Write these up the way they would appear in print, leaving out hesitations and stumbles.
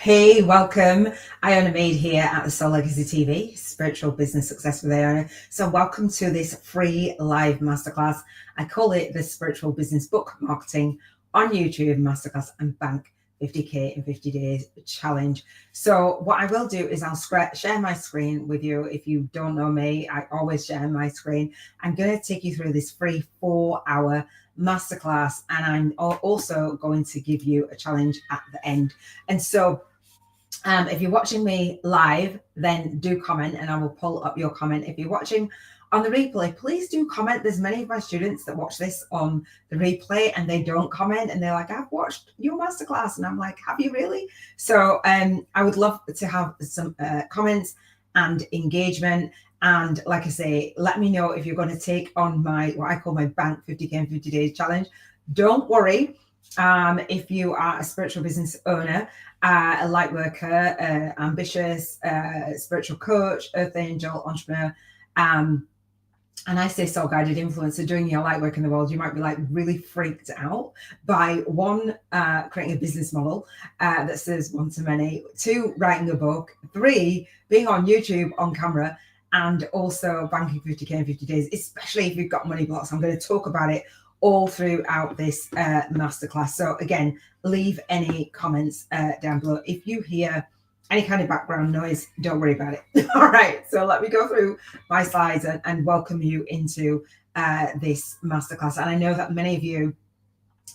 Hey, welcome. Iona Maid here at the Soul Legacy TV, Spiritual Business Success with Iona. So welcome to this free live masterclass. I call it the Spiritual Business Book Marketing on YouTube Masterclass and Bank 50K in 50 Days Challenge. So what I will do is I'll share my screen with you. If you don't know me, I always share my screen. I'm going to take you through this free 4-hour masterclass, and I'm also going to give you a challenge at the end. And so if you're watching me live, then do comment and I will pull up your comment. If you're watching on the replay, please do comment. There's many of my students that watch this on the replay and they don't comment, and they're like, I've watched your masterclass. And I'm like, have you really? So I would love to have some comments and engagement. And like I say, let me know if you're going to take on my, what I call my Bank 50K in 50 Days Challenge. Don't worry. If you are a spiritual business owner, a light worker, ambitious, spiritual coach, earth angel, entrepreneur, and I say soul guided influencer, doing your light work in the world, you might be like really freaked out by one, creating a business model that says one to many, 2, writing a book, 3, being on YouTube on camera, and also banking 50K in 50 days, especially if you've got money blocks. I'm going to talk about it all throughout this masterclass. So again, leave any comments down below. If you hear any kind of background noise, don't worry about it. All right, so let me go through my slides and welcome you into this masterclass. And I know that many of you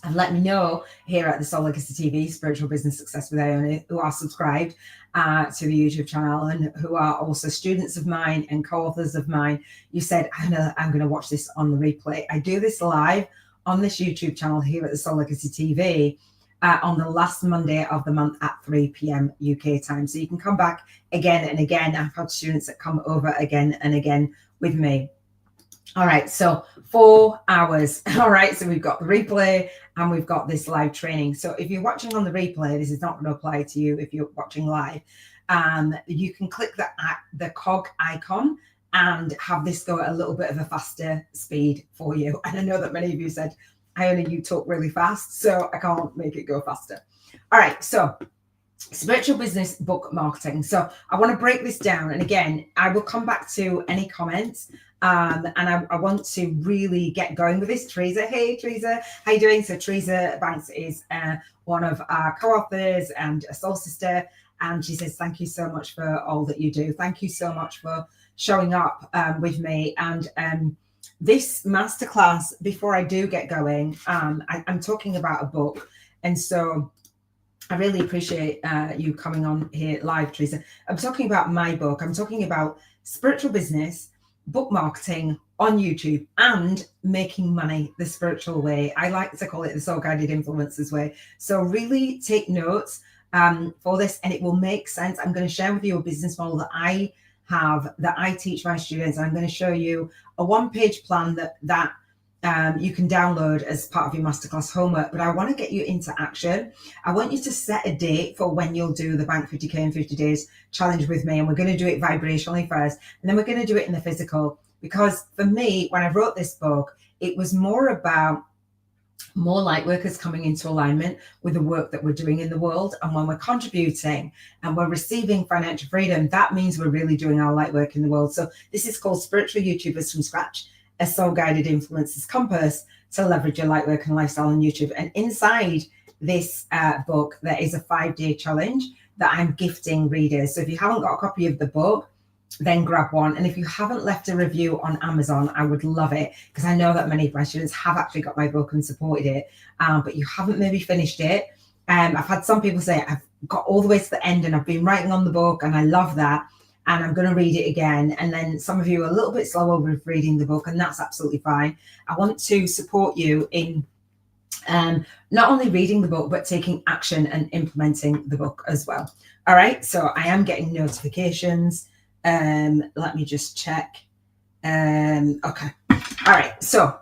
have let me know here at the Soul Legacy TV, Spiritual Business Success with Iona, who are subscribed to the YouTube channel and who are also students of mine and co-authors of mine. You said, I'm going to watch this on the replay. I do this live on this YouTube channel here at the Soul Legacy TV on the last Monday of the month at 3 p.m. UK time. So you can come back again and again. I've had students that come over again and again with me. All right, so 4 hours. All right, so we've got the replay and we've got this live training. So if you're watching on the replay, this is not going to apply to you if you're watching live. You can click the cog icon and have this go at a little bit of a faster speed for you. And I know that many of you said, Iona, you talk really fast, so I can't make it go faster. All right, so spiritual business book marketing. So I want to break this down. And again, I will come back to any comments. And I want to really get going with this. Teresa, hey Teresa, how you doing? So Teresa Banks is one of our co-authors and a soul sister. And she says, thank you so much for all that you do. Thank you so much for showing up with me. And this masterclass, before I do get going, I'm talking about a book. And so I really appreciate you coming on here live, Teresa. I'm talking about my book. I'm talking about spiritual business, book marketing on YouTube, and making money the spiritual way. I like to call it the soul guided influencers way. So really take notes for this, and it will make sense. I'm going to share with you a business model that I have, that I teach my students. I'm going to show you a one-page plan that you can download as part of your masterclass homework. But I want to get you into action. I want you to set a date for when you'll do the Bank 50K in 50 Days Challenge with me. And we're going to do it vibrationally first, and then we're going to do it in the physical. Because for me, when I wrote this book, it was more about more light workers coming into alignment with the work that we're doing in the world. And when we're contributing and we're receiving financial freedom, that means we're really doing our light work in the world. So this is called Spiritual YouTubers from Scratch, a soul guided influencers compass to leverage your light work and lifestyle on YouTube. And inside this book, there is a 5-day challenge that I'm gifting readers. So if you haven't got a copy of the book, then grab one. And if you haven't left a review on Amazon, I would love it, because I know that many of my students have actually got my book and supported it, but you haven't maybe finished it. I've had some people say, I've got all the way to the end and I've been writing on the book and I love that, and I'm going to read it again. And then some of you are a little bit slower with reading the book, and that's absolutely fine. I want to support you in not only reading the book, but taking action and implementing the book as well. All right, so I am getting notifications. Let me just check. Okay. All right. So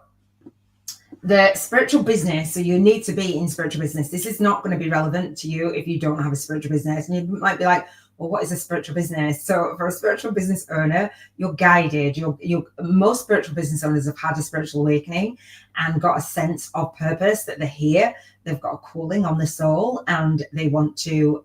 the spiritual business. So you need to be in spiritual business. This is not going to be relevant to you if you don't have a spiritual business. And you might be like, well, what is a spiritual business? So for a spiritual business owner, you're guided. Most spiritual business owners have had a spiritual awakening and got a sense of purpose, that they're here. They've got a calling on the soul, and they want to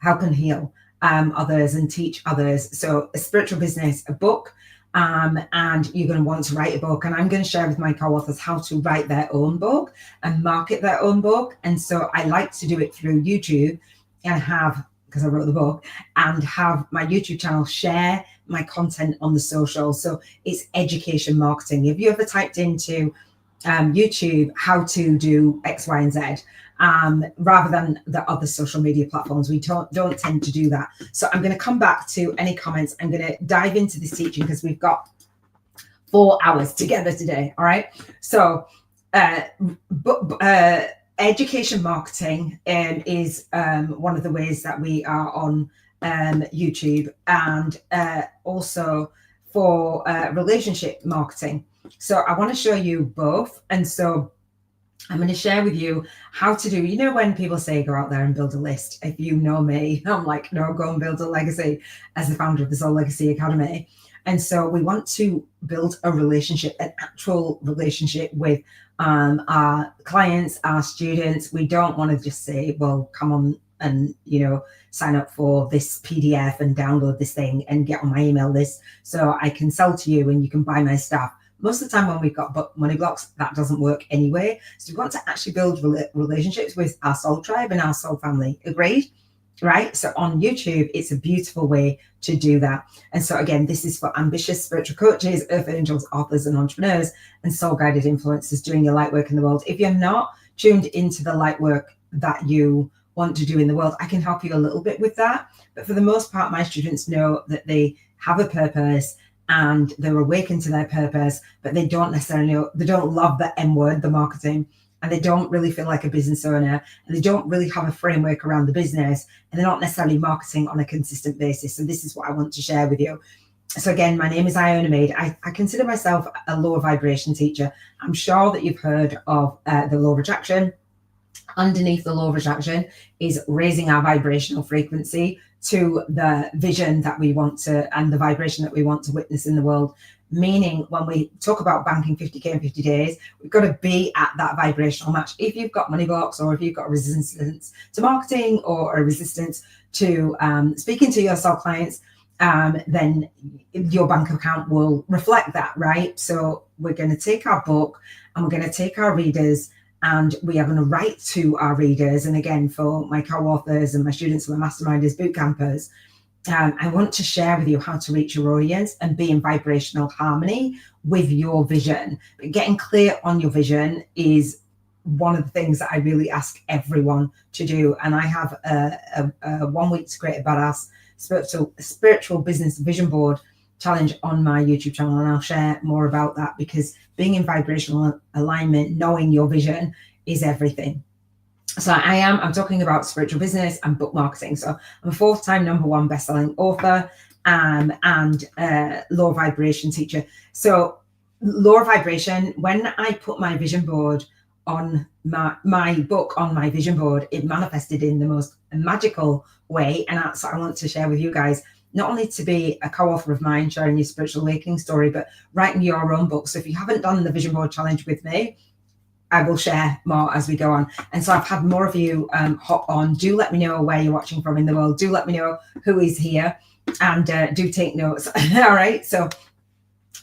help and heal others and teach others. So a spiritual business, a book, and you're going to want to write a book. And I'm going to share with my co-authors how to write their own book and market their own book. And so I like to do it through YouTube and have, because I wrote the book, and have my YouTube channel share my content on the social. So it's education marketing. Have you ever typed into YouTube how to do X, Y, and Z? Rather than the other social media platforms, we don't tend to do that. So I'm going to come back to any comments. I'm going to dive into this teaching because we've got 4 hours together today. All right. So education marketing is one of the ways that we are on YouTube, and also for relationship marketing. So I want to show you both. And so I'm going to share with you how to do, when people say go out there and build a list, if you know me, I'm like, no, go and build a legacy as the founder of the Soul Legacy Academy. And so we want to build a relationship, an actual relationship with our clients, our students. We don't want to just say, well, come on and, sign up for this PDF and download this thing and get on my email list so I can sell to you and you can buy my stuff. Most of the time when we've got money blocks, that doesn't work anyway. So we want to actually build relationships with our soul tribe and our soul family. Agreed? Right? So on YouTube, it's a beautiful way to do that. And so again, this is for ambitious spiritual coaches, earth angels, authors, and entrepreneurs, and soul guided influencers doing your light work in the world. If you're not tuned into the light work that you want to do in the world, I can help you a little bit with that. But for the most part, my students know that they have a purpose and they're awakened to their purpose, but they don't necessarily know, they don't love the M word, the marketing, and they don't really feel like a business owner, and they don't really have a framework around the business, and they're not necessarily marketing on a consistent basis. So this is what I want to share with you. So again, my name is Iona Maid. I consider myself a lower vibration teacher. I'm sure that you've heard of the law of attraction. Underneath the law of attraction is raising our vibrational frequency to the vision that we want to, and the vibration that we want to witness in the world. Meaning when we talk about banking 50K in 50 days, we've got to be at that vibrational match. If you've got money blocks, or if you've got a resistance to marketing, or a resistance to speaking to your soul clients, then your bank account will reflect that, right? So we're going to take our book and we're going to take our readers, and we are going to write to our readers. And again, for my co-authors and my students and my masterminders, bootcampers, I want to share with you how to reach your audience and be in vibrational harmony with your vision. But getting clear on your vision is one of the things that I really ask everyone to do. And I have a 1 week to create a badass spiritual business vision board challenge on my YouTube channel, and I'll share more about that, because being in vibrational alignment, knowing your vision, is everything. So I'm talking about spiritual business and book marketing. So I'm a 4th-time #1 bestselling author and law of vibration teacher. So law of vibration, when I put my vision board on my book on my vision board, it manifested in the most magical way. And that's what I want to share with you guys. Not only to be a co-author of mine, sharing your spiritual awakening story, but writing your own book. So if you haven't done the vision board challenge with me, I will share more as we go on. And so I've had more of you hop on. Do let me know where you're watching from in the world. Do let me know who is here, and do take notes. All right. So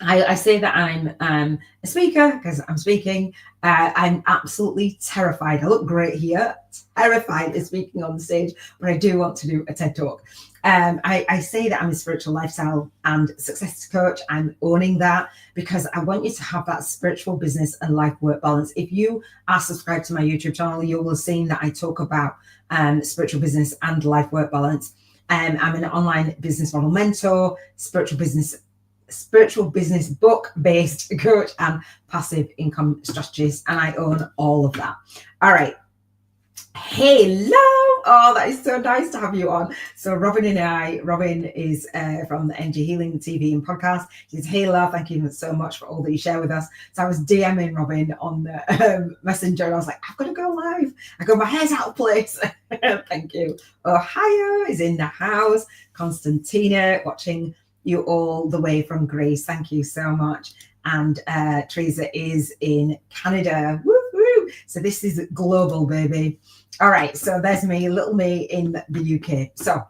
I say that I'm a speaker because I'm speaking. I'm absolutely terrified. I look great here, terrified of speaking on the stage, but I do want to do a TED Talk. I say that I'm a spiritual lifestyle and success coach. I'm owning that because I want you to have that spiritual business and life work balance. If you are subscribed to my YouTube channel, you will have seen that I talk about spiritual business and life work balance. I'm an online business model mentor, spiritual business book based coach, and passive income strategist, and I own all of that. All right. Hello. Oh, that is so nice to have you on. So Robin is from the Energy Healing TV and podcast. She says, hey love, thank you so much for all that you share with us. So I was DMing Robin on the messenger, and I was like, I've got to go live. I go, my hair's out of place. Thank you. Ohio is in the house. Constantina watching you all the way from Greece. Thank you so much. And Teresa is in Canada. Woo-hoo. So this is global, baby. All right, so there's me, little me in the UK. So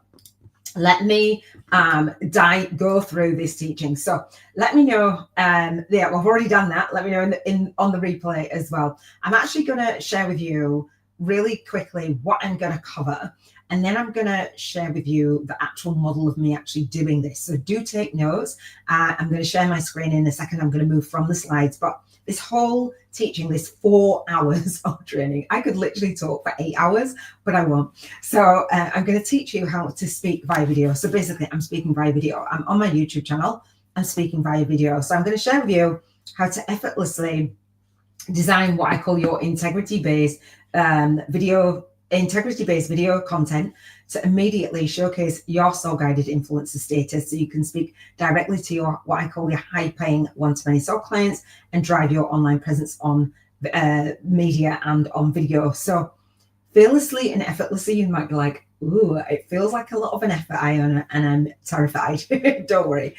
let me go through this teaching. So let me know. Yeah, we've already done that. Let me know on the replay as well. I'm actually going to share with you really quickly what I'm going to cover. And then I'm going to share with you the actual model of me actually doing this. So do take notes. I'm going to share my screen in a second. I'm going to move from the slides. But this whole teaching, this 4 hours of training, I could literally talk for 8 hours, but I won't. So I'm going to teach you how to speak via video. So basically, I'm speaking via video. I'm on my YouTube channel. I'm speaking via video. So I'm going to share with you how to effortlessly design what I call your integrity-based video content to immediately showcase your soul-guided influencer status, so you can speak directly to your what I call your high-paying one-to-many soul clients and drive your online presence on media and on video. So fearlessly and effortlessly, you might be like, ooh, it feels like a lot of an effort, Iona, and I'm terrified. Don't worry.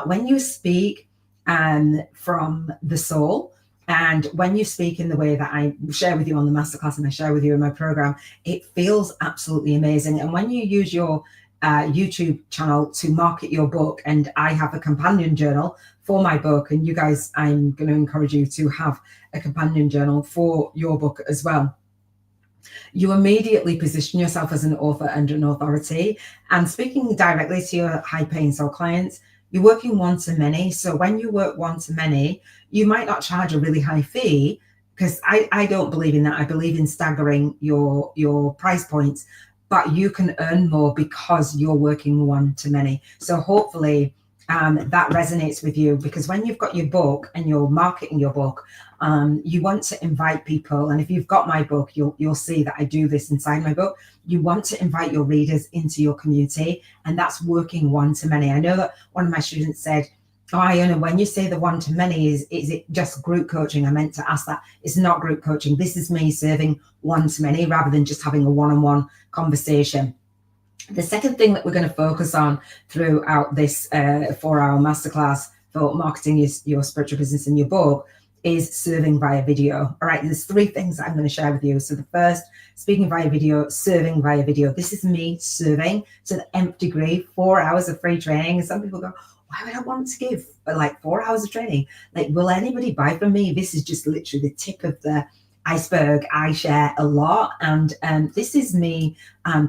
When you speak from the soul, and when you speak in the way that I share with you on the masterclass and I share with you in my program, it feels absolutely amazing. And when you use your YouTube channel to market your book, and I have a companion journal for my book, and you guys, I'm going to encourage you to have a companion journal for your book as well. You immediately position yourself as an author and an authority. And speaking directly to your high-paying soul clients, you're working one-to-many. So when you work one-to-many, you might not charge a really high fee, because I don't believe in that. I believe in staggering your price points, but you can earn more because you're working one-to-many. So hopefully that resonates with you, because when you've got your book and you're marketing your book, you want to invite people. And if you've got my book, you'll see that I do this inside my book. You want to invite your readers into your community, and that's working one-to-many. I know that one of my students said, oh, Iona, when you say the one-to-many, is it just group coaching? I meant to ask that. It's not group coaching. This is me serving one-to-many rather than just having a one-on-one conversation. The second thing that we're going to focus on throughout this 4-hour masterclass for marketing your spiritual business and your book is serving via video. All right, there's 3 things that I'm going to share with you. So the first, speaking via video, serving via video. This is me serving to the nth degree, 4 hours of free training. And some people go, why would I want to give like 4 hours of training? Like, will anybody buy from me? This is just literally the tip of the iceberg. I share a lot, and this is me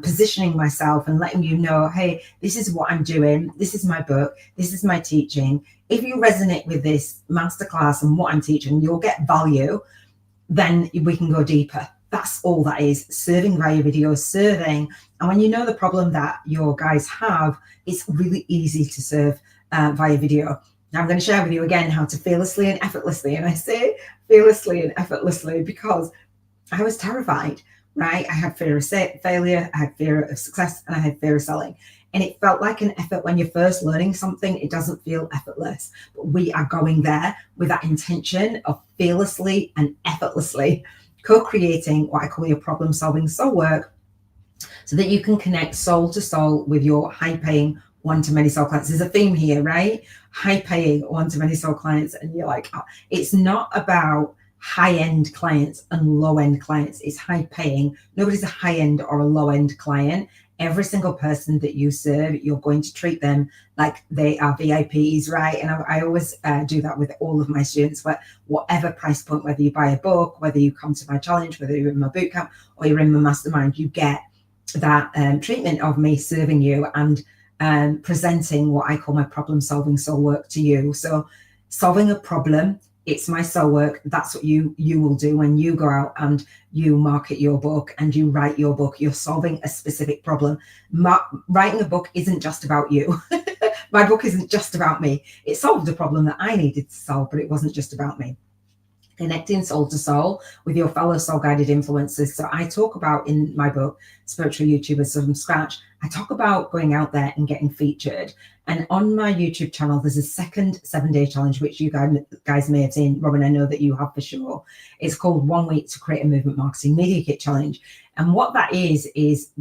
positioning myself and letting you know, hey, this is what I'm doing. This is my book. This is my teaching. If you resonate with this masterclass and what I'm teaching, you'll get value. Then we can go deeper. That's all that is. Serving via video, serving. And when you know the problem that your guys have, it's really easy to serve via video. Now I'm going to share with you again how to fearlessly and effortlessly. And I say fearlessly and effortlessly because I was terrified, right? I had fear of failure, I had fear of success, and I had fear of selling. And it felt like an effort when you're first learning something. It doesn't feel effortless. But we are going there with that intention of fearlessly and effortlessly co-creating what I call your problem-solving soul work, so that you can connect soul to soul with your high-paying one-to-many soul clients. There's a theme here, right? High-paying one-to-many soul clients. And you're like, oh, it's not about high-end clients and low-end clients. It's high-paying. Nobody's a high-end or a low-end client. Every single person that you serve, you're going to treat them like they are VIPs, right? And I always do that with all of my students, but whatever price point, whether you buy a book, whether you come to my challenge, whether you're in my bootcamp or you're in my mastermind, you get that treatment of me serving you and presenting what I call my problem-solving soul work to you. So solving a problem, it's my soul work. That's what you will do when you go out and you market your book and you write your book. You're solving a specific problem. Writing a book isn't just about you. My book isn't just about me. It solved a problem that I needed to solve, but it wasn't just about me. Connecting soul to soul with your fellow soul guided influencers. So I talk about in my book, Spiritual YouTubers from Scratch, I talk about going out there and getting featured. And on my YouTube channel, there's a second 7-day challenge, which you guys may have seen. Robin, I know that you have for sure. It's called 1 Week to Create a Movement Marketing Media Kit Challenge. And what that is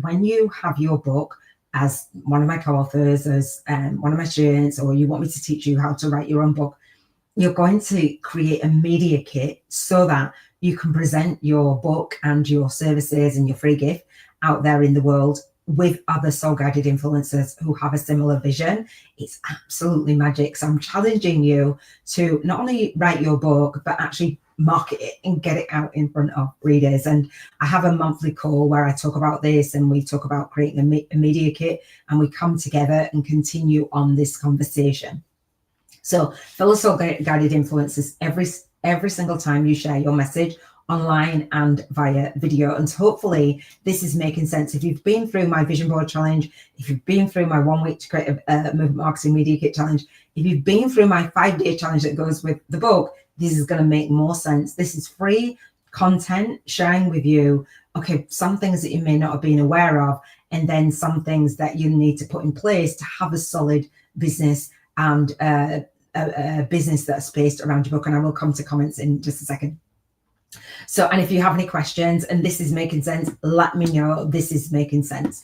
when you have your book as one of my co-authors, as one of my students, or you want me to teach you how to write your own book, you're going to create a media kit so that you can present your book and your services and your free gift out there in the world with other soul guided influencers who have a similar vision. It's absolutely magic. So I'm challenging you to not only write your book, but actually market it and get it out in front of readers. And I have a monthly call where I talk about this, and we talk about creating a media kit, and we come together and continue on this conversation. So fellow soul guided influencers, every single time you share your message online and via video, and hopefully this is making sense. If you've been through my vision board challenge, if you've been through my 1 week to create a movement marketing media kit challenge, if you've been through my 5-day challenge that goes with the book, this is going to make more sense. This is free content sharing with you, okay, some things that you may not have been aware of, and then some things that you need to put in place to have a solid business and a business that's based around your book. And I will come to comments in just a second. So, and if you have any questions and this is making sense, let me know this is making sense.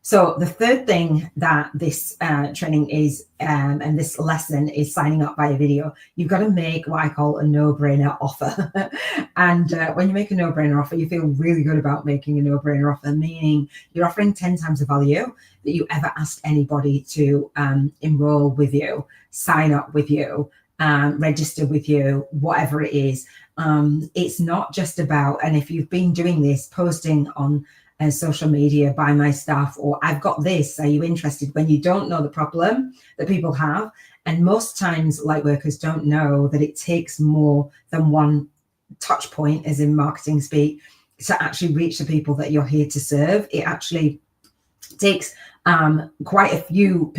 So the third thing that this training is, and this lesson is signing up via video. You've got to make what I call a no-brainer offer. And when you make a no-brainer offer, you feel really good about making a no-brainer offer, meaning you're offering 10 times the value that you ever ask anybody to enroll with you, sign up with you, register with you, whatever it is. It's not just about, and if you've been doing this, posting on social media, buy my stuff, or I've got this, are you interested, when you don't know the problem that people have. And most times light workers don't know that it takes more than one touch point, as in marketing speak, to actually reach the people that you're here to serve. It actually takes quite a few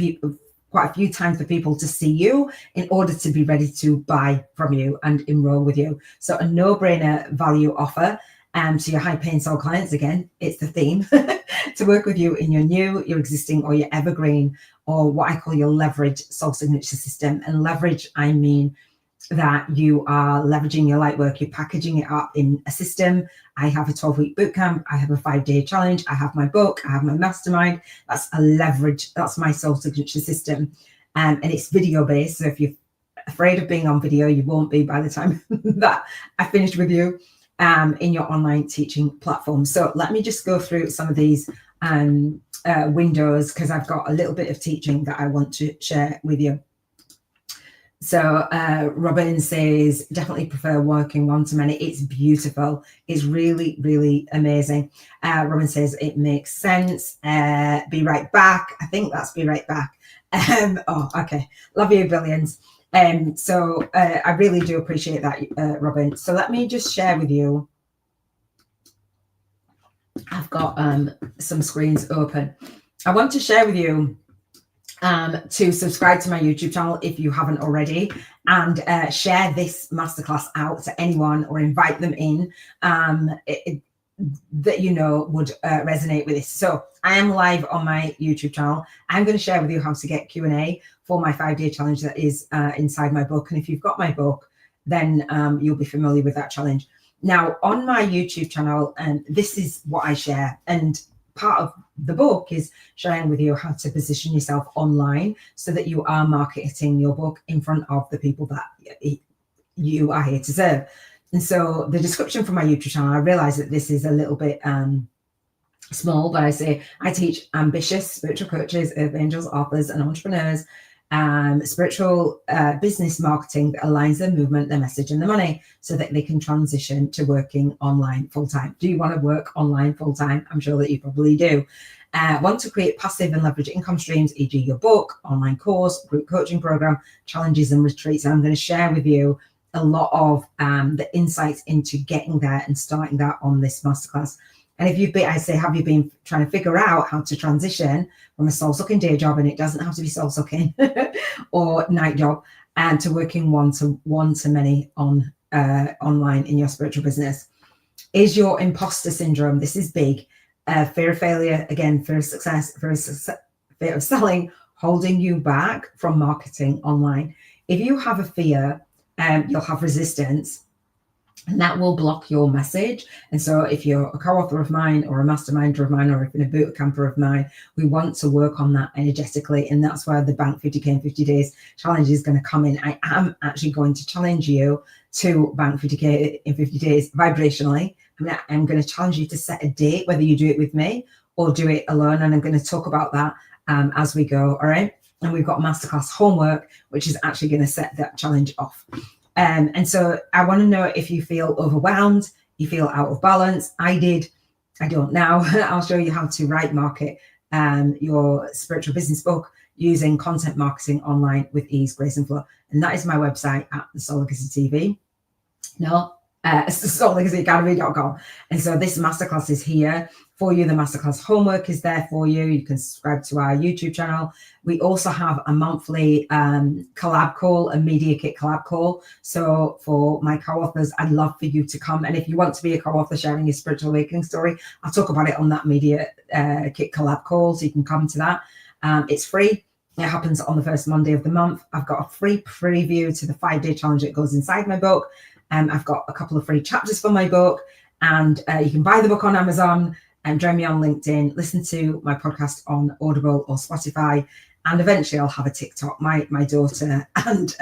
times for people to see you in order to be ready to buy from you and enroll with you. So a no-brainer value offer to your high-paying soul clients. Again, it's the theme to work with you in your new, your existing, or your evergreen, or what I call your leverage soul signature system. And leverage, I mean that you are leveraging your light work, you're packaging it up in a system. I have a 12-week bootcamp, I have a 5-day challenge, I have my book, I have my mastermind. That's a leverage, that's my soul signature system. And it's video based. So if you're afraid of being on video, you won't be by the time that I finish with you in your online teaching platform. So let me just go through some of these windows, because I've got a little bit of teaching that I want to share with you. So Robin says, definitely prefer working one-to-many. It's beautiful. It's really, really amazing. Robin says, it makes sense. Be right back. I think that's be right back. Oh, okay. Love you, billions. So I really do appreciate that, Robin. So let me just share with you. I've got some screens open. I want to share with you to subscribe to my YouTube channel if you haven't already, and share this masterclass out to anyone, or invite them in that you know would resonate with this. So I am live on my YouTube channel. I'm going to share with you how to get Q&A for my 5-day challenge that is inside my book. And if you've got my book, then you'll be familiar with that challenge. Now on my YouTube channel, this is what I share, and part of the book is sharing with you how to position yourself online so that you are marketing your book in front of the people that you are here to serve. And so the description for my YouTube channel, I realize that this is a little bit small, but I say I teach ambitious spiritual coaches, earth angels, authors, and entrepreneurs spiritual business marketing that aligns their movement, their message, and their money, so that they can transition to working online full-time. Do you want to work online full-time? I'm sure that you probably do. Want to create passive and leverage income streams, e.g. your book, online course, group coaching program, challenges and retreats. And I'm going to share with you a lot of the insights into getting there and starting that on this masterclass. And if you've been, I say, have you been trying to figure out how to transition from a soul-sucking day job, and it doesn't have to be soul-sucking, or night job, and to working one-to-many on online in your spiritual business? Is your imposter syndrome, this is big, fear of failure, again, fear of success, fear of selling, holding you back from marketing online? If you have a fear, you'll have resistance. and that will block your message. And so if you're a co-author of mine or a masterminder of mine, or if you're a bootcamper of mine, we want to work on that energetically. And that's where the Bank 50K in 50 days challenge is going to come in. I am actually going to challenge you to Bank 50K in 50 days vibrationally. I'm going to challenge you to set a date, whether you do it with me or do it alone. And I'm going to talk about that as we go. All right. And we've got masterclass homework, which is actually going to set that challenge off. And so I want to know if you feel overwhelmed, you feel out of balance. I don't now. I'll show you how to write market your spiritual business book using content marketing online with ease, grace, and flow. And that is my website at the Soul Legacy TV. No, it's soullegacyacademy.com. And so this masterclass is here for you. The masterclass homework is there for you. You can subscribe to our YouTube channel. We also have a monthly collab call, a Media Kit collab call. So for my co-authors, I'd love for you to come. And if you want to be a co-author sharing your spiritual awakening story, I'll talk about it on that Media Kit collab call. So you can come to that. It's free. It happens on the first Monday of the month. I've got a free preview to the 5-day challenge that goes inside my book. I've got a couple of free chapters for my book, and you can buy the book on Amazon and join me on LinkedIn, listen to my podcast on Audible or Spotify, and eventually I'll have a TikTok. My daughter and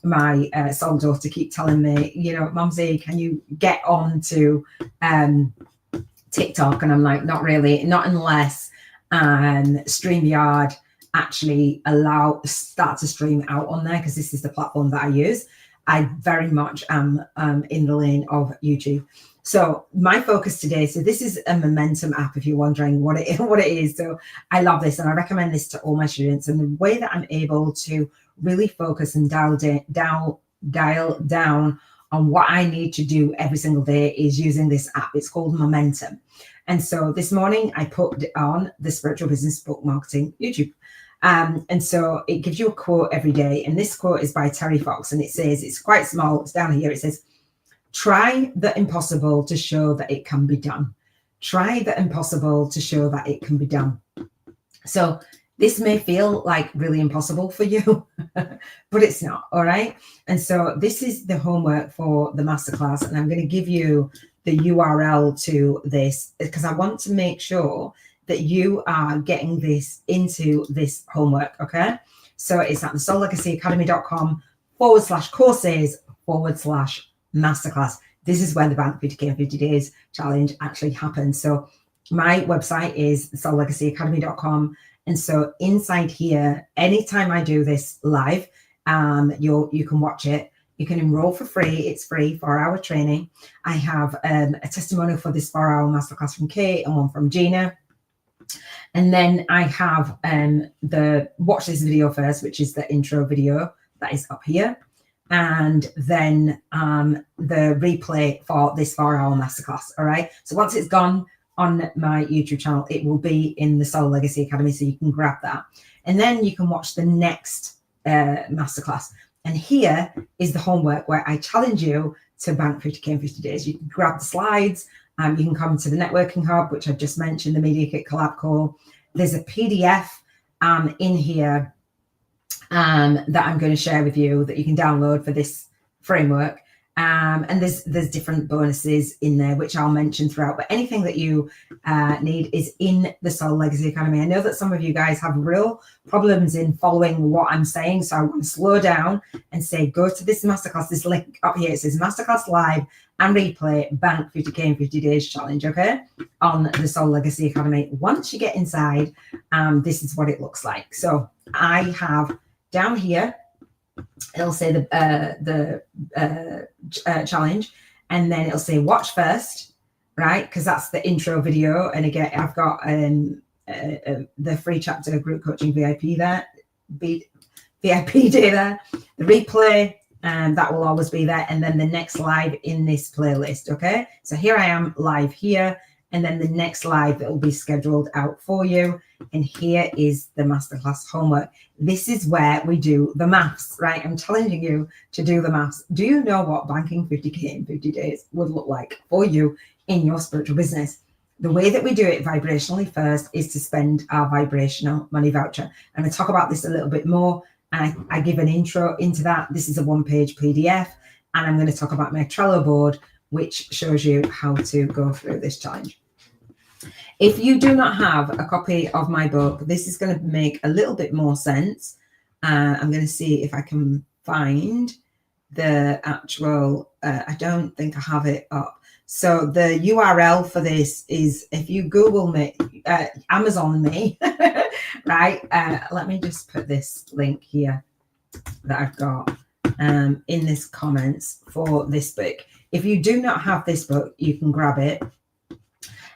my son daughter keep telling me, Mumsy, can you get on to TikTok? And I'm like, not really, not unless StreamYard actually start to stream out on there, because this is the platform that I use. I very much am in the lane of YouTube. So my focus today, so this is a momentum app, if you're wondering what it is. So I love this, and I recommend this to all my students. And the way that I'm able to really focus and dial down on what I need to do every single day is using this app. It's called Momentum. And so this morning I put on the Spiritual Business Book Marketing YouTube. And so it gives you a quote every day. And this quote is by Terry Fox. And it says, it's quite small, it's down here. It says, try the impossible to show that it can be done. Try the impossible to show that it can be done. So this may feel like really impossible for you, but it's not. All right. And so this is the homework for the masterclass. And I'm going to give you the URL to this because I want to make sure that you are getting this into this homework, okay? So it's at the soullegacyacademy.com/courses/masterclass. This is where the Bank 50K in 50 days challenge actually happens. So my website is soullegacyacademy.com. And so inside here, anytime I do this live, you can watch it. You can enroll for free. It's free, 4-hour training. I have a testimonial for this 4-hour masterclass from Kate and one from Gina. And then I have the watch this video first, which is the intro video that is up here. And then the replay for this 4-hour masterclass. All right. So once it's gone on my YouTube channel, it will be in the Soul Legacy Academy. So you can grab that. And then you can watch the next masterclass. And here is the homework where I challenge you to Bank 50K in 50 days. You can grab the slides. You can come to the networking hub, which I've just mentioned, the Media Kit collab call. There's a PDF in here that I'm going to share with you that you can download for this framework. And there's different bonuses in there, which I'll mention throughout. But anything that you need is in the Soul Legacy Academy. I know that some of you guys have real problems in following what I'm saying. So I want to slow down and say, go to this masterclass, this link up here. It says Masterclass Live and Replay Bank 50K in 50 Days Challenge, okay? On the Soul Legacy Academy. Once you get inside, this is what it looks like. So I have down here, it'll say the challenge, and then it'll say watch first, right? Because that's the intro video. And again, I've got the free chapter group coaching VIP there, VIP day there, the replay, and that will always be there. And then the next live in this playlist. Okay. So here I am live here. And then the next live that will be scheduled out for you. And here is the masterclass homework. This is where we do the maths, right? I'm challenging you to do the maths. Do you know what banking 50K in 50 days would look like for you in your spiritual business? The way that we do it vibrationally first is to spend our vibrational money voucher. I'm going to talk about this a little bit more. And I give an intro into that. This is a 1-page PDF. and I'm going to talk about my Trello board, which shows you how to go through this challenge. If you do not have a copy of my book, this is going to make a little bit more sense. I'm going to see if I can find the actual, I don't think I have it up. So the URL for this is, if you Google me, Amazon me, right? Let me just put this link here that I've got in this comments for this book. If you do not have this book, you can grab it.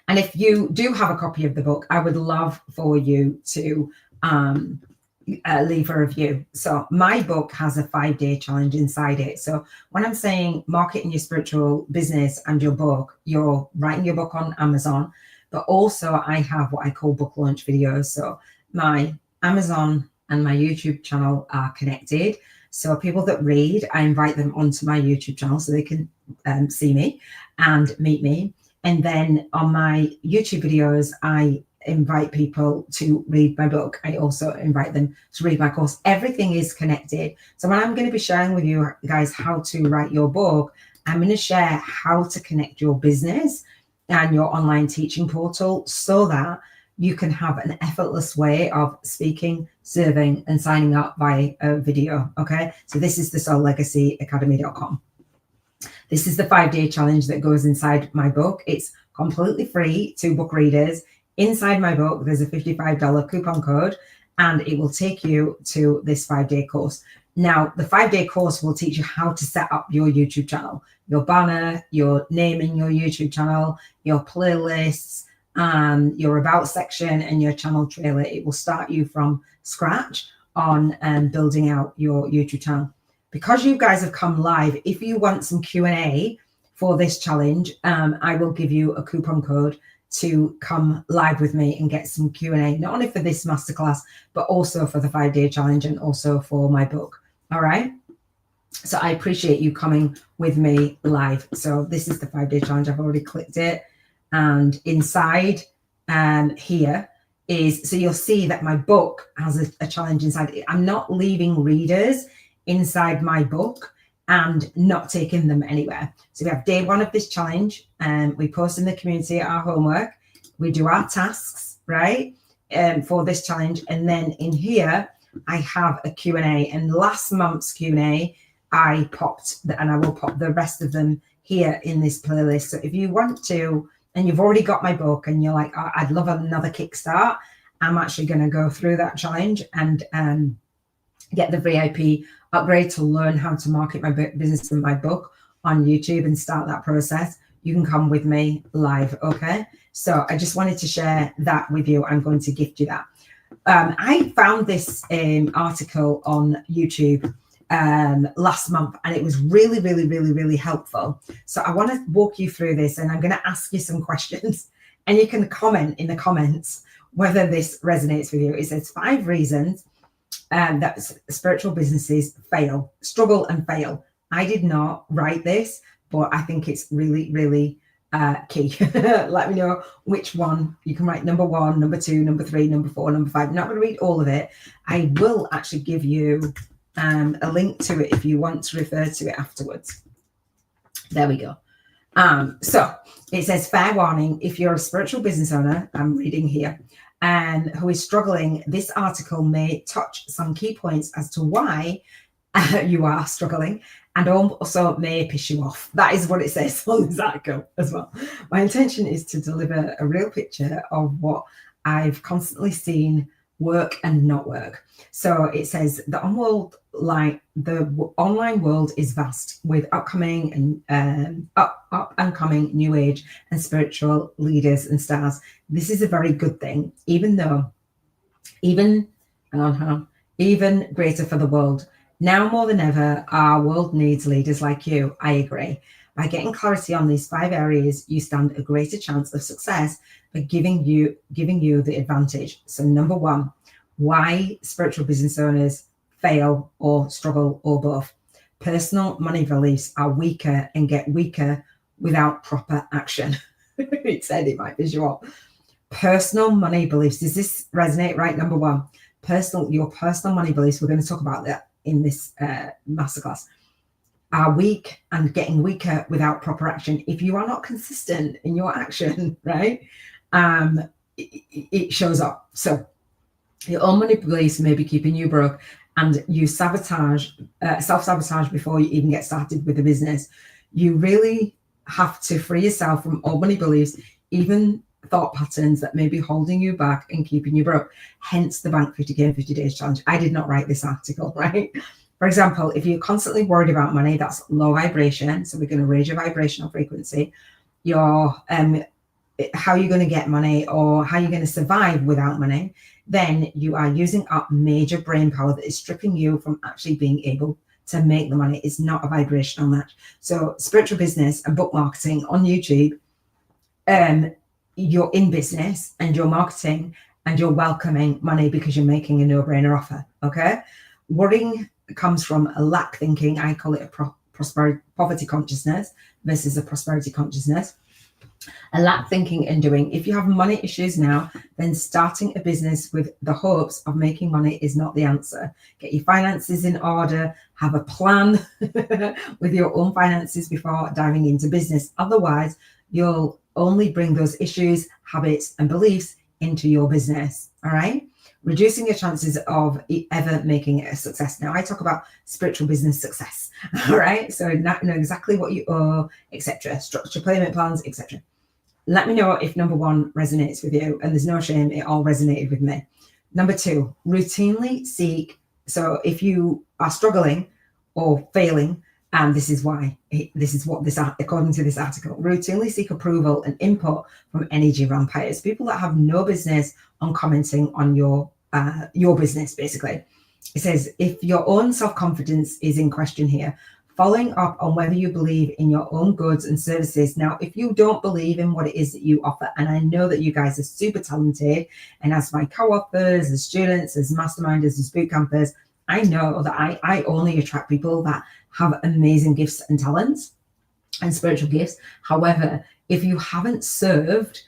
And if you do have a copy of the book, I would love for you to leave a review. So my book has a 5-day challenge inside it. So when I'm saying marketing your spiritual business and your book, you're writing your book on Amazon, but also I have what I call book launch videos. So my Amazon and my YouTube channel are connected. So people that read, I invite them onto my YouTube channel so they can see me and meet me. And then on my YouTube videos, I invite people to read my book. I also invite them to read my course. Everything is connected. So when I'm going to be sharing with you guys how to write your book, I'm going to share how to connect your business and your online teaching portal so that you can have an effortless way of speaking, serving, and signing up by a video. Okay. So this is the soullegacyacademy.com. This is the 5-day challenge that goes inside my book. It's completely free to book readers. Inside my book, there's a $55 coupon code, and it will take you to this 5-day course. Now, the 5-day course will teach you how to set up your YouTube channel, your banner, your name in your YouTube channel, your playlists, your about section, and your channel trailer. It will start you from scratch on building out your YouTube channel. Because you guys have come live, if you want some Q&A for this challenge, I will give you a coupon code to come live with me and get some Q&A, not only for this masterclass, but also for the 5-day challenge and also for my book. All right. So I appreciate you coming with me live. So this is the 5-day challenge. I've already clicked it. And inside here is, so you'll see that my book has a challenge inside it. I'm not leaving readers inside my book and not taking them anywhere. So we have day 1 of this challenge, and we post in the community our homework. We do our tasks, right, for this challenge. And then in here, I have a Q&A. And last month's Q&A, I popped, and I will pop the rest of them here in this playlist. So if you want to, and you've already got my book and you're like, oh, I'd love another kickstart, I'm actually going to go through that challenge and get the VIP upgrade to learn how to market my business and my book on YouTube and start that process. You can come with me live. Okay. So I just wanted to share that with you. I'm going to gift you that. I found this article on YouTube last month, and it was really, really, really, really helpful. So I want to walk you through this, and I'm going to ask you some questions, and you can comment in the comments whether this resonates with you. It says 5 reasons that spiritual businesses struggle and fail. I did not write this, but I think it's really, really key. Let me know which one. You can write number 1, number 2, number 3, number 4, number 5. I'm not going to read all of it. I will actually give you a link to it if you want to refer to it afterwards. There we go. So it says, fair warning, if you're a spiritual business owner, I'm reading here, who is struggling, this article may touch some key points as to why you are struggling, and also may piss you off. That is what it says on this article as well. My intention is to deliver a real picture of what I've constantly seen work and not work. So it says the online world is vast, with upcoming and up and coming new age and spiritual leaders and stars. This is a very good thing, even greater for the world. Now more than ever, our world needs leaders like you. I agree. By getting clarity on these 5 areas, you stand a greater chance of success by giving you the advantage. So number 1, why spiritual business owners fail or struggle or both. Personal money beliefs are weaker and get weaker without proper action. It said it might visual. Personal money beliefs. Does this resonate? Right. Number 1, your personal money beliefs. We're going to talk about that in this masterclass. are weak and getting weaker without proper action. If you are not consistent in your action, right, it shows up. So your own money beliefs may be keeping you broke, and you self-sabotage before you even get started with the business. You really have to free yourself from old money beliefs, even thought patterns that may be holding you back and keeping you broke. Hence the Bank 50K in 50 Days Challenge. I did not write this article, right? For example, if you're constantly worried about money, that's low vibration. So we're going to raise your vibrational frequency. Your how you're going to get money or how you're going to survive without money, then you are using up major brain power that is stripping you from actually being able to make the money. It's not a vibrational match. So spiritual business and book marketing on YouTube, you're in business and you're marketing and you're welcoming money because you're making a no-brainer offer. Okay. Worrying comes from a lack thinking. I call it a poverty consciousness versus a prosperity consciousness. A lack thinking and doing. If you have money issues now, then starting a business with the hopes of making money is not the answer. Get your finances in order, have a plan with your own finances before diving into business. Otherwise, you'll only bring those issues, habits, and beliefs into your business. All right. Reducing your chances of ever making it a success. Now, I talk about spiritual business success. All right. So know exactly what you owe, etc. Structure payment plans, etc. Let me know if number one resonates with you, and there's no shame, it all resonated with me. Number two, routinely seek. So if you are struggling or failing, and this is why, this is what this, according to this article, routinely seek approval and input from energy vampires, people that have no business on commenting on your business, basically. It says, if your own self-confidence is in question here, following up on whether you believe in your own goods and services. Now, if you don't believe in what it is that you offer, and I know that you guys are super talented, and as my co-authors, as students, as masterminders, as bootcampers, I know that I only attract people that have amazing gifts and talents and spiritual gifts. However, if you haven't served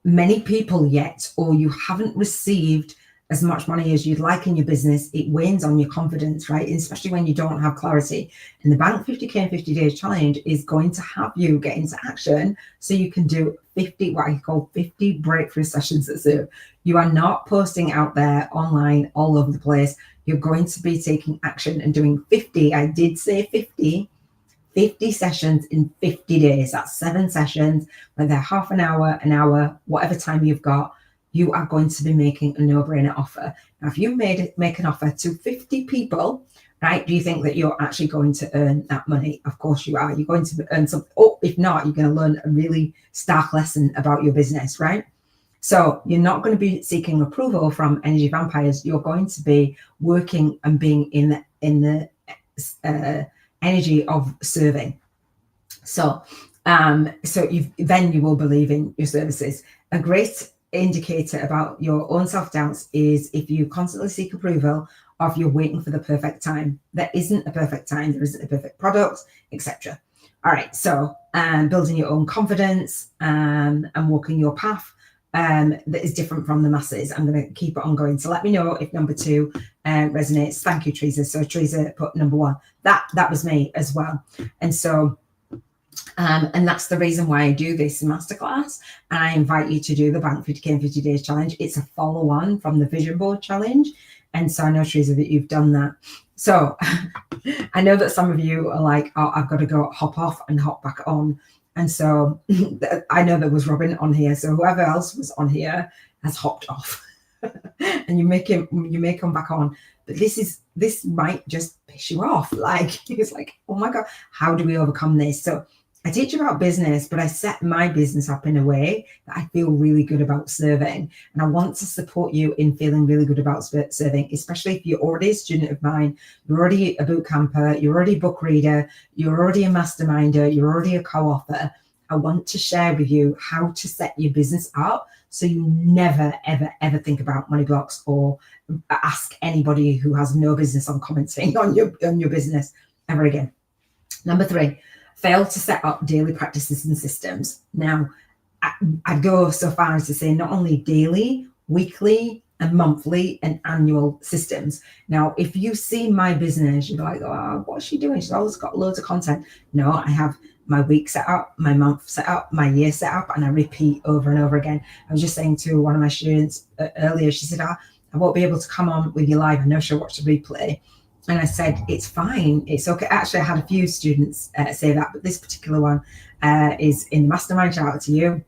many people yet, or you haven't received as much money as you'd like in your business, it wanes on your confidence, right? And especially when you don't have clarity. And the Bank 50K in 50 Days Challenge is going to have you get into action so you can do 50, what I call 50 breakthrough sessions that serve. You are not posting out there online all over the place. You're going to be taking action and doing 50, I did say 50 sessions in 50 days. That's 7 sessions, whether they're half an hour, whatever time you've got. You are going to be making a no-brainer offer. Now, if you make an offer to 50 people, right, do you think that you're actually going to earn that money? Of course you are. You're going to earn something. Or if not, you're going to learn a really stark lesson about your business, right? So you're not going to be seeking approval from energy vampires. You're going to be working and being in the energy of serving. So then you will believe in your services. A great indicator about your own self-doubts is if you constantly seek approval or if you're waiting for the perfect time. There isn't a perfect time, there isn't a perfect product, etc. All right, so building your own confidence and walking your path that is different from the masses. I'm going to keep it on going. So let me know if number 2 resonates. Thank you, Teresa. So Teresa put number 1. That was me as well. And so and that's the reason why I do this masterclass. And I invite you to do the Bank 50K in 50 Days Challenge. It's a follow-on from the Vision Board Challenge. And so I know, Teresa, that you've done that. So I know that some of you are like, oh, I've got to go hop off and hop back on. And so I know there was Robin on here. So whoever else was on here has hopped off. And you may come back on. But this might just piss you off. Like, it's like, oh my God, how do we overcome this? So I teach about business, but I set my business up in a way that I feel really good about serving. And I want to support you in feeling really good about serving, especially if you're already a student of mine, you're already a boot camper, you're already a book reader, you're already a masterminder, you're already a co-author. I want to share with you how to set your business up so you never, ever, ever think about money blocks or ask anybody who has no business on commenting on your business ever again. Number 3. Fail to set up daily practices and systems. Now, I'd go so far as to say not only daily, weekly, and monthly and annual systems. Now, if you see my business, you're like, oh, what's she doing? She's always got loads of content. No, I have my week set up, my month set up, my year set up, and I repeat over and over again. I was just saying to one of my students earlier, she said, I won't be able to come on with you live. I know she'll watch the replay. And I said, it's fine. It's okay. Actually, I had a few students say that, but this particular one is in the mastermind. Shout out to you.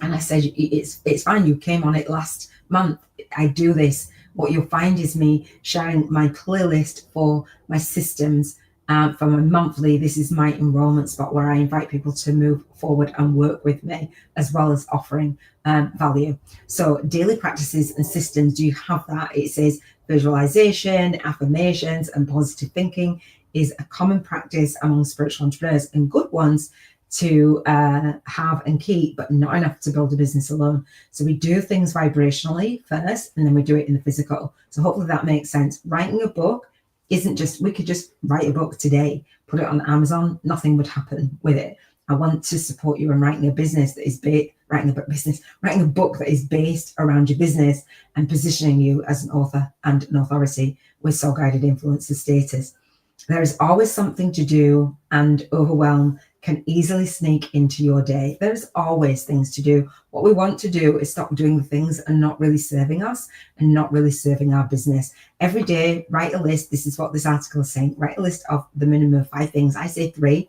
And I said, it's fine. You came on it last month. I do this. What you'll find is me sharing my playlist for my systems, for my monthly. This is my enrollment spot where I invite people to move forward and work with me, as well as offering value. So daily practices and systems, do you have that? It says visualization, affirmations, and positive thinking is a common practice among spiritual entrepreneurs, and good ones to have and keep, but not enough to build a business alone. So we do things vibrationally first, and then we do it in the physical. So hopefully that makes sense. Writing a book isn't just, we could just write a book today, put it on Amazon, nothing would happen with it. I want to support you in writing a business that is writing a book that is based around your business and positioning you as an author and an authority with soul guided influencer status. There is always something to do, and overwhelm can easily sneak into your day. There's always things to do. What we want to do is stop doing the things and not really serving us and not really serving our business. Every day, write a list. This is what this article is saying. Write a list of the minimum of 5 things. I say 3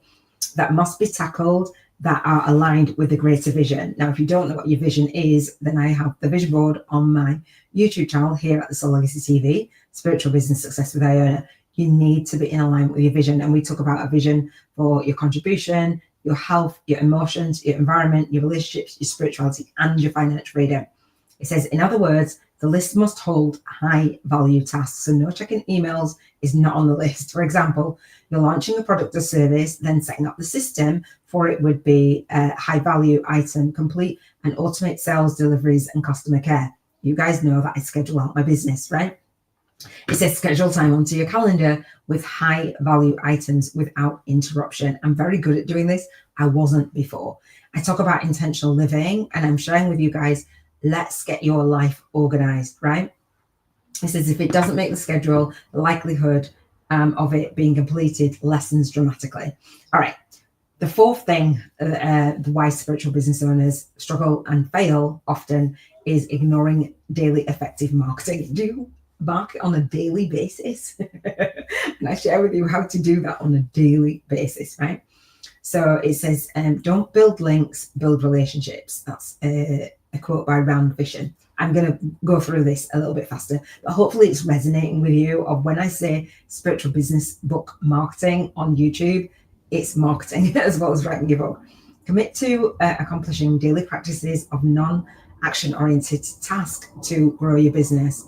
that must be tackled, that are aligned with the greater vision. Now, if you don't know what your vision is, then I have the vision board on my YouTube channel here at the Soul Legacy TV, Spiritual Business Success with Iona. You need to be in alignment with your vision. And we talk about a vision for your contribution, your health, your emotions, your environment, your relationships, your spirituality, and your financial freedom. It says, in other words, the list must hold high value tasks. So no checking emails is not on the list. For example, you're launching a product or service, then setting up the system for it would be a high value item, complete and automate sales, deliveries, and customer care. You guys know that I schedule out my business, right? It says schedule time onto your calendar with high value items without interruption. I'm very good at doing this. I wasn't before. I talk about intentional living, and I'm sharing with you guys, let's get your life organized, right? It says if it doesn't make the schedule, the likelihood of it being completed lessens dramatically. All right. The fourth thing why spiritual business owners struggle and fail often is ignoring daily effective marketing. Do you market on a daily basis? And I share with you how to do that on a daily basis, right? So it says, don't build links, build relationships. That's a quote by Rand Fishon. I'm going to go through this a little bit faster, but hopefully it's resonating with you. Of when I say spiritual business book marketing on YouTube, it's marketing as well as writing your book. Commit to accomplishing daily practices of non-action oriented tasks to grow your business.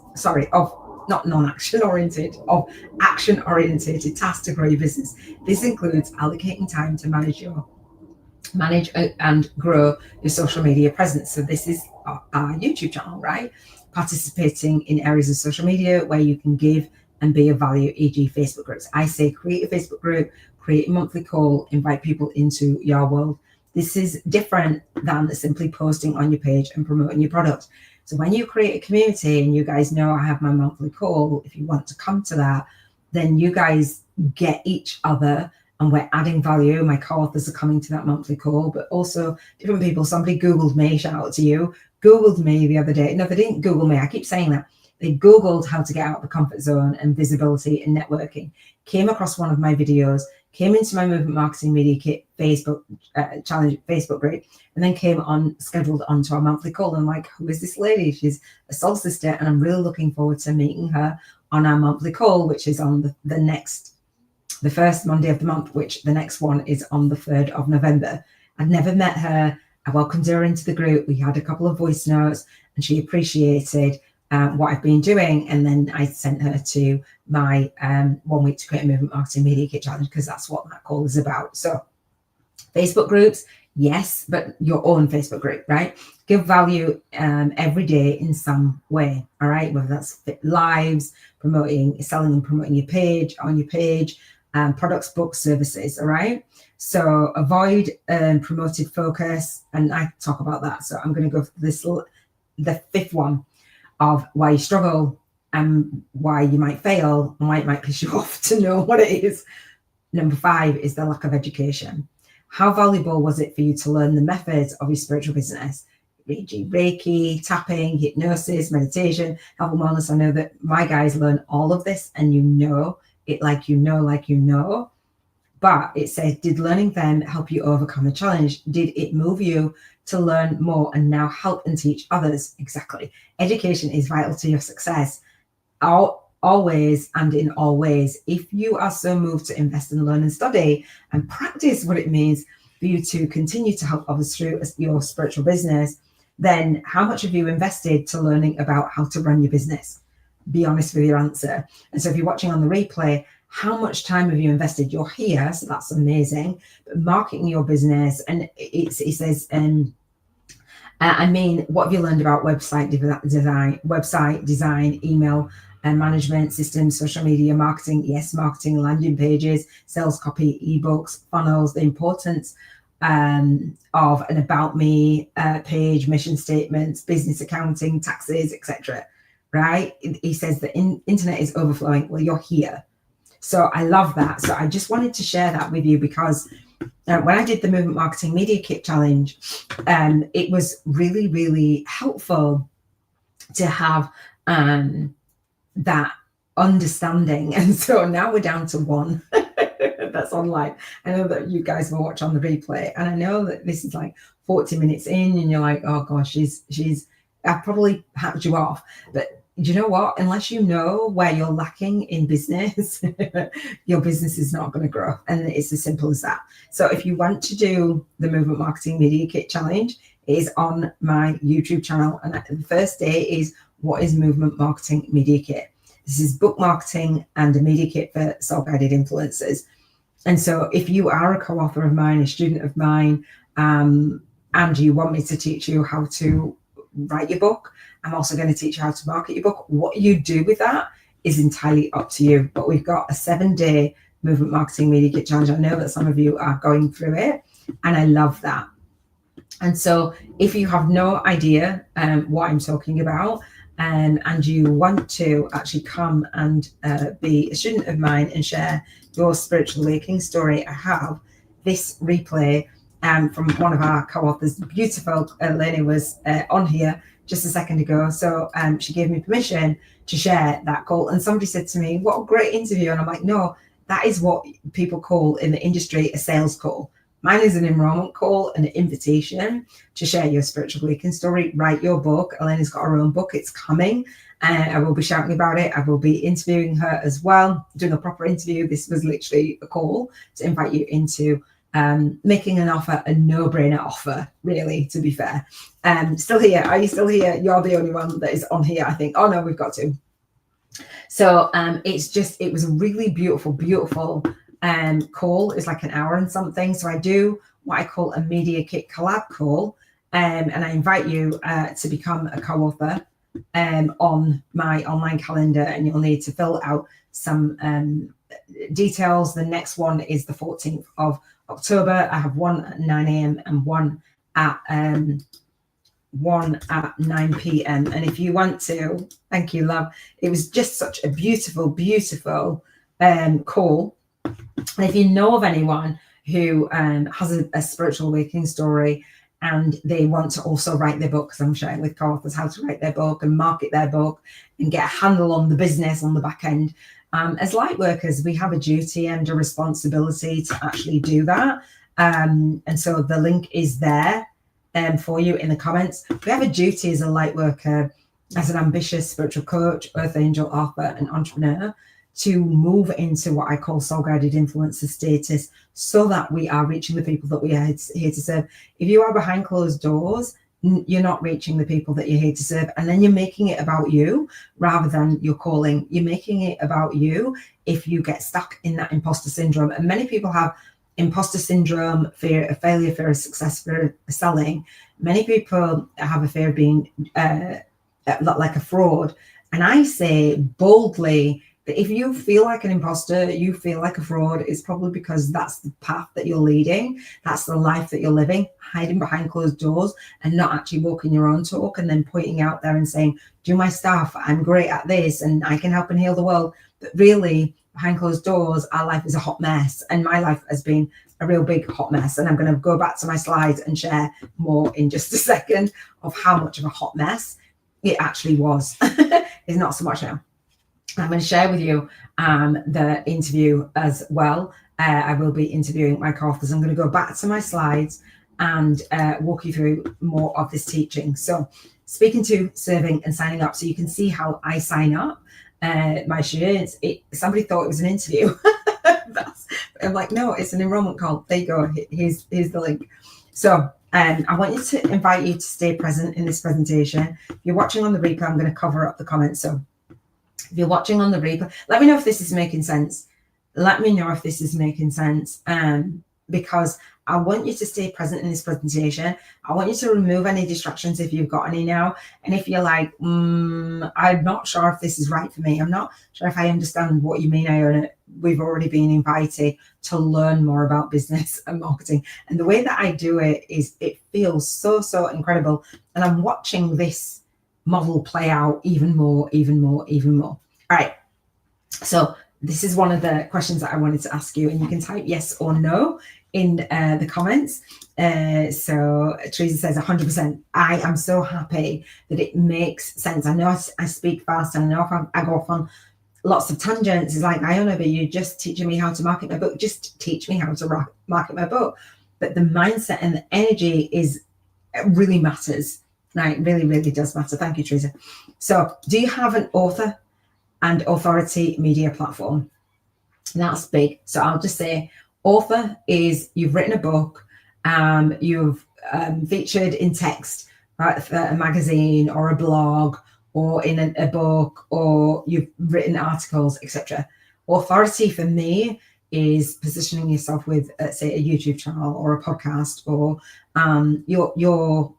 Not non-action oriented, of action oriented tasks to grow your business. This includes allocating time to manage and grow your social media presence. So this is our YouTube channel, right? Participating in areas of social media where you can give and be of value, e.g. Facebook groups. I say create a Facebook group, create a monthly call, invite people into your world. This is different than simply posting on your page and promoting your product. So when you create a community, and you guys know I have my monthly call, if you want to come to that, then you guys get each other and we're adding value. My co-authors are coming to that monthly call, but also different people. Somebody Googled me, shout out to you, Googled me the other day. No, they didn't Google me. I keep saying that. They Googled how to get out of the comfort zone and visibility and networking, came across one of my videos, came into my Movement Marketing Media Kit Facebook challenge Facebook group, and then came on, scheduled onto our monthly call. And like, who is this lady? She's a soul sister, and I'm really looking forward to meeting her on our monthly call, which is on the first Monday of the month, which the next one is on the 3rd of November. I'd never met her. I welcomed her into the group. We had a couple of voice notes, and she appreciated what I've been doing. And then I sent her to my 1 week to create a Movement Marketing Media Kit challenge, because that's what that call is about. So Facebook groups, yes, but your own Facebook group, right? Give value every day in some way, all right? Whether that's lives, selling and promoting your page, on your page, products, books, services, all right? So avoid promoted focus, and I talk about that. So I'm going to go for the 5th one. of why you struggle and why you might fail and why it might piss you off to know what it is. Number 5 is the lack of education. How valuable was it for you to learn the methods of your spiritual business? Reiki, tapping, hypnosis, meditation, health and wellness. I know that my guys learn all of this, and you know it like you know. But it says, did learning them help you overcome a challenge? Did it move you to learn more and now help and teach others? Exactly. Education is vital to your success. Always and in all ways. If you are so moved to invest and learn and study and practice what it means for you to continue to help others through your spiritual business, then how much have you invested to learning about how to run your business? Be honest with your answer. And so if you're watching on the replay, how much time have you invested? You're here, so that's amazing. But marketing your business, and it says, what have you learned about website design, email management systems, social media marketing, marketing, landing pages, sales copy, ebooks, funnels, the importance of an about me page, mission statements, business accounting, taxes, etc. Right? He says the internet is overflowing. Well, you're here. So I love that. So I just wanted to share that with you because when I did the Movement Marketing Media Kit Challenge, it was really, really helpful to have that understanding. And so now we're down to 1 that's online. I know that you guys will watch on the replay, and I know that this is like 40 minutes in and you're like, oh gosh, she's I've probably hacked you off. But do you know what? Unless you know where you're lacking in business, your business is not going to grow. And it's as simple as that. So if you want to do the Movement Marketing Media Kit Challenge, it is on my YouTube channel. And the first day is what is Movement Marketing Media Kit? This is book marketing and a media kit for soul-guided influencers. And so if you are a co-author of mine, a student of mine, and you want me to teach you how to write your book, I'm also going to teach you how to market your book. What you do with that is entirely up to you. But we've got a 7-day Movement Marketing Media Kit Challenge. I know that some of you are going through it, and I love that. And so if you have no idea what I'm talking about, and you want to actually come and be a student of mine and share your spiritual awakening story, I have this replay from one of our co-authors. Beautiful Elena was on here just a second ago. So she gave me permission to share that call. And somebody said to me, what a great interview. And I'm like, no, that is what people call in the industry a sales call. Mine is an enrollment call, an invitation to share your spiritual awakening story, write your book. Elena's got her own book. It's coming. I will be shouting about it. I will be interviewing her as well, doing a proper interview. This was literally a call to invite you into making an offer, a no-brainer offer, really, to be fair. Still here? Are you still here? You're the only one that is on here, I think. Oh, no, we've got 2. So it was a really beautiful call. It's like an hour and something. So I do what I call a media kit collab call, and I invite you to become a co-author on my online calendar, and you'll need to fill out some details. The next one is the 14th of October. I have one at 9 a.m. and one at 9 p.m. And if you want to, thank you, love. It was just such a beautiful call. And if you know of anyone who has a spiritual awakening story and they want to also write their book, because I'm sharing with co-authors how to write their book and market their book and get a handle on the business on the back end. As light workers, we have a duty and a responsibility to actually do that. And so the link is there for you in the comments. We have a duty as a light worker, as an ambitious spiritual coach, earth angel, author, and entrepreneur, to move into what I call soul-guided influencer status, so that we are reaching the people that we are here to serve. If you are behind closed doors, you're not reaching the people that you're here to serve. And then you're making it about you rather than your calling. You're making it about you if you get stuck in that imposter syndrome. And many people have imposter syndrome, fear of failure, fear of success, fear of selling. Many people have a fear of being like a fraud. And I say boldly, But if you feel like an imposter, you feel like a fraud, it's probably because that's the path that you're leading. That's the life that you're living, hiding behind closed doors and not actually walking your own talk and then pointing out there and saying, do my stuff, I'm great at this and I can help and heal the world. But really, behind closed doors, our life is a hot mess. And my life has been a real big hot mess. And I'm going to go back to my slides and share more in just a second of how much of a hot mess it actually was. It's not so much now. I'm going to share with you the interview as well. I will be interviewing my co-authors. I'm going to go back to my slides and walk you through more of this teaching. So speaking to, serving and signing up. So you can see how I sign up. My students, somebody thought it was an interview. I'm like, no, it's an enrollment call. There you go. Here's the link. So I want you to invite you to stay present in this presentation. If you're watching on the replay, I'm going to cover up the comments. So if you're watching on the replay, let me know if this is making sense. Let me know if this is making sense. Because I want you to stay present in this presentation. I want you to remove any distractions if you've got any now. And if you're like, I'm not sure if this is right for me. I'm not sure if I understand what you mean, Iona. We've already been invited to learn more about business and marketing. And the way that I do it is it feels so, so incredible. And I'm watching this model play out even more. All right. So this is one of the questions that I wanted to ask you, and you can type yes or no in the comments. So Teresa says 100%. I am so happy that it makes sense. I know I speak fast, and I know if I go off on lots of tangents. It's like, Iona, but you're just teaching me how to market my book. Just teach me how to market my book. But the mindset and the energy really matters. Right, really, really does matter. Thank you, Teresa. So do you have an author and authority media platform? That's big. So I'll just say author is you've written a book, you've featured in text, right, for a magazine or a blog or in a book, or you've written articles, etc. Authority for me is positioning yourself with, say, a YouTube channel or a podcast, or your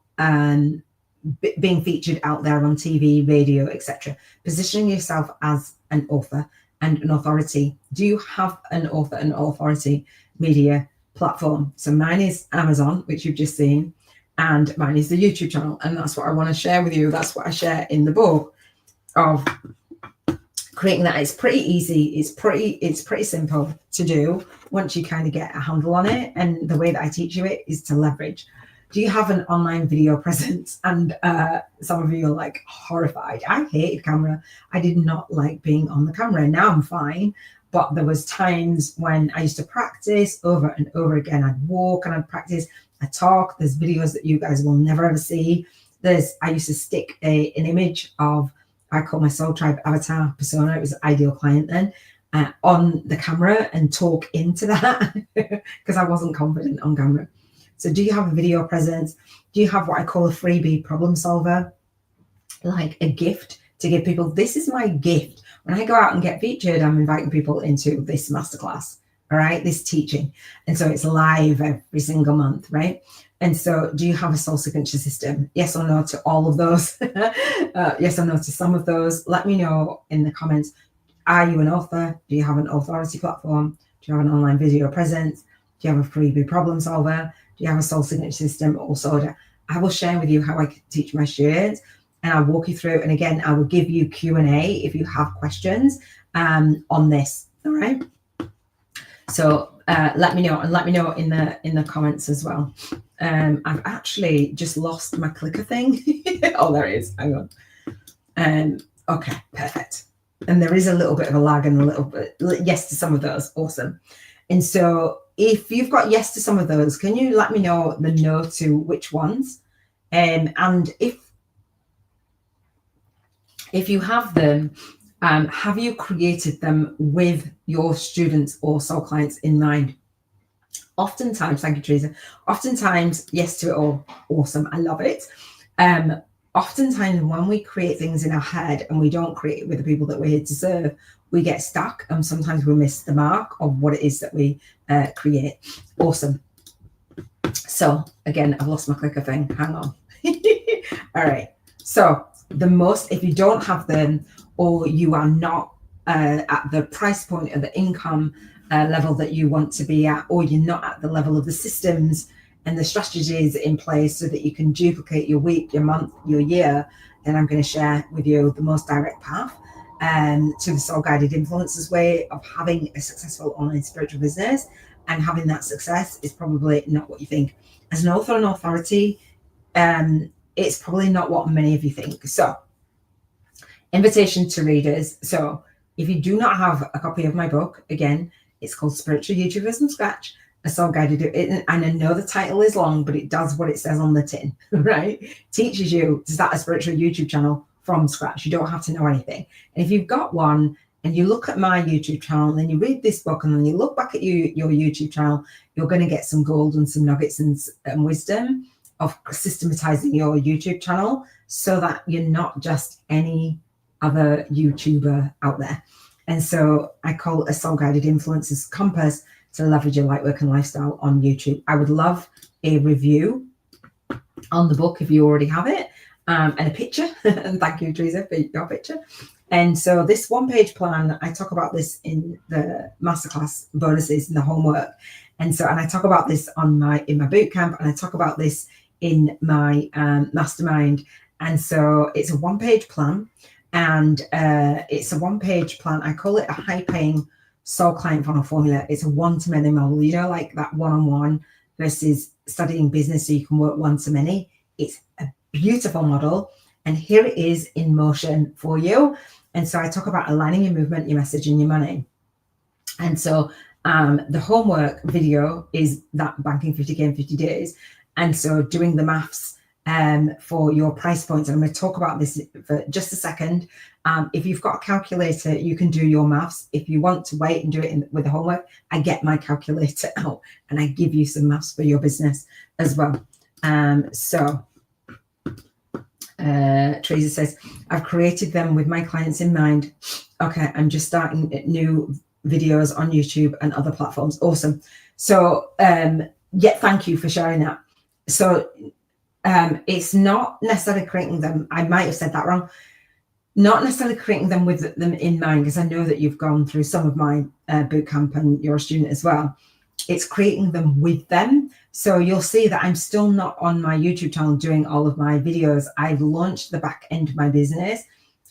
being featured out there on TV, radio, etc. Positioning yourself as an author and an authority. Do you have an author and authority media platform? So mine is Amazon, which you've just seen, and mine is the YouTube channel. And that's what I want to share with you. That's what I share in the book of creating that. It's pretty easy. It's pretty simple to do once you kind of get a handle on it. And the way that I teach you it is to leverage. Do you have an online video presence? And some of you are like horrified. I hated camera. I did not like being on the camera. Now I'm fine. But there was times when I used to practice over and over again. I'd walk and I'd practice. I talk. There's videos that you guys will never ever see. I used to stick an image of, I call my Soul Tribe avatar persona. It was ideal client then. On the camera and talk into that because I wasn't confident on camera. So do you have a video presence? Do you have what I call a freebie problem solver? Like a gift to give people. This is my gift. When I go out and get featured, I'm inviting people into this masterclass, all right, this teaching. And so it's live every single month, right? And so do you have a soul signature system? Yes or no to all of those? Yes or no to some of those? Let me know in the comments. Are you an author? Do you have an authority platform? Do you have an online video presence? Do you have a freebie problem solver? Do you have a soul signature system? Also, I will share with you how I teach my students, and I'll walk you through. And again, I will give you Q&A if you have questions on this. All right. So let me know, and let me know in the comments as well. I've actually just lost my clicker thing. Oh, there it is. Hang on. Okay, perfect. And there is a little bit of a lag and a little bit yes to some of those. Awesome. And so if you've got yes to some of those, can you let me know the no to which ones? And if you have them, have you created them with your students or soul clients in mind? Oftentimes, thank you, Teresa. Oftentimes, yes to it all. Awesome. I love it. Oftentimes, when we create things in our head and we don't create it with the people that we're here to serve, we get stuck, and sometimes we miss the mark of what it is that we create. Awesome. So again, I've lost my clicker thing. Hang on. All right. So if you don't have them, or you are not at the price point or the income level that you want to be at, or you're not at the level of the systems and the strategies in place so that you can duplicate your week, your month, your year, then I'm going to share with you the most direct path to the soul guided influencers way of having a successful online spiritual business. And having that success is probably not what you think. As an author and authority, it's probably not what many of you think. So, invitation to readers. So, if you do not have a copy of my book, again, it's called Spiritual YouTubers from Scratch, a soul guided. And I know the title is long, but it does what it says on the tin, right? Teaches you to start a spiritual YouTube channel from scratch. You don't have to know anything. And if you've got one and you look at my YouTube channel, and then you read this book, and then you look back at your YouTube channel, you're going to get some gold and some nuggets and wisdom of systematizing your YouTube channel so that you're not just any other YouTuber out there. And so I call it a soul guided influencer's compass to leverage your light work and lifestyle on YouTube. I would love a review on the book if you already have it, and a picture. And thank you, Teresa, for your picture. And so this one-page plan, I talk about this in the masterclass bonuses and the homework. And I talk about this in my bootcamp, and I talk about this in my mastermind. And so it's a one-page plan, and it's a one-page plan. I call it a high-paying soul client funnel formula. It's a one-to-many model, like that one-on-one versus studying business so you can work one-to-many. It's a beautiful model, and here it is in motion for you. And so I talk about aligning your movement, your message, and your money. And so the homework video is that banking 50K in 50 days. And so doing the maths for your price points. And I'm going to talk about this for just a second. If you've got a calculator, you can do your maths. If you want to wait and do it with the homework, I get my calculator out and I give you some maths for your business as well. Teresa says, I've created them with my clients in mind. Okay, I'm just starting new videos on YouTube and other platforms. Awesome. So, thank you for sharing that. So, it's not necessarily creating them. I might have said that wrong. Not necessarily creating them with them in mind, because I know that you've gone through some of my bootcamp and you're a student as well. It's creating them with them. So you'll see that I'm still not on my YouTube channel doing all of my videos. I've launched the back end of my business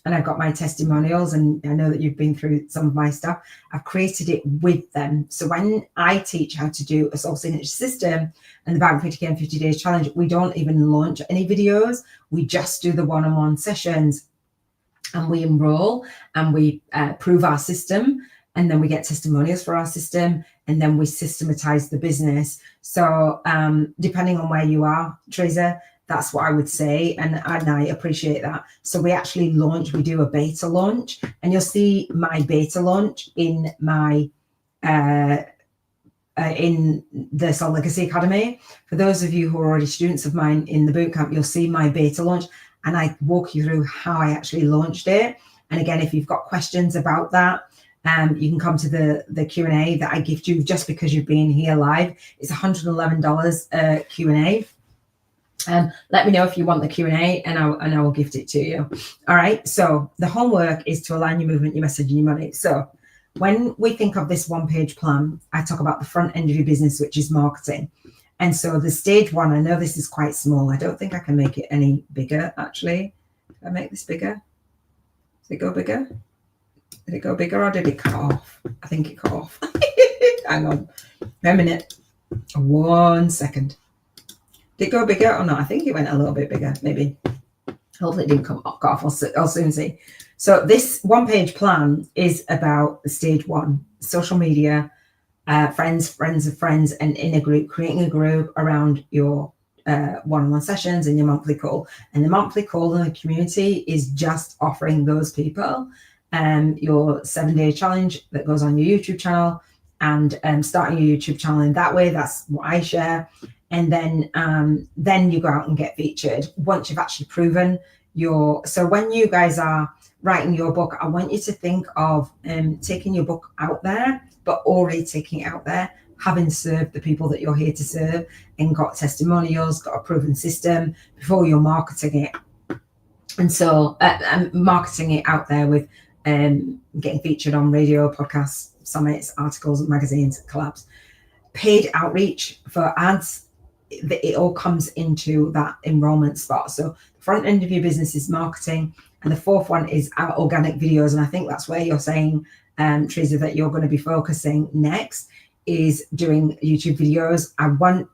and I've got my testimonials, and I know that you've been through some of my stuff. I've created it with them. So when I teach how to do a soul signature system and the Bank 50K in 50 days challenge, we don't even launch any videos. We just do the one-on-one sessions, and we enroll and we prove our system, and then we get testimonials for our system, and then we systematize the business. So depending on where you are, Teresa, that's what I would say. And I appreciate that. So we actually we do a beta launch, and you'll see my beta launch in my in the Soul Legacy Academy. For those of you who are already students of mine in the bootcamp, you'll see my beta launch, and I walk you through how I actually launched it. And again, if you've got questions about that, you can come to the Q&A that I gift you just because you've been here live. It's $111 Q&A. Let me know if you want the Q&A, and I will gift it to you. All right. So the homework is to align your movement, your message, and your money. So when we think of this one-page plan, I talk about the front end of your business, which is marketing. And so the stage one, I know this is quite small. I don't think I can make it any bigger, actually. Can I make this bigger? Does it go bigger? Did it go bigger, or did it cut off? I think it cut off. Hang on a minute. 1 second. Did it go bigger or not? I think it went a little bit bigger, maybe. Hopefully it didn't cut off. I'll soon see. So this one-page plan is about the stage one: social media, friends of friends, and in a group, creating a group around your one-on-one sessions and your monthly call. And the monthly call in the community is just offering those people your 7-day challenge that goes on your YouTube channel, and starting your YouTube channel in that way. That's what I share. And then you go out and get featured once you've actually proven so when you guys are writing your book, I want you to think of taking your book out there, but already taking it out there, having served the people that you're here to serve, and got testimonials, got a proven system before you're marketing it. And so I'm marketing it out there with getting featured on radio, podcasts, summits, articles, magazines, collabs. Paid outreach for ads, it all comes into that enrollment spot. So the front end of your business is marketing, and the fourth one is our organic videos. And I think that's where you're saying, Teresa, that you're going to be focusing next, is doing YouTube videos. I want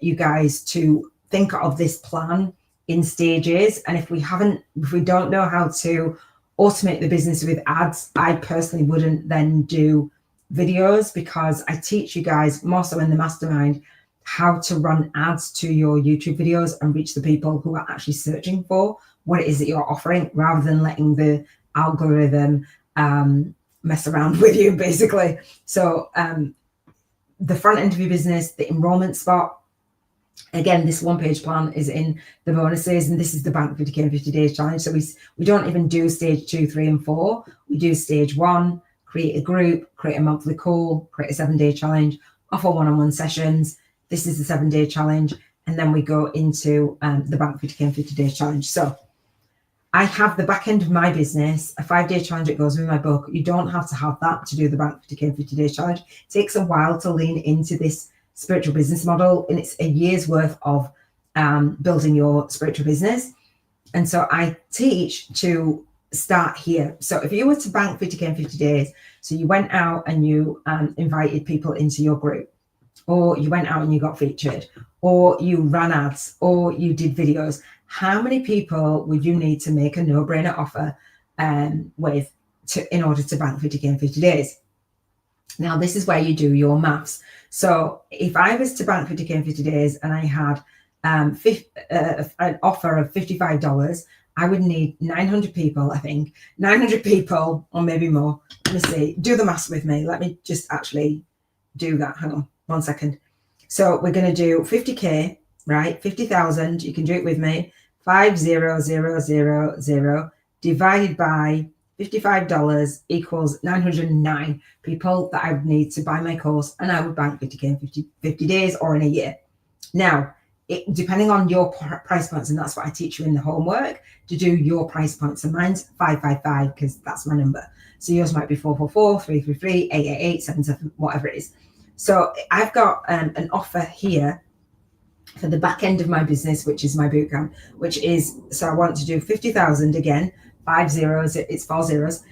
you guys to think of this plan in stages. And if we don't know how to automate the business with ads, I personally wouldn't then do videos, because I teach you guys more so in the mastermind how to run ads to your YouTube videos and reach the people who are actually searching for what it is that you're offering, rather than letting the algorithm mess around with you, basically. So the front end of your business, the enrollment spot. Again, this one-page plan is in the bonuses, and this is the Bank 50K in 50 Days Challenge. So we don't even do stage 2, 3, and 4. We do stage 1, create a group, create a monthly call, create a 7-day challenge, offer one-on-one sessions. This is the 7-day challenge. And then we go into the Bank 50K in 50 Days Challenge. So I have the back end of my business, a 5-day challenge that goes with my book. You don't have to have that to do the Bank 50K in 50 Days Challenge. It takes a while to lean into this spiritual business model, and it's a year's worth of building your spiritual business. And so I teach to start here. So if you were to bank 50K in 50 days, so you went out and you invited people into your group, or you went out and you got featured, or you ran ads, or you did videos, how many people would you need to make a no-brainer offer in order to bank 50K in 50 days? Now, this is where you do your maths. So if I was to bank 50K in 50 days and I had an offer of $55, I would need 900 people, I think. 900 people, or maybe more. Let me see. Do the maths with me. Let me just actually do that. Hang on 1 second. So we're going to do 50K, right? 50,000. You can do it with me. 5,000 divided by $55 equals 909 people that I would need to buy my course, and I would bank 50K in 50 days or in a year. Now, depending on your price points, and that's what I teach you in the homework, to do your price points. And mine's 555 because that's my number. So yours might be 444, 333, 888, 77, whatever it is. So I've got an offer here for the back end of my business, which is my bootcamp, which is, so I want to do 50,000 again, 5 zeros, it's 4 zeros,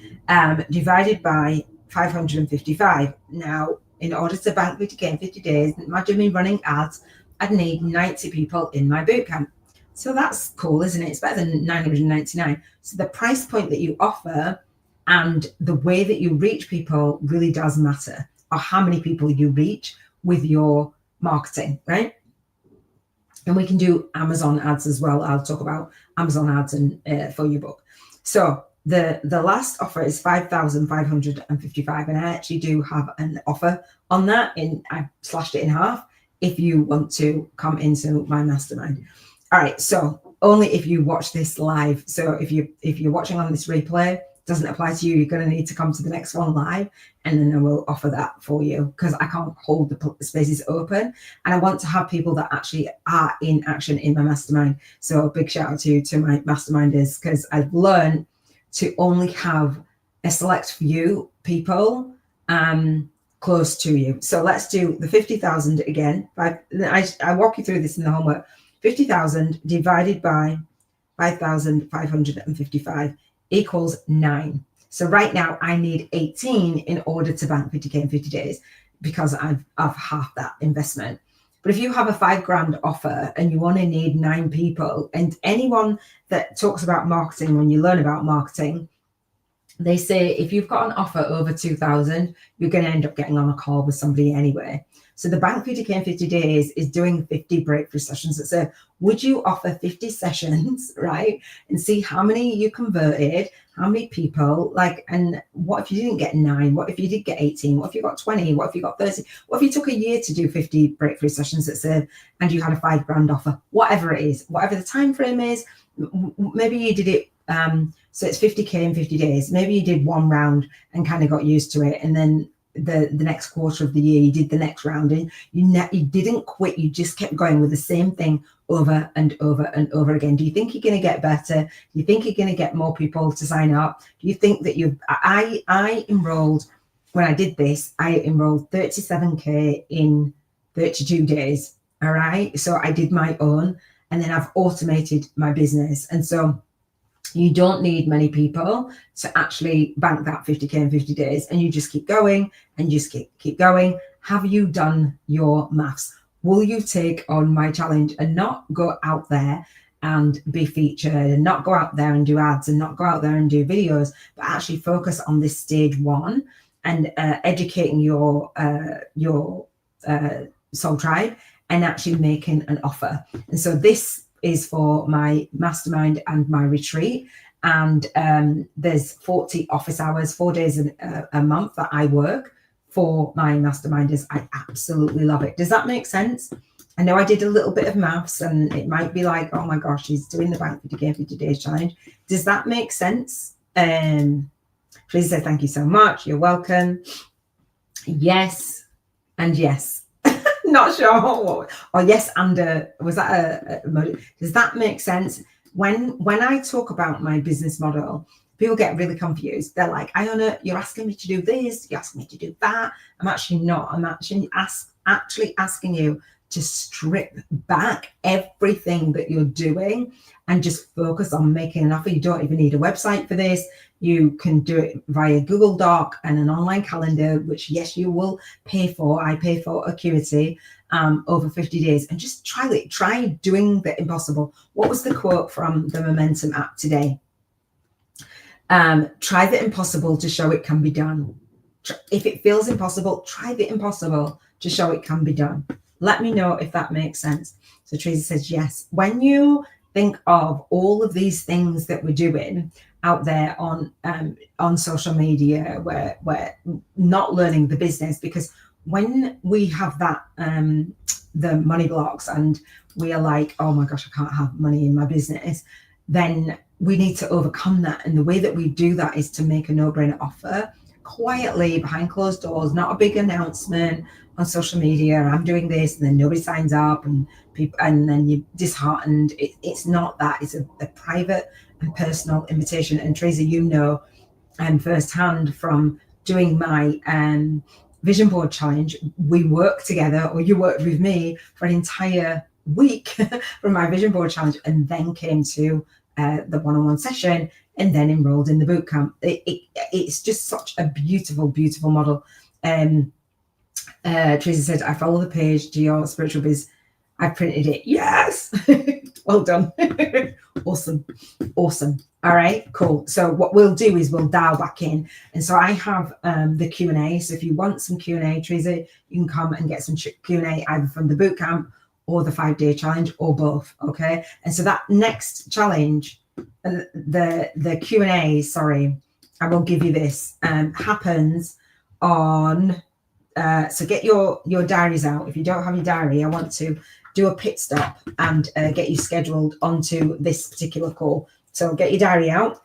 divided by 555. Now, in order to bank 50K in 50 days, imagine me running ads, I'd need 90 people in my bootcamp. So that's cool, isn't it? It's better than 999. So the price point that you offer and the way that you reach people really does matter, or how many people you reach with your marketing, right? And we can do Amazon ads as well. I'll talk about Amazon ads and for your book. So the last offer is 5,555, and I actually do have an offer on that. I slashed it in half if you want to come into my mastermind. All right, so only if you watch this live. So if you're watching on this replay, doesn't apply to you, you're going to need to come to the next one live, and then I will offer that for you, because I can't hold the spaces open, and I want to have people that actually are in action in my mastermind. So a big shout out to my masterminders, because I've learned to only have a select few people close to you. So let's do the 50,000 again. I walk you through this in the homework. 50,000 divided by 5,555 equals 9. So right now I need 18 in order to bank 50K in 50 days, because I've half that investment. But if you have a $5,000 offer and you only need 9 people, and anyone that talks about marketing, when you learn about marketing, they say if you've got an offer over 2,000, you're going to end up getting on a call with somebody anyway. So the Bank 50K in 50 days is doing 50 breakthrough sessions that say, would you offer 50 sessions, right? And see how many you converted, how many people, and what if you didn't get 9? What if you did get 18? What if you got 20? What if you got 30? What if you took a year to do 50 breakthrough sessions that say, and you had a $5,000 offer, whatever it is, whatever the time frame is, maybe you did it. So it's 50K in 50 days. Maybe you did one round and kind of got used to it. And then the next quarter of the year, you did the next round, and you didn't quit. You just kept going with the same thing over and over and over again. Do you think you're going to get better? Do you think you're going to get more people to sign up? Do you think that I enrolled, when I did this, I enrolled 37K in 32 days. All right. So I did my own, and then I've automated my business. And so you don't need many people to actually bank that 50K in 50 days. And you just keep going and just keep going. Have you done your maths? Will you take on my challenge and not go out there and be featured, and not go out there and do ads, and not go out there and do videos, but actually focus on this stage one and educating your soul tribe and actually making an offer? And so this is for my mastermind and my retreat. And there's 40 office hours, 4 days a month that I work for my masterminders. I absolutely love it. Does that make sense? I know I did a little bit of maths, and it might be like, oh my gosh, she's doing the Bank 50K 50 days challenge. Does that make sense? Please say thank you so much. You're welcome. Yes and yes. Not sure what, or yes and was that a emoji? Does that make sense? When I talk about my business model, people get really confused. They're like, Iona, you're asking me to do this, you're asking me to do that. I'm actually not. I'm actually asking you to strip back everything that you're doing and just focus on making an offer. You don't even need a website for this. You can do it via Google Doc and an online calendar, which yes, you will pay for. I pay for Acuity over 50 days, and just try doing the impossible. What was the quote from the Momentum app today? Try the impossible to show it can be done. If it feels impossible, try the impossible to show it can be done. Let me know if that makes sense. So Tracy says yes. When you think of all of these things that we're doing out there on social media, where we're not learning the business, because when we have that the money blocks and we are like, oh my gosh, I can't have money in my business, then we need to overcome that. And the way that we do that is to make a no-brainer offer quietly behind closed doors, not a big announcement on social media. I'm doing this, and then nobody signs up, and people, and then you're disheartened. It's not that. It's a private and personal invitation. And Tracy, you know, firsthand from doing my vision board challenge, we worked together, or you worked with me for an entire week from my vision board challenge, and then came to the one-on-one session, and then enrolled in the boot camp. It's just such a beautiful, beautiful model. Tracy said, I follow the page to your spiritual biz. I printed it. Yes. Well done. Awesome. All right, cool. So what we'll do is we'll dial back in. And so I have the Q&A. So if you want some Q&A, Tracy, you can come and get some Q&A either from the boot camp or the 5-day challenge, or both. Okay. And so that next challenge, the Q&A, sorry, I will give you this, happens on, so get your diaries out. If you don't have your diary, I want to do a pit stop and get you scheduled onto this particular call. So get your diary out.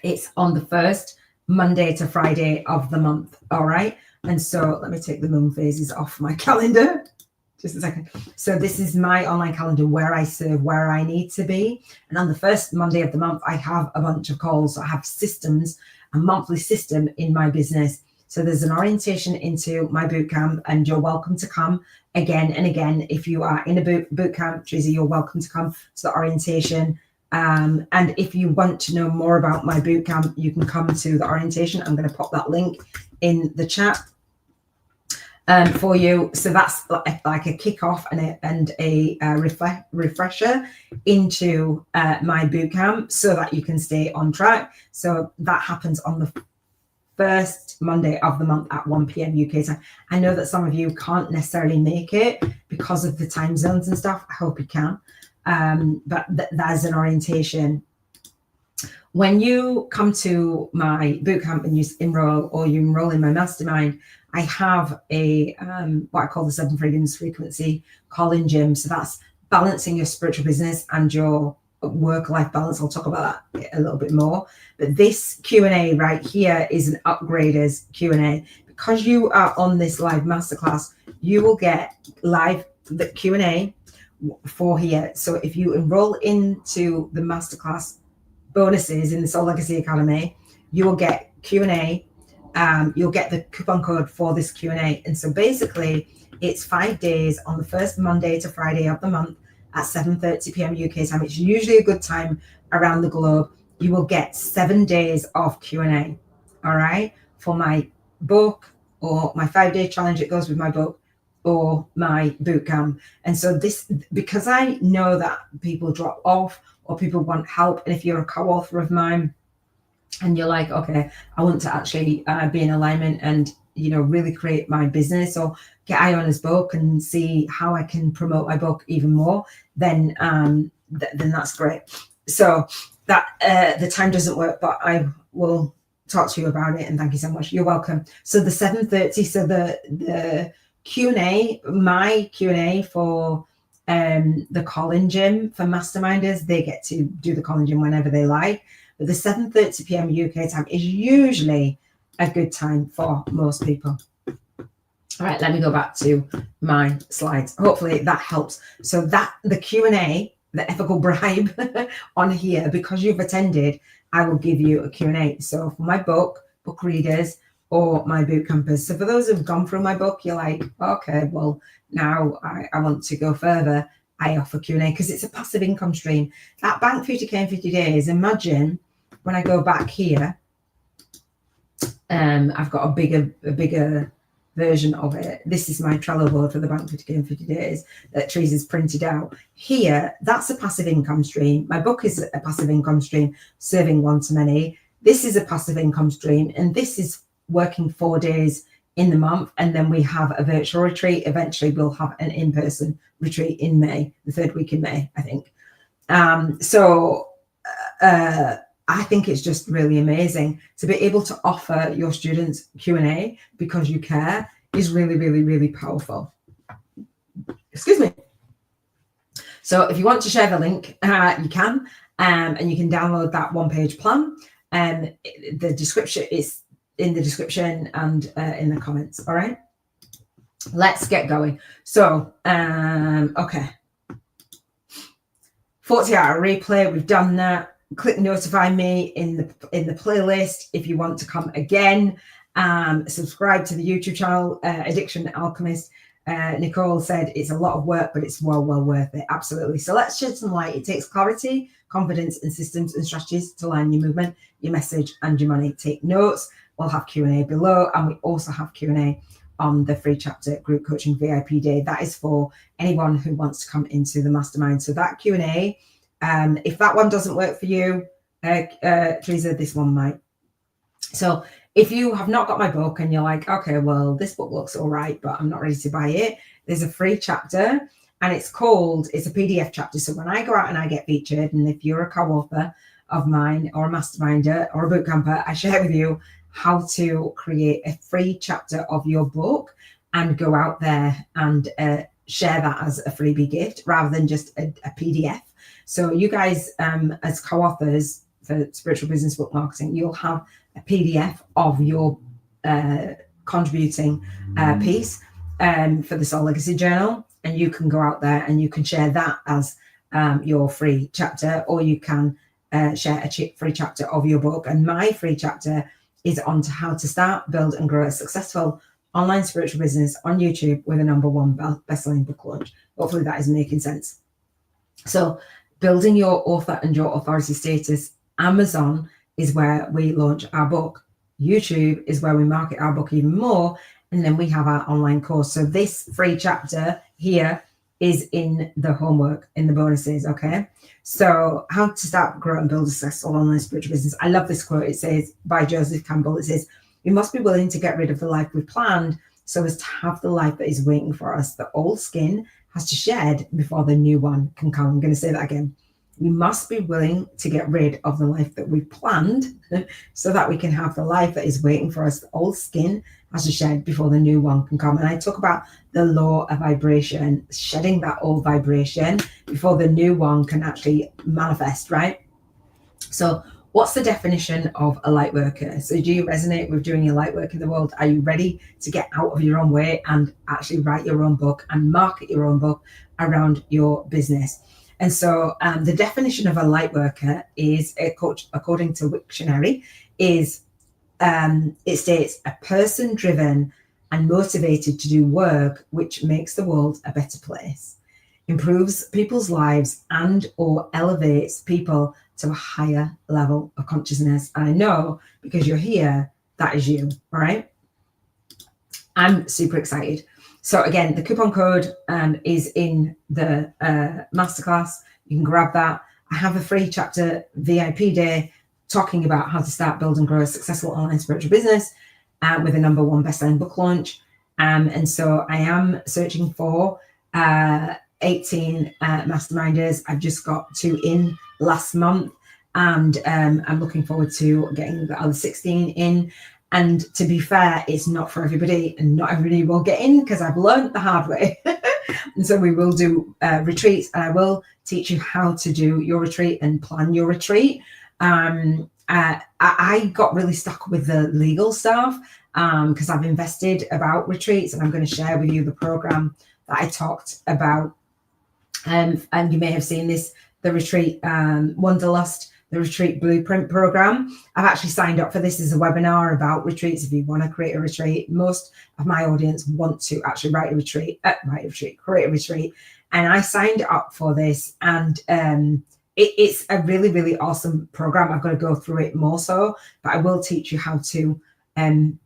It's on the first Monday to Friday of the month. All right. And so let me take the moon phases off my calendar. Just a second. So this is my online calendar where I serve, where I need to be. And on the first Monday of the month, I have a bunch of calls. So I have systems, a monthly system in my business. So there's an orientation into my boot camp, and you're welcome to come again and again. If you are in a boot camp, Tracy, you're welcome to come to the orientation. And if you want to know more about my boot camp, you can come to the orientation. I'm going to pop that link in the chat for you. So that's like a kickoff and a refresher into my boot camp, so that you can stay on track. So that happens on the first Monday of the month at 1 p.m. UK time. I know that some of you can't necessarily make it because of the time zones and stuff. I hope you can. But that's an orientation. When you come to my bootcamp and you enroll, or you enroll in my mastermind, I have a what I call the 7 Freedoms frequency call-in gym. So that's balancing your spiritual business and your work-life balance. I'll talk about that a little bit more. But this Q&A right here is an upgraders Q&A, because you are on this live masterclass, you will get live the Q&A for here. So if you enroll into the masterclass bonuses in the Soul Legacy Academy, you will get Q&A. You'll get the coupon code for this Q&A. And so basically, it's 5 days on the first Monday to Friday of the month at 7:30 p.m. UK time. It's usually a good time around the globe. You will get 7 days of Q&A, all right, for my book or my 5-day challenge. It goes with my book or my bootcamp. And so this, because I know that people drop off or people want help, and if you're a co-author of mine and you're like, okay, I want to actually be in alignment and, you know, really create my business or get Iona's book and see how I can promote my book even more, then then that's great. So that the time doesn't work, but I will talk to you about it, and thank you so much. You're welcome. So the 7:30, so the Q&A, my Q&A for the Colin Gym for masterminders, they get to do the Colin Gym whenever they like. But the 7:30 p.m. UK time is usually a good time for most people. All right, let me go back to my slides. Hopefully that helps. So that the Q&A, the ethical bribe on here, because you've attended, I will give you a Q&A. So for my book readers, or my bootcampers. So for those who've gone through my book, you're like, okay, well, now I want to go further. I offer Q&A because it's a passive income stream. That bank 50K in 50 days, imagine when I go back here, I've got a bigger version of it. This is my Trello board for the bank 50K in 50 days that Teresa's printed out. Here, that's a passive income stream. My book is a passive income stream, serving one-to-many. This is a passive income stream, and this is working 4 days in the month. And then we have a virtual retreat. Eventually, we'll have an in-person retreat in May, the 3rd week in May, I think. I think it's just really amazing to be able to offer your students Q&A because you care is really, really, really powerful. Excuse me. So if you want to share the link, you can, and you can download that one-page plan. And the description is in the description and in the comments. All right, let's get going. So, okay. 40-hour replay, we've done that. Click notify me in the playlist if you want to come again. Subscribe to the YouTube channel, Addiction Alchemist. Nicole said it's a lot of work, but it's well worth it. Absolutely. So let's shed some light. It takes clarity, confidence, and systems and strategies to align your movement, your message, and your money. Take notes. We'll have Q&A below, and we also have Q&A on the free chapter group coaching VIP day. That is for anyone who wants to come into the mastermind. So that Q&A, if that one doesn't work for you, Teresa, this one might. So if you have not got my book and you're like, okay, well, this book looks all right, but I'm not ready to buy it, there's a free chapter, and it's a PDF chapter. So when I go out and I get featured, and if you're a co-author of mine or a masterminder or a bootcamper, I share with you how to create a free chapter of your book and go out there and share that as a freebie gift rather than just a PDF. So you guys, as co-authors for Spiritual Business Book Marketing, you'll have a PDF of your contributing piece for the Soul Legacy Journal, and you can go out there and you can share that as your free chapter, or you can share a free chapter of your book. And my free chapter is on to how to start, build, and grow a successful online spiritual business on YouTube with a #1 best-selling book launch. Hopefully that is making sense. So building your author and your authority status. Amazon is where we launch our book. YouTube is where we market our book even more. And then we have our online course. So this free chapter here is in the homework, in the bonuses, okay? So how to start, grow, and build a successful online spiritual business. I love this quote. It says, by Joseph Campbell, it says, we must be willing to get rid of the life we've planned so as to have the life that is waiting for us. The old skin has to shed before the new one can come. I'm going to say that again. We must be willing to get rid of the life that we've planned so that we can have the life that is waiting for us. The old skin has to shed before the new one can come. And I talk about the law of vibration, shedding that old vibration before the new one can actually manifest, right? So What's the definition of a light worker? So do you resonate with doing your light work in the world? Are you ready to get out of your own way and actually write your own book and market your own book around your business? And so the definition of a light worker is, according to Wiktionary, is it states a person driven and motivated to do work which makes the world a better place, improves people's lives, and or elevates people to a higher level of consciousness. And I know, because you're here, that is you. All right. I'm super excited. So again, the coupon code is in the masterclass. You can grab that. I have a free chapter VIP day talking about how to start, build, and grow a successful online spiritual business with a #1 best-selling book launch. And so I am searching for 18 masterminders. I've just got 2 in last month, and I'm looking forward to getting the other 16 in. And to be fair, it's not for everybody, and not everybody will get in, because I've learned the hard way. And so we will do retreats, and I will teach you how to do your retreat and plan your retreat. I got really stuck with the legal stuff because I've invested about retreats, and I'm going to share with you the program that I talked about. And you may have seen this, the retreat Wanderlust, the retreat blueprint program. I've actually signed up for this as a webinar about retreats. If you want to create a retreat, most of my audience want to actually create a retreat. And I signed up for this, and it's a really, really awesome program. I've got to go through it more so, but I will teach you how to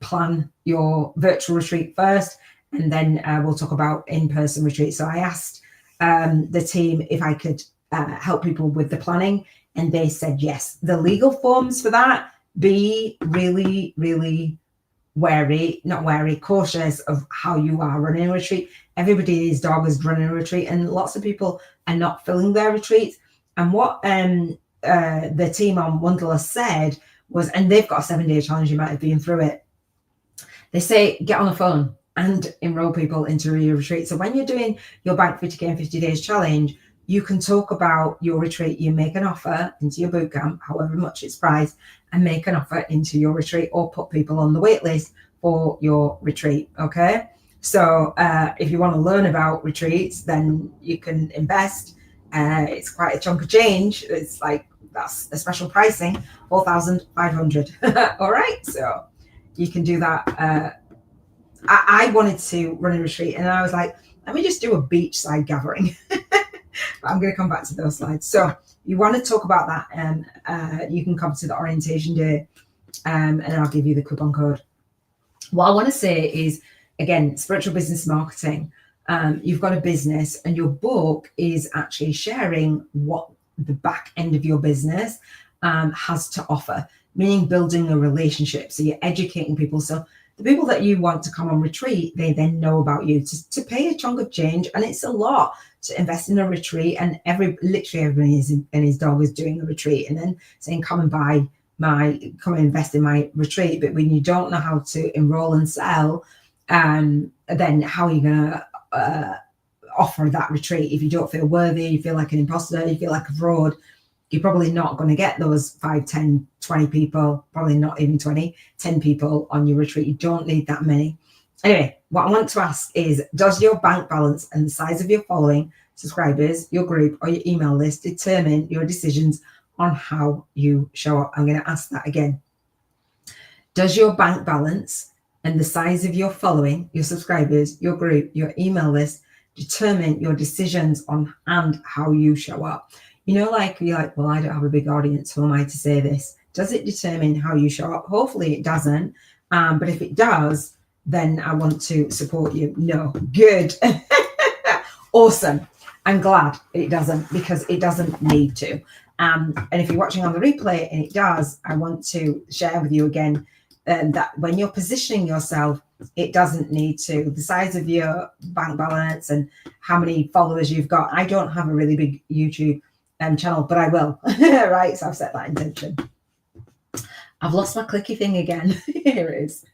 plan your virtual retreat first, and then we'll talk about in-person retreat. So I asked the team if I could help people with the planning, and they said yes. The legal forms for that, be really, really cautious of how you are running a retreat. Everybody's dog is running a retreat, and lots of people are not filling their retreats. And what the team on Wanderlust said was, and they've got a 7-day challenge, you might have been through it. They say, get on the phone and enroll people into your retreat. So when you're doing your Bank 50K in 50 days challenge, you can talk about your retreat. You make an offer into your bootcamp, however much it's priced, and make an offer into your retreat, or put people on the wait list for your retreat. Okay. So if you want to learn about retreats, then you can invest. It's quite a chunk of change. It's like, that's a special pricing, 4,500. All right. So you can do that. I wanted to run a retreat, and I was like, let me just do a beachside gathering. But I'm going to come back to those slides. So you want to talk about that, and you can come to the orientation day, and I'll give you the coupon code. What I want to say is, again, spiritual business marketing. You've got a business, and your book is actually sharing what the back end of your business has to offer, meaning building a relationship. So you're educating people. So the people that you want to come on retreat, they then know about you to pay a chunk of change. And it's a lot to invest in a retreat, and literally everybody and his dog is doing a retreat, and then saying, come and invest in my retreat. But when you don't know how to enroll and sell, then how are you going to offer that retreat? If you don't feel worthy, you feel like an imposter, you feel like a fraud, you're probably not going to get those 5, 10, 20 people, probably not even 20, 10 people on your retreat. You don't need that many. Anyway, what I want to ask is, does your bank balance and the size of your following, subscribers, your group, or your email list determine your decisions on how you show up? I'm going to ask that again. Does your bank balance and the size of your following, your subscribers, your group, your email list determine your decisions on and how you show up? You know, like, you're like, well, I don't have a big audience. Who am I to say this? Does it determine how you show up? Hopefully it doesn't. But if it does, then I want to support you. No. Good. Awesome. I'm glad it doesn't, because it doesn't need to. And if you're watching on the replay and it does, I want to share with you again that when you're positioning yourself, it doesn't need to. The size of your bank balance and how many followers you've got. I don't have a really big YouTube channel, but I will. Right. So I've set that intention. I've lost my clicky thing again. Here it is.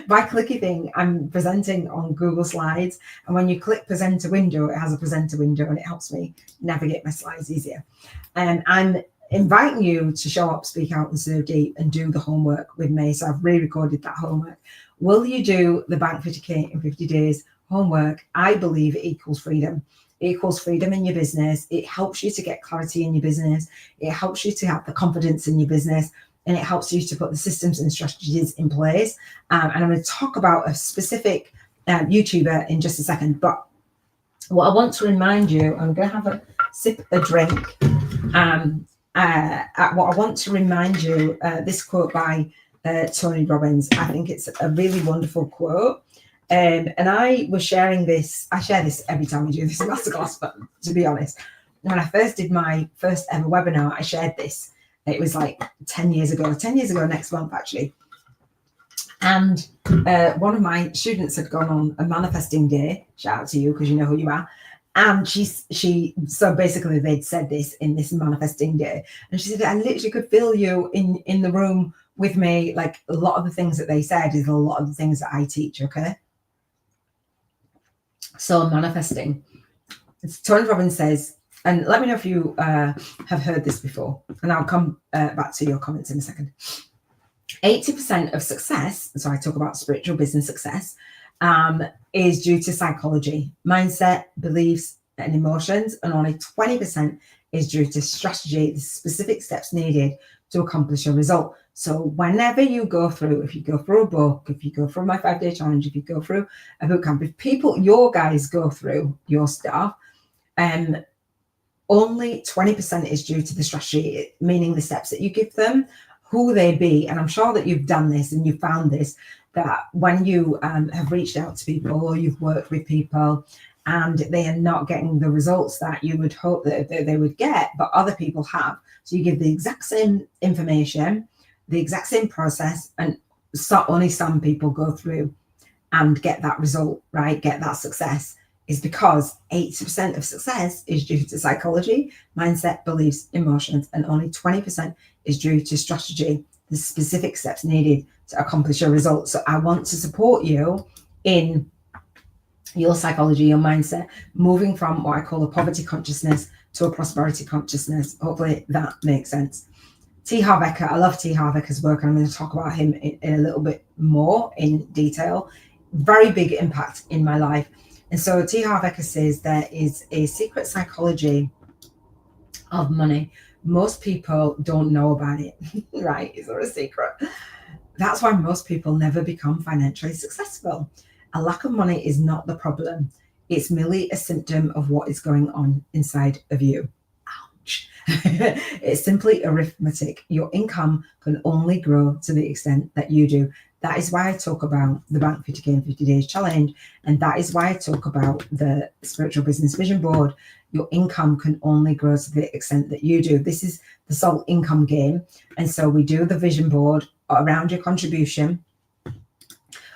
My clicky thing, I'm presenting on Google Slides. And when you click presenter window, it has a presenter window, and it helps me navigate my slides easier. And I'm inviting you to show up, speak out, and serve deep, and do the homework with me. So I've re-recorded that homework. Will you do the Bank 50K in 50 days homework? I believe it equals freedom. It equals freedom in your business. It helps you to get clarity in your business. It helps you to have the confidence in your business, and it helps you to put the systems and strategies in place. And I'm going to talk about a specific YouTuber in just a second. But what I want to remind you, I'm going to have a sip a drink. What I want to remind you, this quote by Tony Robbins. I think it's a really wonderful quote. And I was sharing this. I share this every time I do this masterclass, but to be honest, when I first did my first ever webinar, I shared this. It was like 10 years ago next month, actually. And one of my students had gone on a manifesting day. Shout out to you, because you know who you are. And so basically they'd said this in this manifesting day. And she said, I literally could feel you in the room with me. Like, a lot of the things that they said is a lot of the things that I teach, okay? So manifesting. Tony Robbins says, and let me know if you have heard this before, and I'll come back to your comments in a second. 80% of success, so I talk about spiritual business success, is due to psychology, mindset, beliefs, and emotions, and only 20% is due to strategy, the specific steps needed to accomplish a result. So whenever you go through, if you go through a book, if you go through my 5-day challenge, if you go through a bootcamp, if your guys go through your stuff, only 20% is due to the strategy, meaning the steps that you give them, who they be. And I'm sure that you've done this and you found this, that when you have reached out to people or you've worked with people and they are not getting the results that you would hope that they would get, but other people have. So you give the exact same information, the exact same process, and only some people go through and get that result, right? Get that success, is because 80% of success is due to psychology, mindset, beliefs, emotions, and only 20% is due to strategy, the specific steps needed to accomplish a result. So I want to support you in your psychology, your mindset, moving from what I call a poverty consciousness to a prosperity consciousness. Hopefully that makes sense. T. Harv Eker, I love T. Harv Eker's work, and I'm going to talk about him in a little bit more in detail. Very big impact in my life. And so T. Harv Eker says there is a secret psychology of money. Most people don't know about it, right? It's not a secret. That's why most people never become financially successful. A lack of money is not the problem. It's merely a symptom of what is going on inside of you. Ouch. It's simply arithmetic. Your income can only grow to the extent that you do. That is why I talk about the Bank 50K in 50 Days Challenge. And that is why I talk about the Spiritual Business Vision Board. Your income can only grow to the extent that you do. This is the soul income game. And so we do the vision board around your contribution.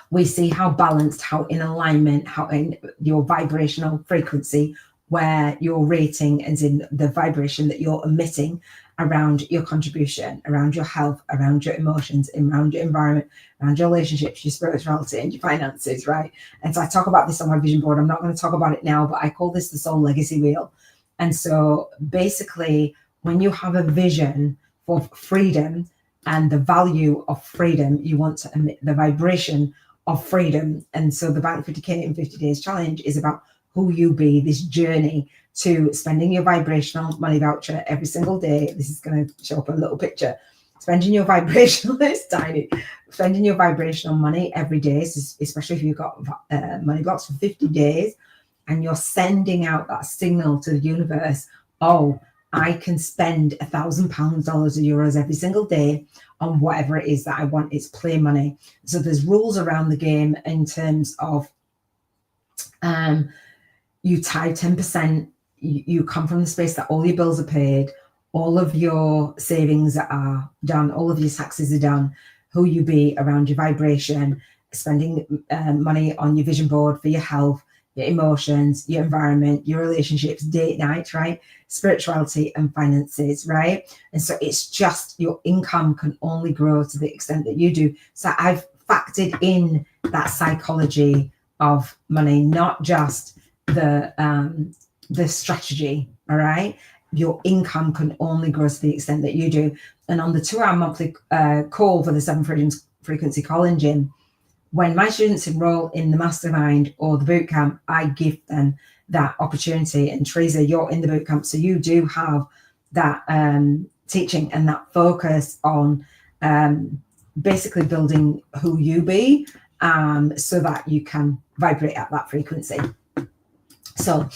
We see how balanced, how in alignment, how in your vibrational frequency, where your rating is in the vibration that you're emitting around your contribution, around your health, around your emotions, around your environment, around your relationships, your spirituality, and your finances, right? And so I talk about this on my vision board. I'm not going to talk about it now, but I call this the soul legacy wheel. And so basically, when you have a vision for freedom and the value of freedom, you want to emit the vibration of freedom. And so the Bank 50K in 50 Days Challenge is about who you be, this journey to spending your vibrational money voucher every single day. This is going to show up a little picture. Spending your vibrational, it's tiny. Spending your vibrational money every day, especially if you've got money blocks for 50 days, and you're sending out that signal to the universe, oh, I can spend £1,000, dollars, or euros every single day on whatever it is that I want. It's play money. So there's rules around the game in terms of you tie 10%, you come from the space that all your bills are paid, all of your savings are done, all of your taxes are done, who you be around your vibration, spending money on your vision board for your health, your emotions, your environment, your relationships, date night, right? Spirituality and finances, right? And so it's just your income can only grow to the extent that you do. So I've factored in that psychology of money, not just the strategy, all right? your income can only grow to the extent that you do. And on the 2-hour monthly call for the 7 frequency call-in gym, when my students enroll in the mastermind or the bootcamp, I give them that opportunity. And Teresa, you're in the bootcamp, so you do have that teaching and that focus on basically building who you be, so that you can vibrate at that frequency. So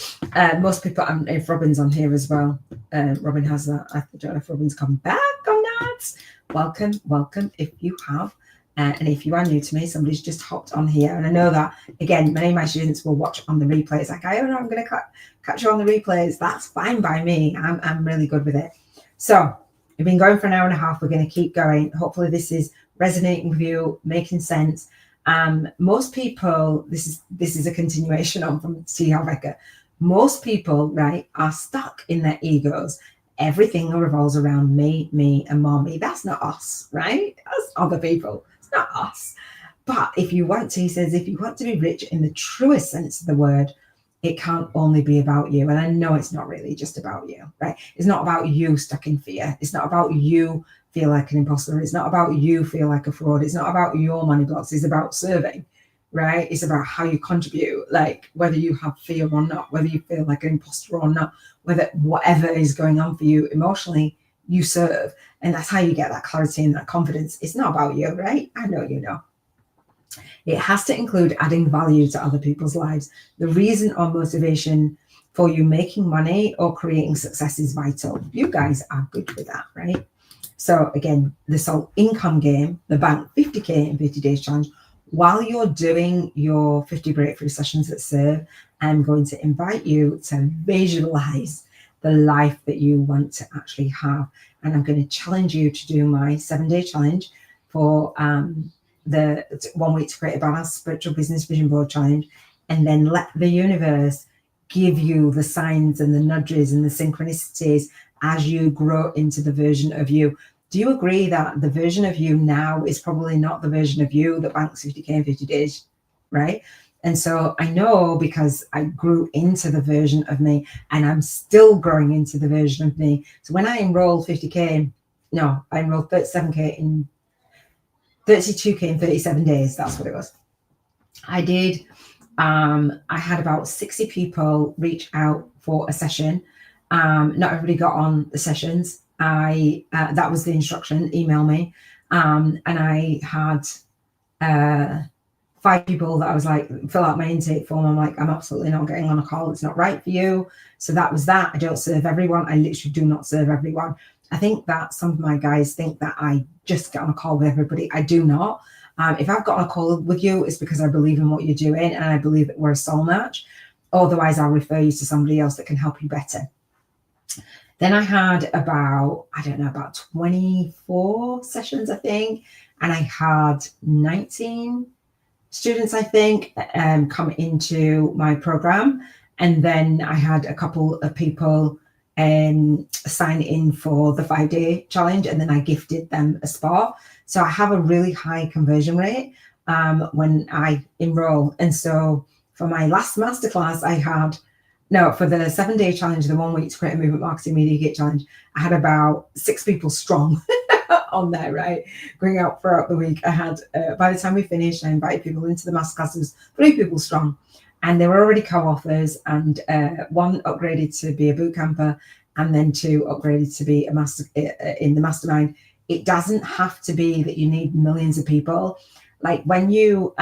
most people, if Robin's on here as well, Robin has that. I don't know if Robin's come back or not. Welcome if you have. And if you are new to me, somebody's just hopped on here. And I know that, again, many of my students will watch on the replays. Like, I don't know, I'm going to catch you on the replays. That's fine by me. I'm really good with it. So we've been going for an hour and a half. We're going to keep going. Hopefully this is resonating with you, making sense. Most people, this is a continuation on from T. Becker. Most people, right, are stuck in their egos. Everything revolves around me, and mommy. That's not us, right? That's other people. It's not us. But if you want to, he says, if you want to be rich in the truest sense of the word, it can't only be about you. And I know it's not really just about you, right? It's not about you stuck in fear. It's not about you feel like an imposter. It's not about you feel like a fraud. It's not about your money blocks. It's about serving, right? It's about how you contribute, like whether you have fear or not, whether you feel like an imposter or not, whether whatever is going on for you emotionally, you serve. And that's how you get that clarity and that confidence. It's not about you, right? I know you know. It has to include adding value to other people's lives. The reason or motivation for you making money or creating success is vital. You guys are good with that, right? So again, this whole income game, the bank 50K in 50 days challenge, while you're doing your 50 breakthrough sessions that serve, I'm going to invite you to visualize the life that you want to actually have. And I'm going to challenge you to do my 7-day challenge for the 1 week to create a balanced spiritual business vision board challenge, and then let the universe give you the signs and the nudges and the synchronicities as you grow into the version of you. Do you agree that the version of you now is probably not the version of you that banks 50K in 50 days, right? And so I know, because I grew into the version of me, and I'm still growing into the version of me. So when I enrolled 50K, no, I enrolled 37K in 32K in 37 days. That's what it was. I did. I had about 60 people reach out for a session. Not everybody got on the sessions. That was the instruction, email me. And I had 5 people that I was like, fill out my intake form. I'm like, I'm absolutely not getting on a call. It's not right for you. So that was that. I don't serve everyone. I literally do not serve everyone. I think that some of my guys think that I just get on a call with everybody. I do not. If I've got on a call with you, it's because I believe in what you're doing and I believe that we're a soul match. Otherwise, I'll refer you to somebody else that can help you better. Then I had about 24 sessions, I think. And I had 19 students, I think, come into my program. And then I had a couple of people sign in for the 5-day challenge, and then I gifted them a spot. So I have a really high conversion rate when I enroll. And so for my last masterclass, for the 7-day challenge, the 1 week to create a movement marketing media kit challenge, I had about 6 people strong on there, right? Going out throughout the week. I had, by the time we finished, I invited people into the masterclass. There was 3 people strong, and they were already co-authors, and 1 upgraded to be a bootcamper, and then 2 upgraded to be a master in the mastermind. It doesn't have to be that you need millions of people. Like when you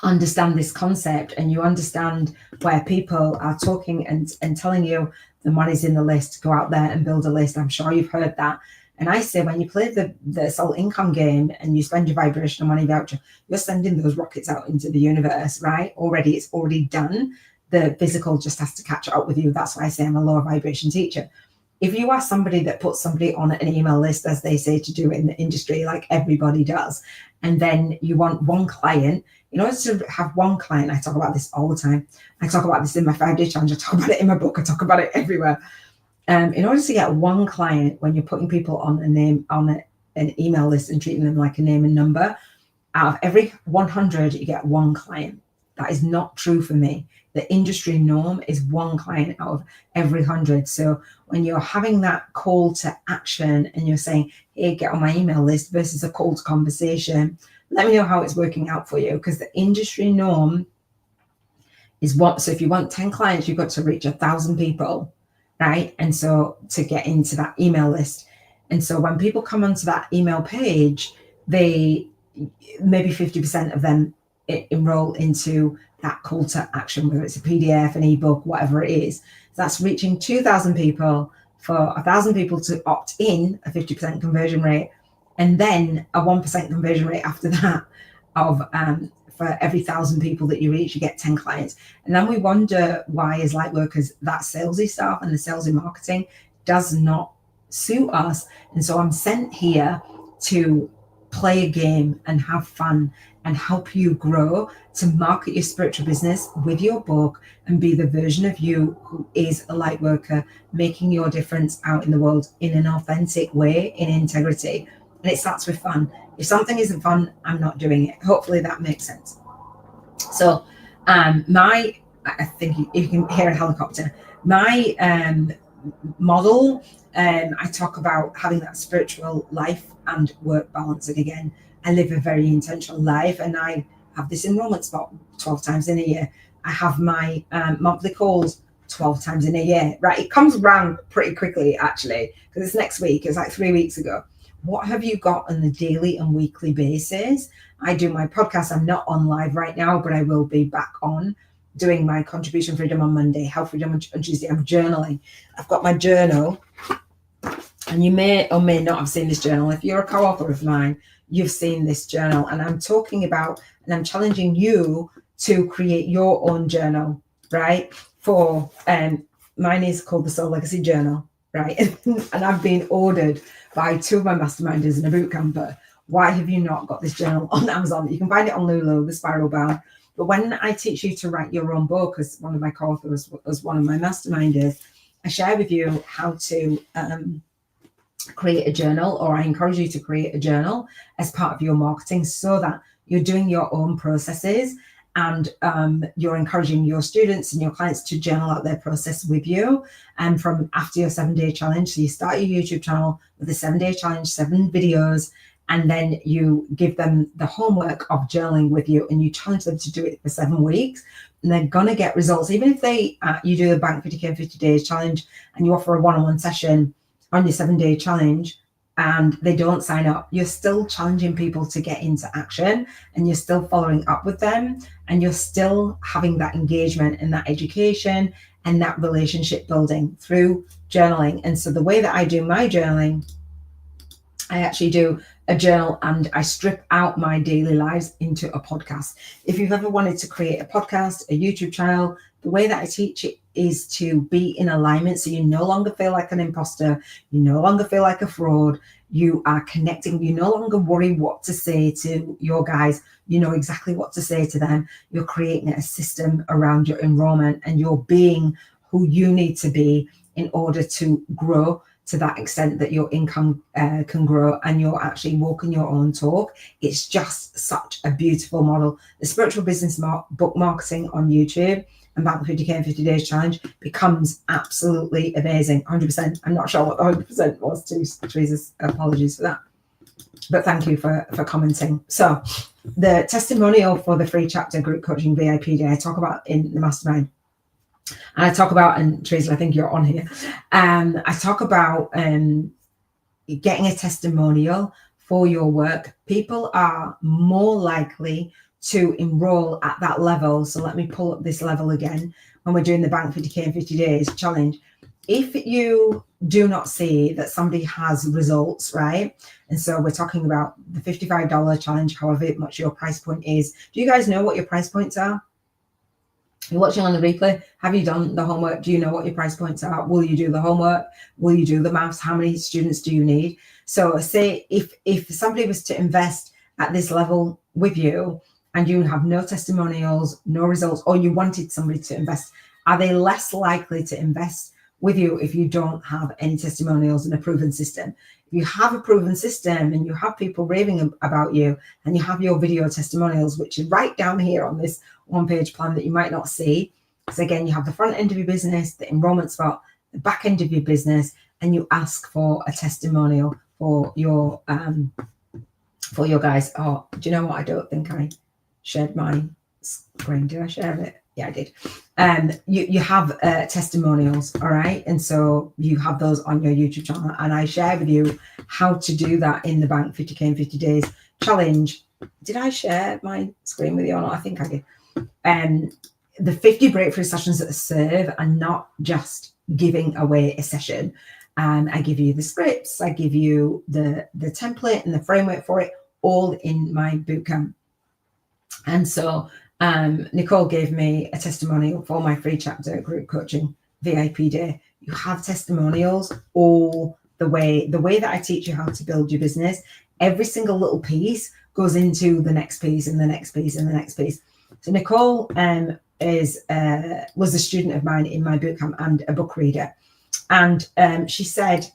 understand this concept and you understand where people are talking and telling you the money's in the list, go out there and build a list. I'm sure you've heard that. And I say, when you play the soul income game and you spend your vibrational money voucher, you're sending those rockets out into the universe, right? It's already done. The physical just has to catch up with you. That's why I say I'm a lower vibration teacher. If you are somebody that puts somebody on an email list, as they say to do in the industry, like everybody does, and then you want 1 client, in order to have 1 client, I talk about this all the time. I talk about this in my 5-day challenge. I talk about it in my book. I talk about it everywhere. In order to get 1 client, when you're putting people on an email list and treating them like a name and number, out of every 100, you get 1 client. That is not true for me. The industry norm is one client out of every 100. So when you're having that call to action and you're saying, hey, get on my email list versus a call to conversation, let me know how it's working out for you, because the industry norm is what. So if you want 10 clients, you've got to reach 1,000 people, right? And so to get into that email list. And so when people come onto that email page, they maybe 50% of them enroll into that call to action, whether it's a PDF, an ebook, whatever it is. So that's reaching 2,000 people for 1,000 people to opt in, a 50% conversion rate, and then a 1% conversion rate after that of for every 1,000 people that you reach, you get 10 clients. And then we wonder why, as Lightworkers, that salesy stuff and the salesy marketing does not suit us. And so I'm sent here to play a game and have fun and help you grow, to market your spiritual business with your book and be the version of you who is a light worker, making your difference out in the world in an authentic way, in integrity. And it starts with fun. If something isn't fun, I'm not doing it. Hopefully that makes sense. So I think you can hear a helicopter. My model, I talk about having that spiritual life and work balance. And again, I live a very intentional life, and I have this enrollment spot 12 times in a year. I have my monthly calls 12 times in a year, right? It comes around pretty quickly, actually, because it's next week. It's like 3 weeks ago. What have you got on the daily and weekly basis? I do my podcast. I'm not on live right now, but I will be back on doing my contribution freedom on Monday, health freedom on Tuesday. I'm journaling. I've got my journal, and you may or may not have seen this journal. If you're a co-author of mine, you've seen this journal, and I'm talking about, and I'm challenging you to create your own journal, right? For mine is called the Soul Legacy Journal, right? And I've been ordered by 2 of my masterminders and a bootcamper. Why have you not got this journal on Amazon? You can find it on Lulu, the Spiral Bound. But when I teach you to write your own book, as one of my co-authors, as one of my masterminders, I share with you how to create a journal, or I encourage you to create a journal as part of your marketing, so that you're doing your own processes, and you're encouraging your students and your clients to journal out their process with you. And from after your 7-day challenge, so you start your YouTube channel with a 7-day challenge, 7 videos, and then you give them the homework of journaling with you, and you challenge them to do it for 7 weeks, and they're gonna get results. Even if they you do the Bank 50K in 50 days challenge, and you offer a one-on-one session on your 7-day challenge, and they don't sign up, you're still challenging people to get into action, and you're still following up with them, and you're still having that engagement and that education and that relationship building through journaling. And so the way that I do my journaling, I actually do a journal and I strip out my daily lives into a podcast. If you've ever wanted to create a podcast, a YouTube channel, the way that I teach it is to be in alignment, so you no longer feel like an imposter, you no longer feel like a fraud, you are connecting, you no longer worry what to say to your guys, you know exactly what to say to them. You're creating a system around your enrollment, and you're being who you need to be in order to grow to that extent that your income can grow, and you're actually walking your own talk. It's just such a beautiful model. The Spiritual Business Book Marketing on YouTube and Bank 50K in 50 Days Challenge becomes absolutely amazing. 100%. I'm not sure what the 100% was, Teresa's apologies for that. But thank you for commenting. So the testimonial for the free chapter group coaching VIP day, I talk about in the mastermind. And I talk about, and Teresa, I think you're on here. I talk about getting a testimonial for your work. People are more likely to enroll at that level. So let me pull up this level again when we're doing the Bank 50K in 50 Days challenge. If you do not see that somebody has results, right? And so we're talking about the $55 challenge, however much your price point is. Do you guys know what your price points are? You're watching on the replay. Have you done the homework? Do you know what your price points are? Will you do the homework? Will you do the maths? How many students do you need? So say if somebody was to invest at this level with you and you have no testimonials, no results, or you wanted somebody to invest, are they less likely to invest with you if you don't have any testimonials and a proven system? If you have a proven system and you have people raving about you, and you have your video testimonials, which is right down here on this one-page plan that you might not see. So again, you have the front end of your business, the enrollment spot, the back end of your business, and you ask for a testimonial for your guys. Oh, do you know what? I don't think I shared my screen. Did I share it? Yeah, I did. You have testimonials, all right? And so you have those on your YouTube channel, and I share with you how to do that in the bank 50K in 50 days challenge. Did I share my screen with you or not? I think I did. The 50 breakthrough sessions that serve and not just giving away a session. I give you the scripts, I give you the template and the framework for it, all in my bootcamp. And so Nicole gave me a testimonial for my free chapter group coaching VIP day. You have testimonials all the way that I teach you how to build your business. Every single little piece goes into the next piece and the next piece and the next piece. So Nicole was a student of mine in my bootcamp and a book reader. And she said,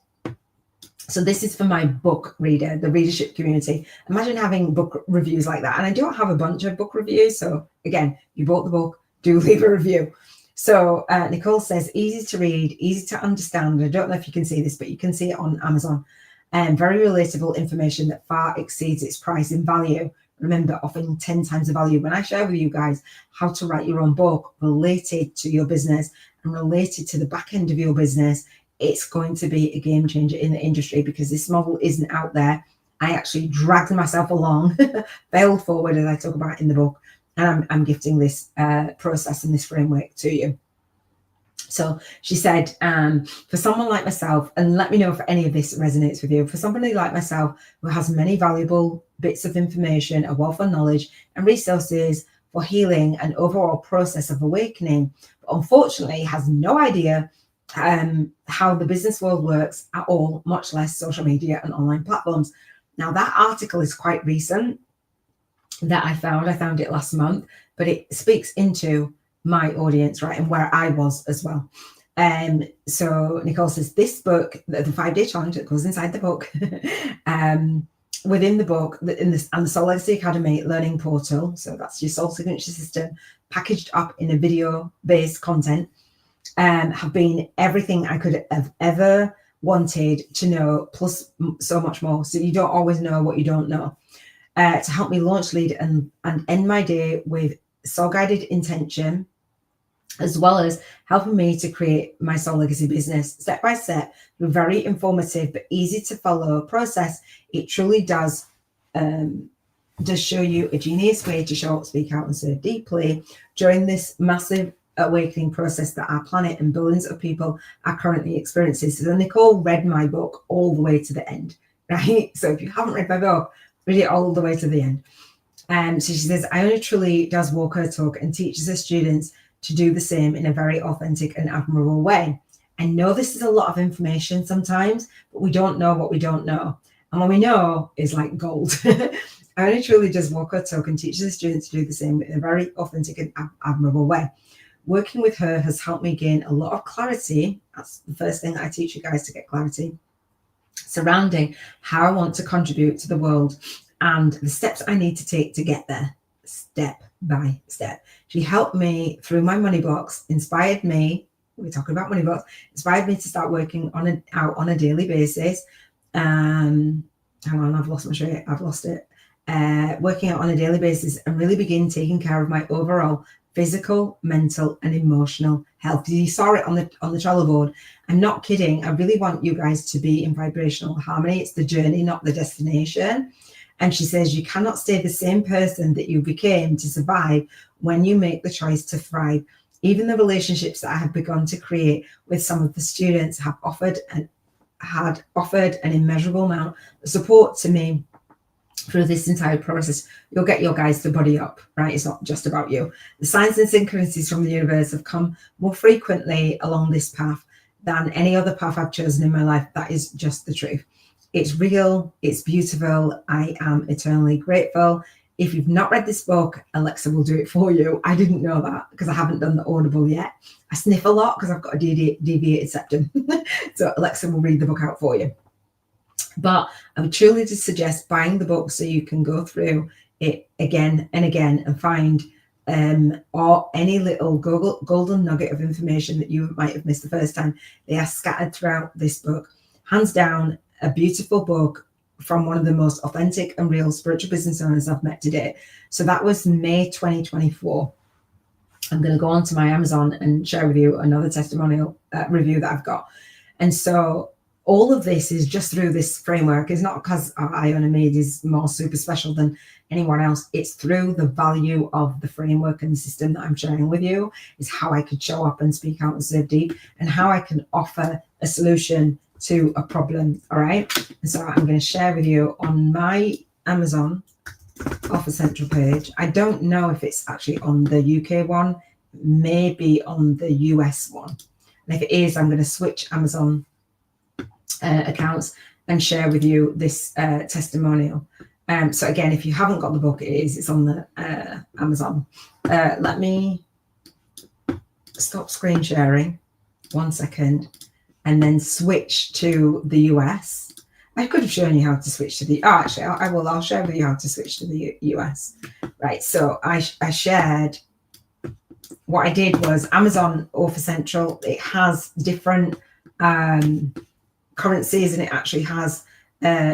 so this is for my book reader, the readership community. Imagine having book reviews like that. And I don't have a bunch of book reviews. So again, you bought the book, do leave a review. So Nicole says, easy to read, easy to understand. I don't know if you can see this, but you can see it on Amazon. Very relatable information that far exceeds its price in value. Remember, offering 10 times the value. When I share with you guys how to write your own book related to your business and related to the back end of your business, it's going to be a game changer in the industry, because this model isn't out there. I actually dragged myself along, failed forward, as I talk about in the book, and I'm gifting this process and this framework to you. So she said, for someone like myself, and let me know if any of this resonates with you, for somebody like myself who has many valuable bits of information, a wealth of knowledge and resources for healing and overall process of awakening, but unfortunately has no idea how the business world works at all, much less social media and online platforms. Now, that article is quite recent that I found it last month, but it speaks into my audience, right, and where I was as well. So Nicole says, this book, the 5-day challenge that goes inside the book, within the book, and the Soul Legacy Academy learning portal, so that's your soul signature system packaged up in a video-based content, have been everything I could have ever wanted to know, plus so much more. So you don't always know what you don't know. To help me launch, lead, and end my day with soul-guided intention, as well as helping me to create my soul legacy business step by step through a very informative but easy to follow process. It truly does show you a genius way to show up, speak out, and serve deeply during this massive awakening process that our planet and billions of people are currently experiencing. So Nicole read my book all the way to the end, right? So if you haven't read my book, read it all the way to the end. So she says, Iona truly does walk her talk and teaches her students to do the same in a very authentic and admirable way. I know this is a lot of information sometimes, but we don't know what we don't know. And what we know is like gold. Iona truly does walk her talk and teaches her students to do the same in a very authentic and admirable way. Working with her has helped me gain a lot of clarity. That's the first thing that I teach you guys, to get clarity surrounding how I want to contribute to the world and the steps I need to take to get there, step by step. She helped me through my money box, inspired me, we're talking about money box, inspired me to start working out on a daily basis. Hang on, I've lost my shirt, I've lost it. Working out on a daily basis and really begin taking care of my overall physical, mental, and emotional health. You saw it on the travel board. I'm not kidding. I really want you guys to be in vibrational harmony. It's the journey, not the destination. And she says, you cannot stay the same person that you became to survive when you make the choice to thrive. Even the relationships that I have begun to create with some of the students have offered an immeasurable amount of support to me through this entire process. You'll get your guys to body up, right? It's not just about you. The signs and synchronicities from the universe have come more frequently along this path than any other path I've chosen in my life. That is just the truth. It's real. It's beautiful. I am eternally grateful. If you've not read this book, Alexa will do it for you. I didn't know that because I haven't done the Audible yet. I sniff a lot because I've got a deviated septum. So Alexa will read the book out for you. But I would truly just suggest buying the book so you can go through it again and again and find or any little golden nugget of information that you might have missed the first time. They are scattered throughout this book. Hands down, a beautiful book from one of the most authentic and real spiritual business owners I've met today. So that was May 2024. I'm going to go on to my Amazon and share with you another testimonial review that I've got. And so all of this is just through this framework. It's not because Iona Made is more super special than anyone else. It's through the value of the framework and the system that I'm sharing with you, is how I could show up and speak out and serve deep, and how I can offer a solution to a problem. All right. And so I'm going to share with you on my Amazon Offer Central page. I don't know if it's actually on the UK one, maybe on the US one. And if it is, I'm going to switch Amazon accounts and share with you this testimonial. So again, if you haven't got the book, it's on the Amazon. Let me stop screen sharing 1 second and then switch to the US. I could have shown you how to switch to the, actually, I'll share with you how to switch to the US. Right, so I shared, what I did was Amazon Offer Central, it has different currencies, and it actually has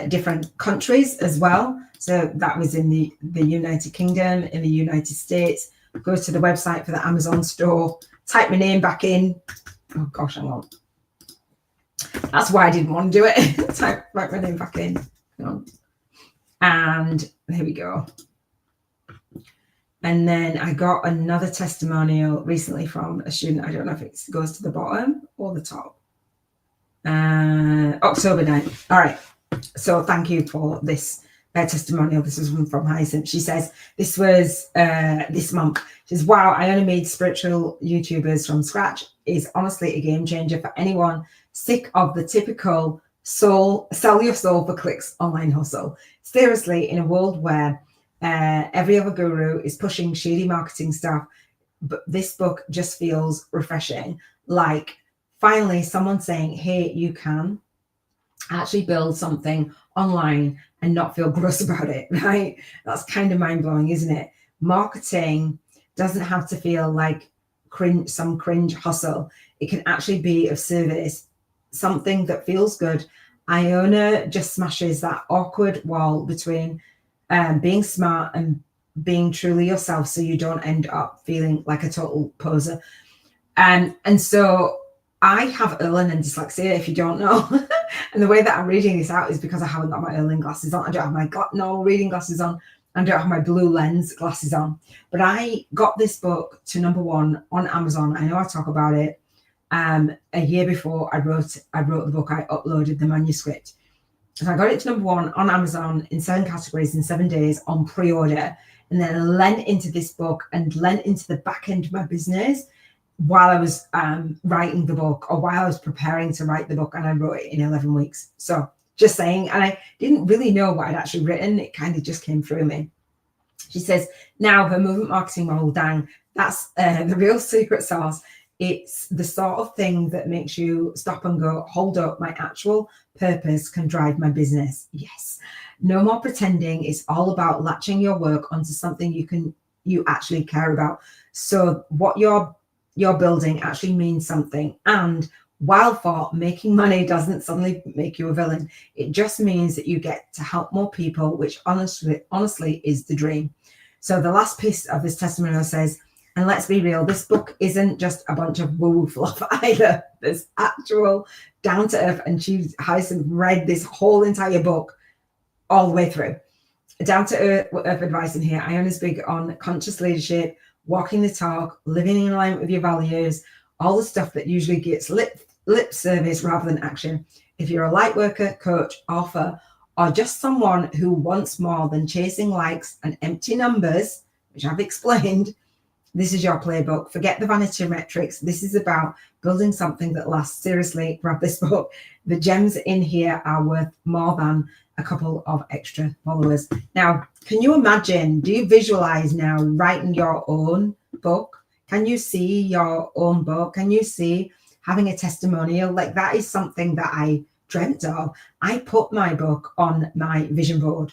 different countries as well. So that was in the United Kingdom, in the United States. Go to the website for the Amazon store, type my name back in. Oh gosh, hang on. That's why I didn't want to do it. Type my name back in. And there we go. And then I got another testimonial recently from a student. I don't know if it goes to the bottom or the top. October 9th. All right. So thank you for this testimonial. This was from Hyacinth. She says, this was this month. She says, wow, I only made spiritual YouTubers from scratch. Is honestly a game changer for anyone sick of the typical sell your soul for clicks online hustle. Seriously, in a world where every other guru is pushing shady marketing stuff, but this book just feels refreshing. Like finally someone saying, hey, you can actually build something online and not feel gross about it, right? That's kind of mind-blowing, isn't it? Marketing doesn't have to feel like some cringe hustle. It can actually be of service, something that feels good. Iona just smashes that awkward wall between being smart and being truly yourself, so you don't end up feeling like a total poser. And so I have learning dyslexia, if you don't know. And the way that I'm reading this out is because I haven't got my Erling glasses on. I don't have my normal reading glasses on. I don't have my blue lens glasses on. But I got this book to #1 on Amazon. I know I talk about it. A year before I wrote the book, I uploaded the manuscript. So I got it to #1 on Amazon in 7 categories in 7 days on pre-order, and then lent into this book and lent into the back end of my business while I was writing the book, or while I was preparing to write the book, and I wrote it in 11 weeks. So just saying, and I didn't really know what I'd actually written. It kind of just came through me. She says, now her movement marketing model, dang, that's the real secret sauce. It's the sort of thing that makes you stop and go, hold up, my actual purpose can drive my business. Yes. No more pretending. It's all about latching your work onto something you actually care about. So what you're building actually means something. And while for making money doesn't suddenly make you a villain, it just means that you get to help more people, which honestly is the dream. So the last piece of this testimonial says, and let's be real, this book isn't just a bunch of woo-woo fluff either. There's actual down to earth, and Hyacinth read this whole entire book all the way through. Down to earth advice in here. Iona's big on conscious leadership, walking the talk, living in alignment with your values, all the stuff that usually gets lip service rather than action. If you're a light worker, coach, author, or just someone who wants more than chasing likes and empty numbers, which I've explained, this is your playbook. Forget the vanity metrics. This is about building something that lasts. Seriously, grab this book. The gems in here are worth more than a couple of extra followers. Now, can you imagine, do you visualize now writing your own book? Can you see your own book? Can you see having a testimonial? Like, that is something that I dreamt of. I put my book on my vision board.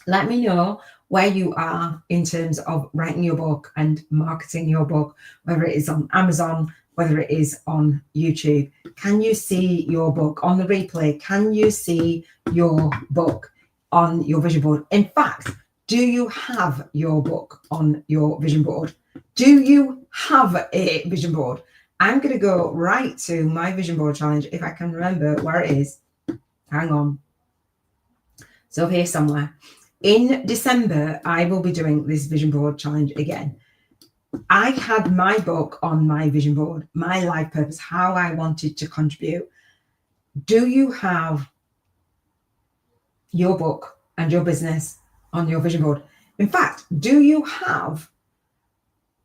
Let me know where you are in terms of writing your book and marketing your book, whether it is on Amazon, whether it is on YouTube. Can you see your book on the replay? Can you see your book on your vision board? In fact, do you have your book on your vision board? Do you have a vision board? I'm going to go right to my vision board challenge if I can remember where it is. Hang on. So here somewhere. In December, I will be doing this vision board challenge again. I had my book on my vision board, my life purpose, how I wanted to contribute. Do you have your book and your business on your vision board? In fact, do you have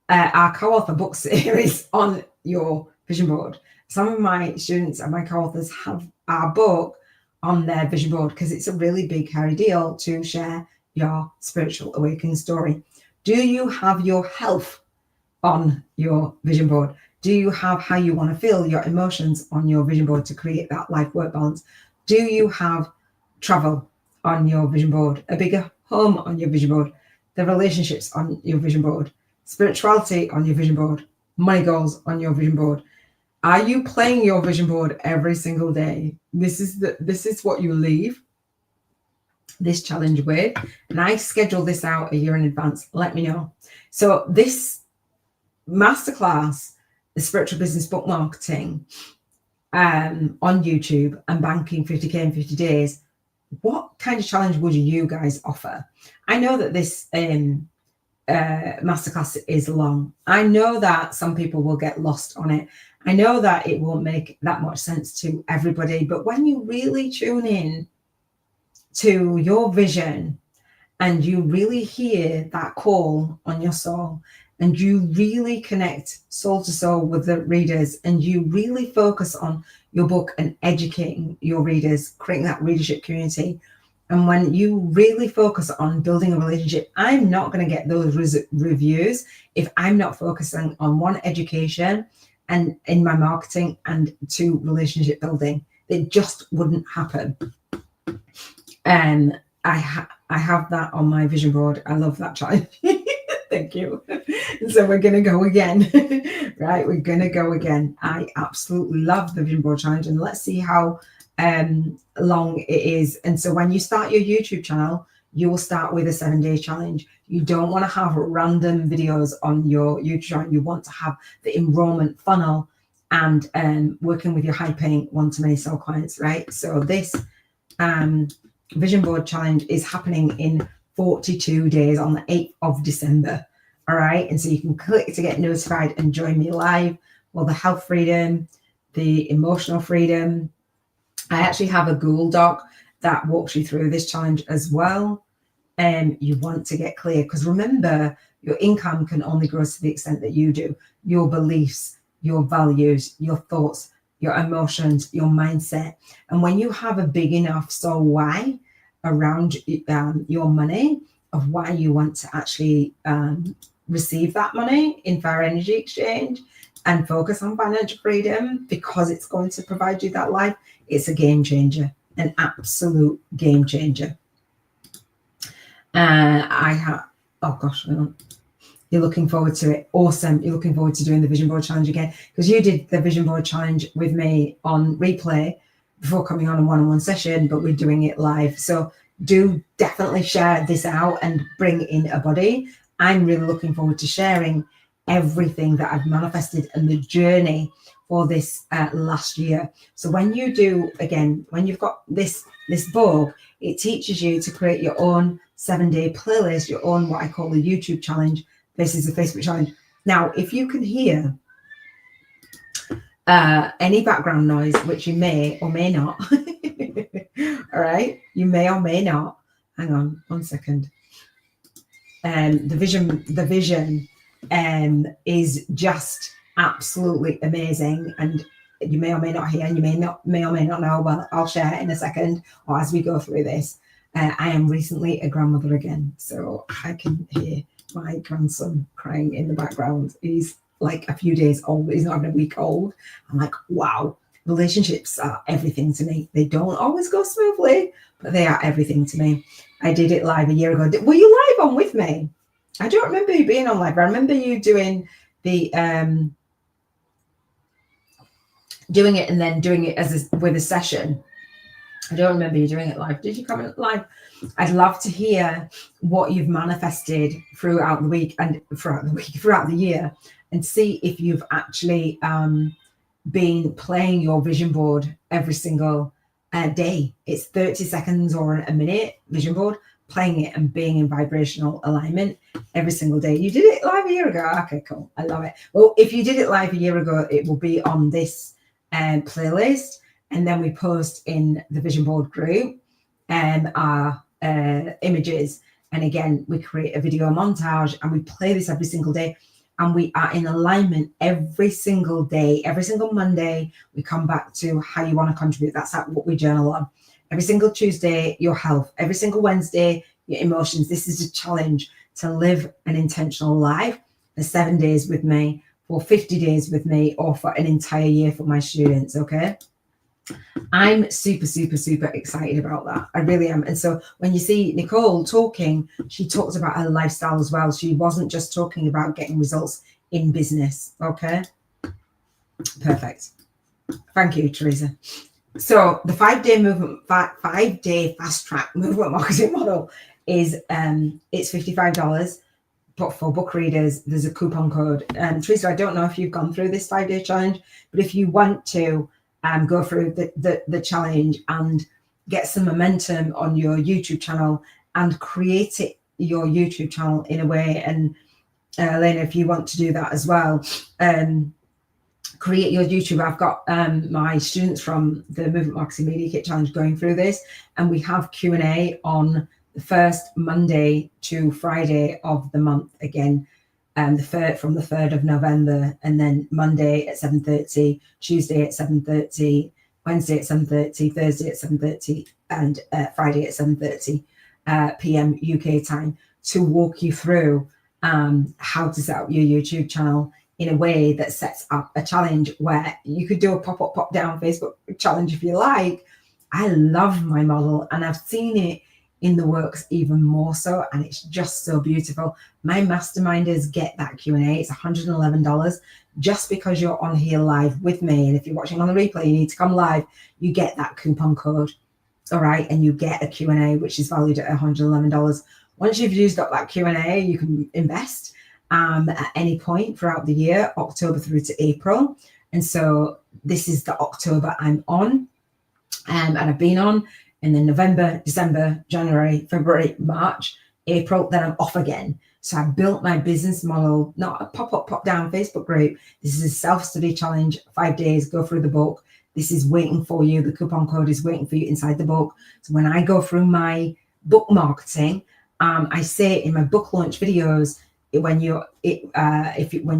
our co-author book series on your vision board? Some of my students and my co-authors have our book on their vision board because it's a really big, hairy deal to share your spiritual awakening story. Do you have your health on your vision board? Do you have how you want to feel, your emotions on your vision board to create that life-work balance? Do you have travel on your vision board, a bigger home on your vision board, the relationships on your vision board, spirituality on your vision board, money goals on your vision board? Are you playing your vision board every single day? This is what you leave this challenge with, and I schedule this out a year in advance. Let me know. So this masterclass, the spiritual business book marketing on YouTube and banking 50k in 50 days. What kind of challenge would you guys offer? I know that this masterclass is long. I know that some people will get lost on it. I know that it won't make that much sense to everybody, but when you really tune in to your vision and you really hear that call on your soul, and you really connect soul to soul with the readers, and you really focus on your book and educating your readers, creating that readership community, and when you really focus on building a relationship, I'm not going to get those reviews if I'm not focusing on one, education, and in my marketing, and two, relationship building. It just wouldn't happen. And I have that on my vision board. I love that challenge. Thank you. So we're going to go again. Right, we're going to go again. I absolutely love the vision board challenge, and let's see how long it is. And so when you start your YouTube channel, you will start with a 7-day challenge. You don't want to have random videos on your YouTube channel. You want to have the enrollment funnel and working with your high paying one-to-many soul clients, right? So this vision board challenge is happening in 42 days on the 8th of December. All right. And so you can click to get notified and join me live. Well, the health freedom, the emotional freedom. I actually have a Google Doc that walks you through this challenge as well. You want to get clear, because remember, your income can only grow to the extent that you do. Your beliefs, your values, your thoughts, your emotions, your mindset. And when you have a big enough soul why around your money, of why you want to actually receive that money in fair energy exchange and focus on financial freedom, because it's going to provide you that life, it's a game changer, an absolute game changer. Oh gosh, you're looking forward to it. Awesome. You're looking forward to doing the vision board challenge again, because you did the vision board challenge with me on replay before coming on a one-on-one session, but we're doing it live. So do definitely share this out and bring in a body. I'm really looking forward to sharing everything that I've manifested and the journey for this last year. So when you do, again, when you've got this book, it teaches you to create your own 7-day playlist, your own, what I call the YouTube challenge versus the Facebook challenge. Now, if you can hear any background noise, which you may or may not, all right, you may or may not. Hang on 1 second. The vision is just absolutely amazing, and you may or may not hear, and you may or may not know. Well, I'll share in a second, or as we go through this. I am recently a grandmother again, so I can hear my grandson crying in the background. He's like a few days old. He's not even a week old. I'm like, wow. Relationships are everything to me. They don't always go smoothly, but they are everything to me. I did it live a year ago. Were you live on with me? I don't remember you being on live. I remember you doing the doing it and then doing it with a session. I don't remember you doing it live. Did you come live? I'd love to hear what you've manifested throughout the week and throughout the year, and see if you've actually been playing your vision board every single day. It's 30 seconds or a minute vision board, playing it and being in vibrational alignment every single day. You did it live a year ago. Okay, cool. I love it. Well, if you did it live a year ago, it will be on this playlist, and then we post in the vision board group our images, and again we create a video montage and we play this every single day, and we are in alignment every single day. Every single Monday we come back to how you want to contribute. That's what we journal on. Every single Tuesday, your health. Every single Wednesday, your emotions. This is a challenge to live an intentional life for 7 days with me, for 50 days with me, or for an entire year for my students. Okay, I'm super, super, super excited about that. I really am. And so when you see Nicole talking, she talks about her lifestyle as well. She wasn't just talking about getting results in business. Okay, perfect. Thank you, Teresa. So the 5-day movement, 5-day fast track movement marketing model is it's $55. But for book readers, there's a coupon code. Teresa, I don't know if you've gone through this 5-day challenge, but if you want to go through the challenge and get some momentum on your YouTube channel and create your YouTube channel in a way, and Elena, if you want to do that as well, create your YouTube. I've got my students from the Movement Marketing Media Kit Challenge going through this, and we have Q&A on the first Monday to Friday of the month again, from the 3rd of November, and then Monday at 7:30, Tuesday at 7:30, Wednesday at 7:30, Thursday at 7:30, and Friday at 7:30 p.m. UK time, to walk you through how to set up your YouTube channel in a way that sets up a challenge where you could do a pop-up, pop-down Facebook challenge if you like. I love my model, and I've seen it in the works even more so, and it's just so beautiful. My masterminders get that Q&A. It's $111 just because you're on here live with me, and if you're watching on the replay, you need to come live. You get that coupon code, all right, and you get a Q&A which is valued at $111. Once you've used up that Q&A, you can invest at any point throughout the year, October through to April. And so this is the October I'm on, and I've been on. And then November, December, January, February, March, April, then I'm off again. So I built my business model, not a pop-up, pop-down Facebook group. This is a self-study challenge, 5 days, go through the book. This is waiting for you. The coupon code is waiting for you inside the book. So when I go through my book marketing, I say in my book launch videos, when you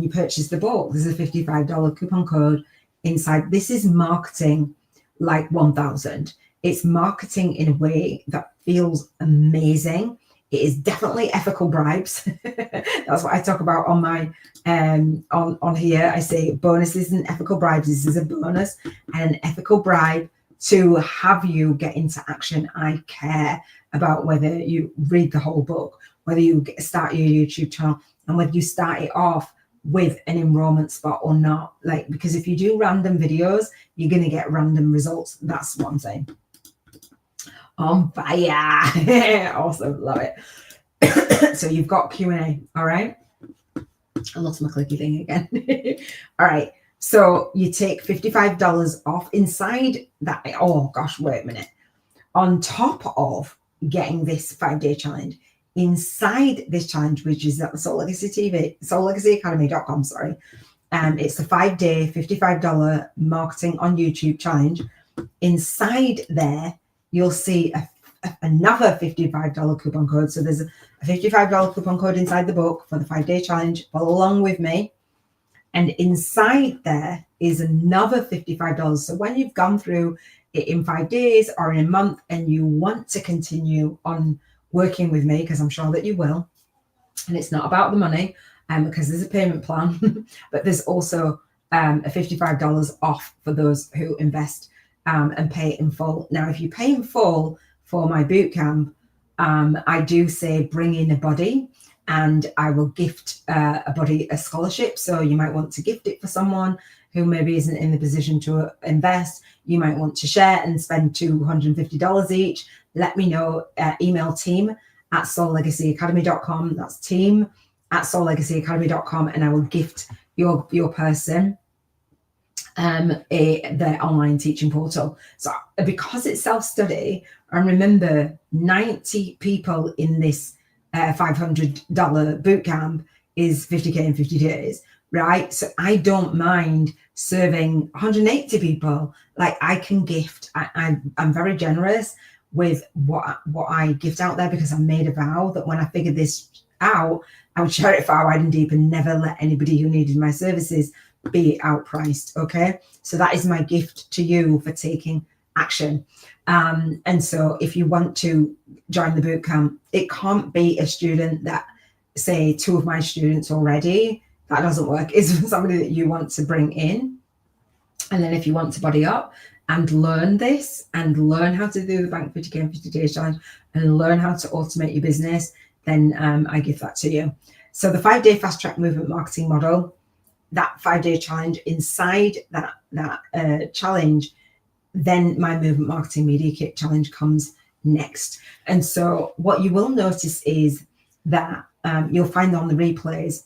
purchase the book, there's a $55 coupon code inside. This is marketing like 1000. It's marketing in a way that feels amazing. It is definitely ethical bribes. That's what I talk about on my on here. I say bonuses and ethical bribes. This is a bonus and an ethical bribe to have you get into action. I care about whether you read the whole book, whether you start your YouTube channel, and whether you start it off with an enrollment spot or not. Like, because if you do random videos, you're going to get random results. That's what I'm saying. On fire. Awesome. Love it. So you've got Q&A. All right. I lost my clicky thing again. All right. So you take $55 off inside that. Oh gosh, wait a minute. On top of getting this 5-day challenge, inside this challenge, which is at the Soul Legacy TV, soullegacyacademy.com, sorry. It's the 5-day, $55 marketing on YouTube challenge. Inside there, you'll see another $55 coupon code. So there's a $55 coupon code inside the book for the 5-day challenge. Follow along with me. And inside there is another $55. So when you've gone through it in 5 days or in a month and you want to continue on working with me, because I'm sure that you will, and it's not about the money, because there's a payment plan, but there's also a $55 off for those who invest and pay in full. Now, if you pay in full for my bootcamp, I do say bring in a buddy, and I will gift a buddy a scholarship. So you might want to gift it for someone who maybe isn't in the position to invest. You might want to share and spend $250 each. Let me know. Email team@soullegacyacademy.com. That's team@soullegacyacademy.com, and I will gift your person the online teaching portal. So because it's self-study, and remember, 90 people in this $500 bootcamp is 50K in 50 days, right? So I don't mind serving 180 people. Like, I can gift. I'm very generous with what I gift out there, because I made a vow that when I figured this out, I would share it far wide and deep and never let anybody who needed my services be outpriced. Okay, so that is my gift to you for taking action. And so if you want to join the bootcamp, it can't be a student that, say, 2 of my students already. That doesn't work. It's somebody that you want to bring in. And then if you want to body up and learn this and learn how to do the Bank 50K in 50 days challenge and learn how to automate your business, then I give that to you. So the 5-day fast track movement marketing model, that 5-day challenge, inside that challenge, then my movement marketing media kit challenge comes next. And so what you will notice is that you'll find on the replays,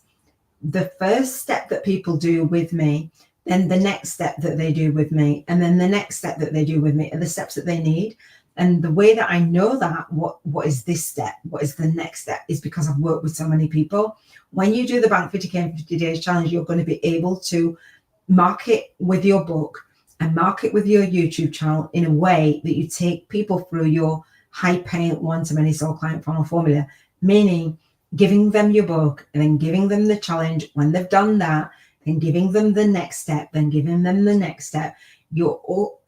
the first step that people do with me, then the next step that they do with me, and then the next step that they do with me are the steps that they need. And the way that I know that, what is this step, what is the next step, is because I've worked with so many people. When you do the Bank 50K in 50 days challenge, you're going to be able to market with your book and market with your YouTube channel in a way that you take people through your high paying one-to-many soul client funnel formula, meaning giving them your book and then giving them the challenge. When they've done that, then giving them the next step, then giving them the next step. You're all,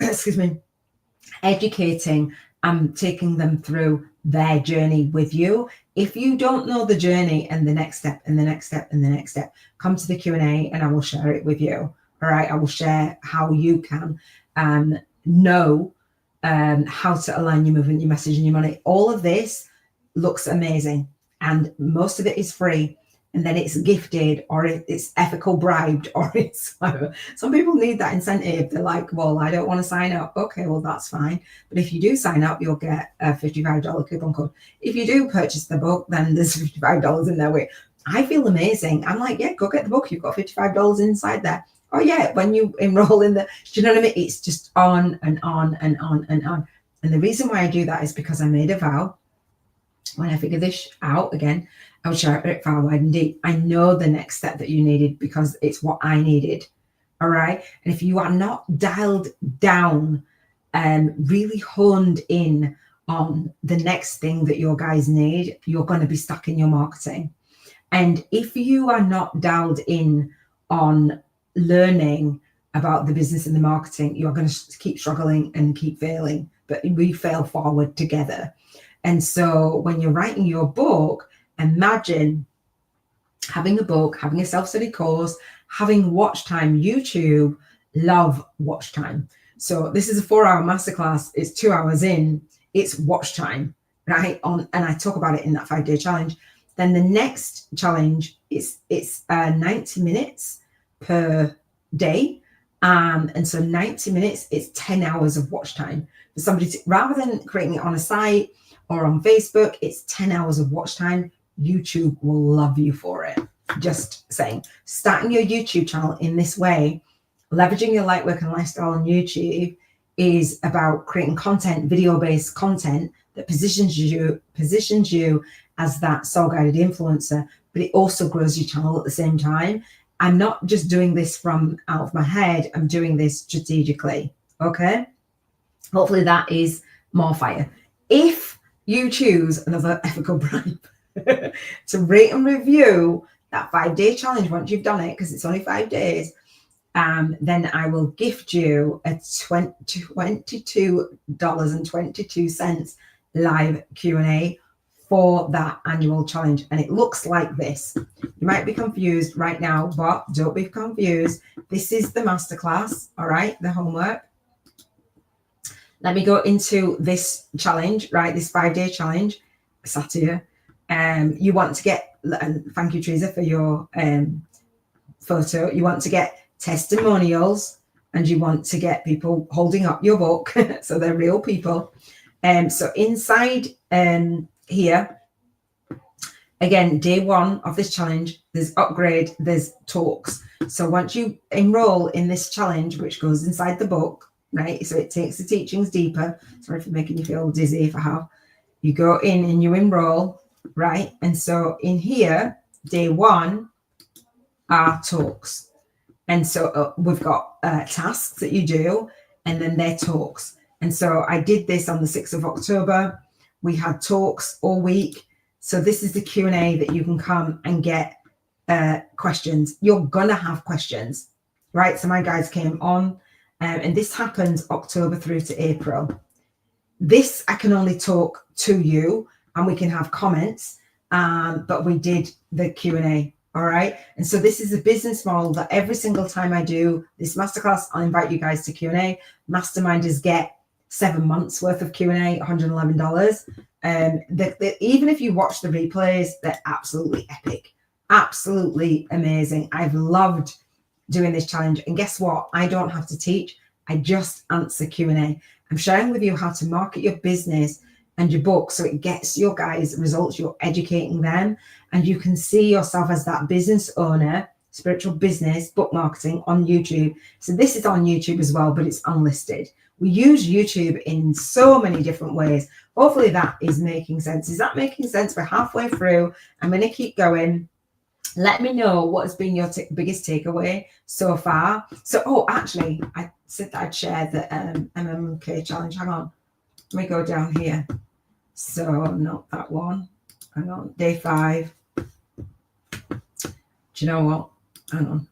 educating and taking them through their journey with you. If you don't know the journey and the next step and the next step and the next step, come to the Q&A and I will share it with you. All right, I will share how you can know how to align your movement, your message, and your money. All of this looks amazing, and most of it is free. And then it's gifted, or it's ethical bribed, or it's some people need that incentive. They're like, well, I don't want to sign up. Okay, well, that's fine. But if you do sign up, you'll get a $55 coupon code. If you do purchase the book, then there's $55 in there. I feel amazing. I'm like, yeah, go get the book. You've got $55 inside there. Oh yeah, when you enroll in do you know what I mean? It's just on and on and on and on. And the reason why I do that is because I made a vow. When I figure this out again, I would share it far wide and deep. I know the next step that you needed because it's what I needed. All right. And if you are not dialed down and really honed in on the next thing that your guys need, you're going to be stuck in your marketing. And if you are not dialed in on learning about the business and the marketing, you're going to keep struggling and keep failing, but we fail forward together. And so when you're writing your book, imagine having a book, having a self-study course, having watch time. YouTube love watch time. So this is a 4-hour masterclass. It's 2 hours in. It's watch time, right? And I talk about it in that 5-day challenge. Then the next challenge is it's 90 minutes per day. And so 90 minutes is 10 hours of watch time for somebody to, rather than creating it on a site or on Facebook, it's 10 hours of watch time. YouTube will love you for it. Just saying, starting your YouTube channel in this way, leveraging your Lightwork and lifestyle on YouTube, is about creating content, video-based content that positions you as that soul-guided influencer, but it also grows your channel at the same time. I'm not just doing this from out of my head. I'm doing this strategically. Okay. Hopefully that is more fire. If you choose another ethical bribe to rate and review that 5-day challenge once you've done it, because it's only 5 days, then I will gift you a $22.22 live Q&A for that annual challenge. And it looks like this. You might be confused right now, but don't be confused, this is the masterclass, all right, the homework. Let me go into this challenge, right, this 5-day challenge, sat here. You want to get, and thank you, Teresa, for your photo. You want to get testimonials, and you want to get people holding up your book, so they're real people. So inside here, again, day 1 of this challenge, there's upgrade, there's talks. So once you enroll in this challenge, which goes inside the book, right? So it takes the teachings deeper. Sorry for making you feel dizzy if I have. You go in and you enroll, right? And so in here, day 1 are talks. And so we've got tasks that you do, and then they're talks. And so I did this on the 6th of October. We had talks all week. So this is the Q&A that you can come and get questions. You're going to have questions, right? So my guys came on, and this happens October through to April. This, I can only talk to you, and we can have comments, but we did the Q&A, all right? And so this is a business model that every single time I do this masterclass, I'll invite you guys to Q&A. Masterminders get 7 months worth of Q&A, $111. Even if you watch the replays, they're absolutely epic, absolutely amazing. I've loved doing this challenge, and guess what? I don't have to teach. I just answer Q&A. I'm sharing with you how to market your business and your book so it gets your guys results. You're educating them, and you can see yourself as that business owner, spiritual business, book marketing on YouTube. So this is on YouTube as well, but it's unlisted. We use YouTube in so many different ways. Hopefully that is making sense. Is that making sense? We're halfway through. I'm going to keep going. Let me know what has been your biggest takeaway so far. So, actually, I said that I'd share the MMK challenge. Hang on. Let me go down here. So, not that one. Hang on. Day 5. Do you know what? Hang on.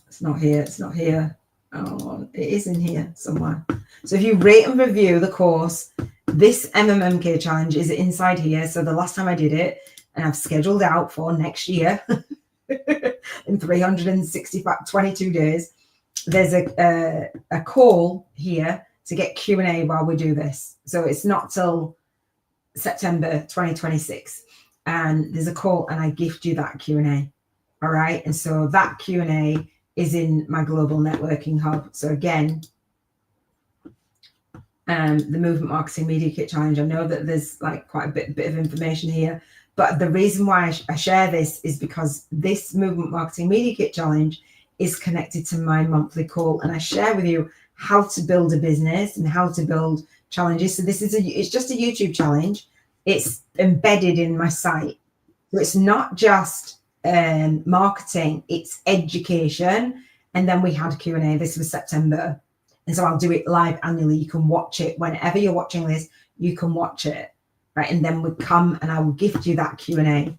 It's not here. It's not here. Oh, it is in here somewhere. So if you rate and review the course, this MMK challenge is inside here. So the last time I did it, and I've scheduled out for next year in 22 days, there's a call here to get Q&A while we do this. So it's not till September 2026. And there's a call, and I gift you that Q&A. All right. And so that Q&A is in my global networking hub. So again, the Movement Marketing Media Kit Challenge. I know that there's like quite a bit of information here, but the reason why I share this is because this Movement Marketing Media Kit Challenge is connected to my monthly call, and I share with you how to build a business and how to build challenges. So this is it's just a YouTube challenge. It's embedded in my site. So it's not just marketing, it's education. And then we had Q&A. This was September, and so I'll do it live annually. You can watch it whenever you're watching this. You can watch it, right? And then we come and I will gift you that Q&A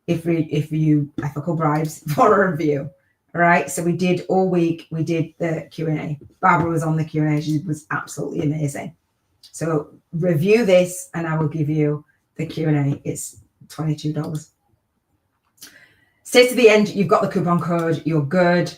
if you ethical bribes for a review. All right. So we did all week. We did the Q&A. Barbara was on the Q&A. She was absolutely amazing. So review this, and I will give you the Q&A. It's $22. Stay to the end. You've got the coupon code. You're good.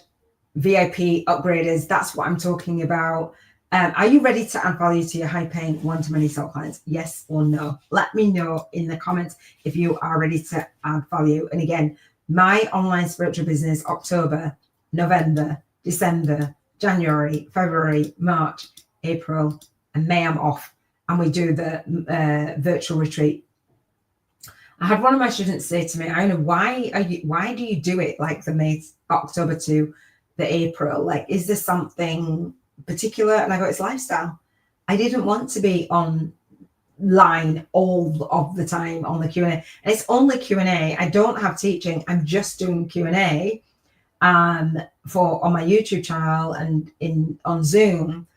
VIP upgraders. That's what I'm talking about. Are you ready to add value to your high-paying one-to-many sell clients? Yes or no? Let me know in the comments if you are ready to add value. And again, my online spiritual business, October, November, December, January, February, March, April, and May I'm off. And we do the virtual retreat. I had one of my students say to me, I know, why do you do it like the May, October to the April? Like, is there something particular? And I go, it's lifestyle. I didn't want to be online all of the time on the Q&A. And it's only Q&A. I don't have teaching. I'm just doing Q&A on my YouTube channel and on Zoom.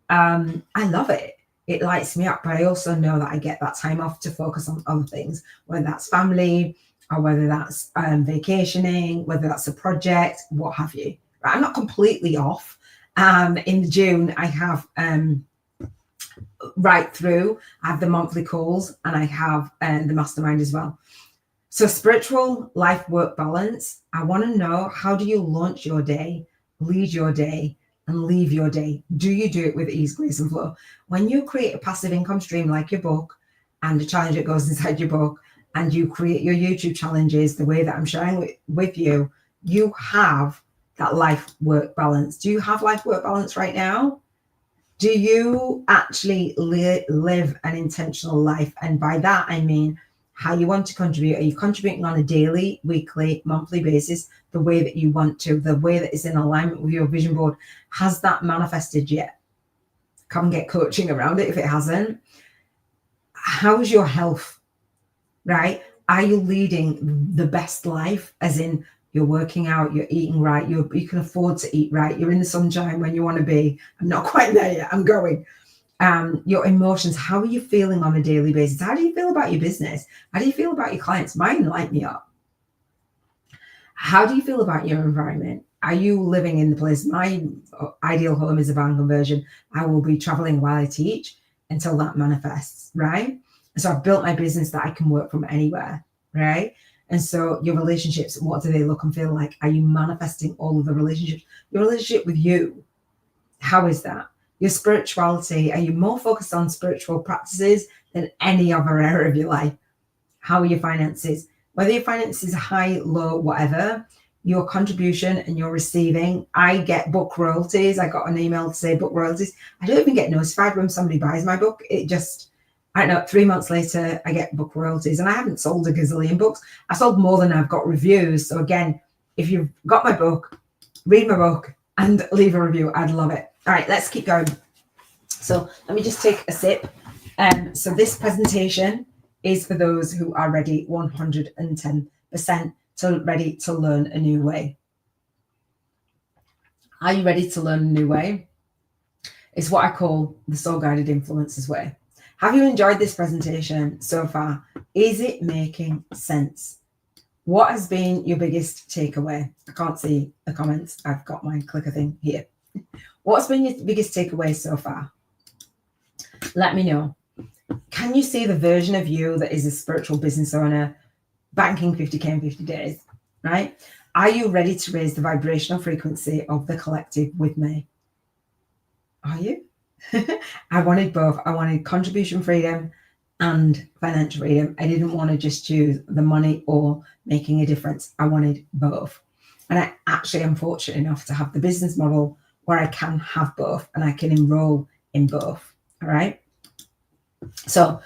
I love it. It lights me up, but I also know that I get that time off to focus on other things, whether that's family or whether that's vacationing, whether that's a project, what have you. Right? I'm not completely off. In June, I have right through. I have the monthly calls, and I have the mastermind as well. So spiritual life work balance. I want to know, how do you launch your day, lead your day, and leave your day? Do you do it with ease, grace, and flow? When you create a passive income stream like your book and a challenge that goes inside your book, and you create your YouTube challenges the way that I'm sharing with you, you have that life work balance. Do you have life work balance right now? Do you actually live an intentional life? And by that, I mean how you want to contribute. Are you contributing on a daily, weekly, monthly basis, the way that you want to, the way that is in alignment with your vision board? Has that manifested yet? Come get coaching around it if it hasn't. How's your health, right? Are you leading the best life, as in you're working out, you're eating right, you can afford to eat right, you're in the sunshine when you want to be? I'm not quite there yet, I'm going. Your emotions, how are you feeling on a daily basis? How do you feel about your business? How do you feel about your clients? Mine light me up. How do you feel about your environment? Are you living in the place? My ideal home is a van conversion. I will be traveling while I teach until that manifests, right? So I've built my business that I can work from anywhere, right? And so your relationships, what do they look and feel like? Are you manifesting all of the relationships? Your relationship with you, how is that? Your spirituality, are you more focused on spiritual practices than any other area of your life? How are your finances? Whether your finances are high, low, whatever, your contribution and your receiving. I get book royalties. I got an email to say book royalties. I don't even get notified when somebody buys my book. It just, I don't know, 3 months later, I get book royalties. And I haven't sold a gazillion books. I sold more than I've got reviews. So again, if you've got my book, read my book and leave a review. I'd love it. All right, let's keep going. So let me just take a sip. So this presentation is for those who are ready 110% ready to learn a new way. Are you ready to learn a new way? It's what I call the soul guided influencers way. Have you enjoyed this presentation so far? Is it making sense? What has been your biggest takeaway? I can't see the comments. I've got my clicker thing here. What's been your biggest takeaway so far? Let me know. Can you see the version of you that is a spiritual business owner banking 50K in 50 days, right? Are you ready to raise the vibrational frequency of the collective with me? Are you? I wanted both. I wanted contribution freedom and financial freedom. I didn't want to just choose the money or making a difference. I wanted both. And I actually am fortunate enough to have the business model where I can have both and I can enroll in both. All right. So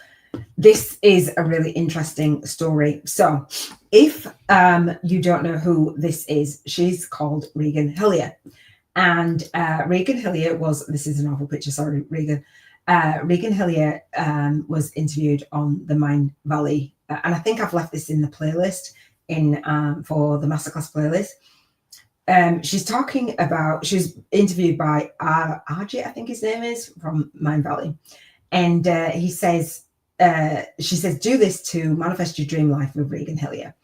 this is a really interesting story. So if you don't know who this is, she's called Regan Hillier. And Regan Hillier was, this is an awful picture, sorry, Regan. Regan Hillier was interviewed on the Mind Valley. And I think I've left this in the playlist for the Masterclass playlist. She's talking about, she's interviewed by RJ, I think his name is, from Mind Valley. And he says, she says, do this to manifest your dream life with Regan Hillier.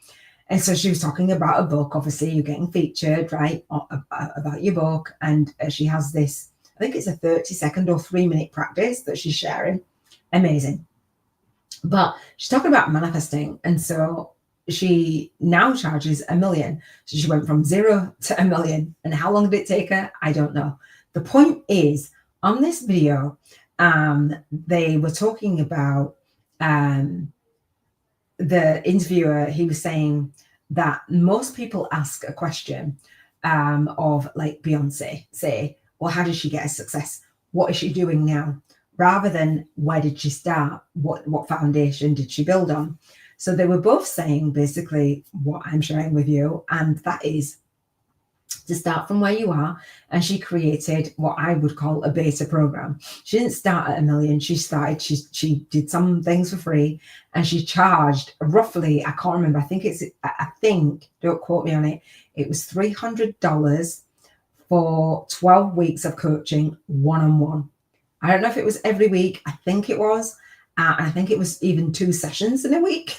And so she was talking about a book. Obviously, you're getting featured, right, about your book. And she has this, I think it's a 30-second or 3-minute practice that she's sharing. Amazing. But she's talking about manifesting. And so she now charges $1 million. So she went from 0 to $1 million. And how long did it take her? I don't know. The point is, on this video, they were talking about the interviewer. He was saying that most people ask a question of, like, Beyonce, say, well, how did she get a success? What is she doing now? Rather than where did she start? What foundation did she build on? So they were both saying basically what I'm sharing with you, and that is to start from where you are. And she created what I would call a beta program. She didn't start at $1 million. She started, she did some things for free, and she charged roughly, I can't remember, I think, don't quote me on it, it was $300 for 12 weeks of coaching one-on-one. I don't know if it was every week. I think it was. I think it was even 2 sessions in a week.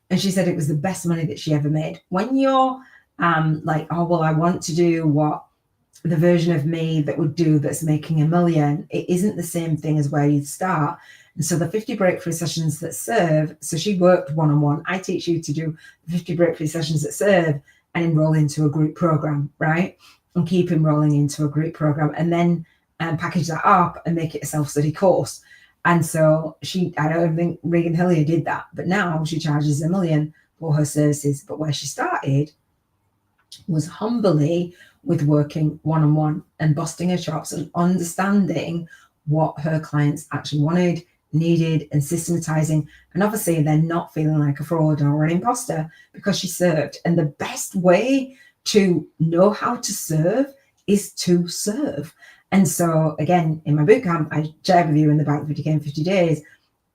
And she said it was the best money that she ever made. When you're like, oh, well, I want to do what the version of me that would do that's making $1 million, it isn't the same thing as where you'd start. And so the 50 breakthrough sessions that serve, so she worked one-on-one. I teach you to do 50 breakthrough sessions that serve and enroll into a group program, right? And keep enrolling into a group program, and then package that up and make it a self-study course. And so I don't think Regan Hillier did that, but now she charges $1 million for her services. But where she started was humbly with working one-on-one and busting her chops and understanding what her clients actually wanted, needed, and systematizing. And obviously they're not feeling like a fraud or an imposter because she served. And the best way to know how to serve is to serve. And so again, in my bootcamp, I shared with you in the Back 50K in 50 days,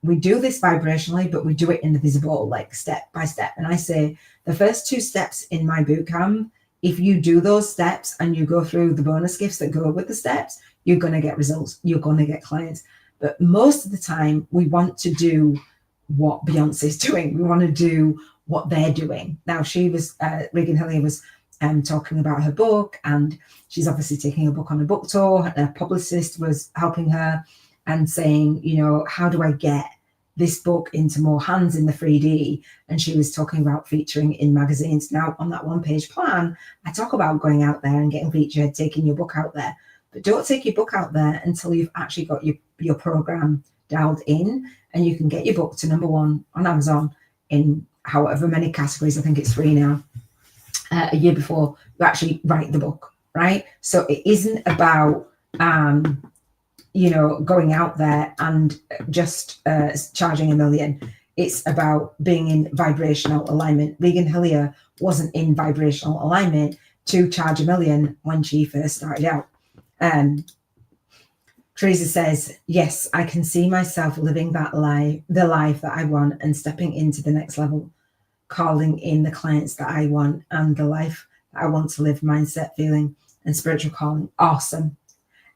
we do this vibrationally, but we do it in the visible, like step by step. And I say the first 2 steps in my bootcamp, if you do those steps and you go through the bonus gifts that go with the steps, you're going to get results. You're going to get clients. But most of the time, we want to do what Beyonce's doing. We want to do what they're doing. Now, Regan Hillier was talking about her book, and she's obviously taking a book on a book tour. A publicist was helping her and saying, how do I get this book into more hands in the 3D? And she was talking about featuring in magazines. Now, on that 1-page plan, I talk about going out there and getting featured, taking your book out there. But don't take your book out there until you've actually got your program dialed in, and you can get your book to #1 on Amazon in however many categories. I think it's 3 now. A year before you actually write the book, right? So it isn't about going out there and just charging $1 million. It's about being in vibrational alignment. Regan Hillier wasn't in vibrational alignment to charge $1 million when she first started out. Teresa says, yes, I can see myself living the life that I want and stepping into the next level, calling in the clients that I want and the life that I want to live, mindset, feeling, and spiritual calling. Awesome.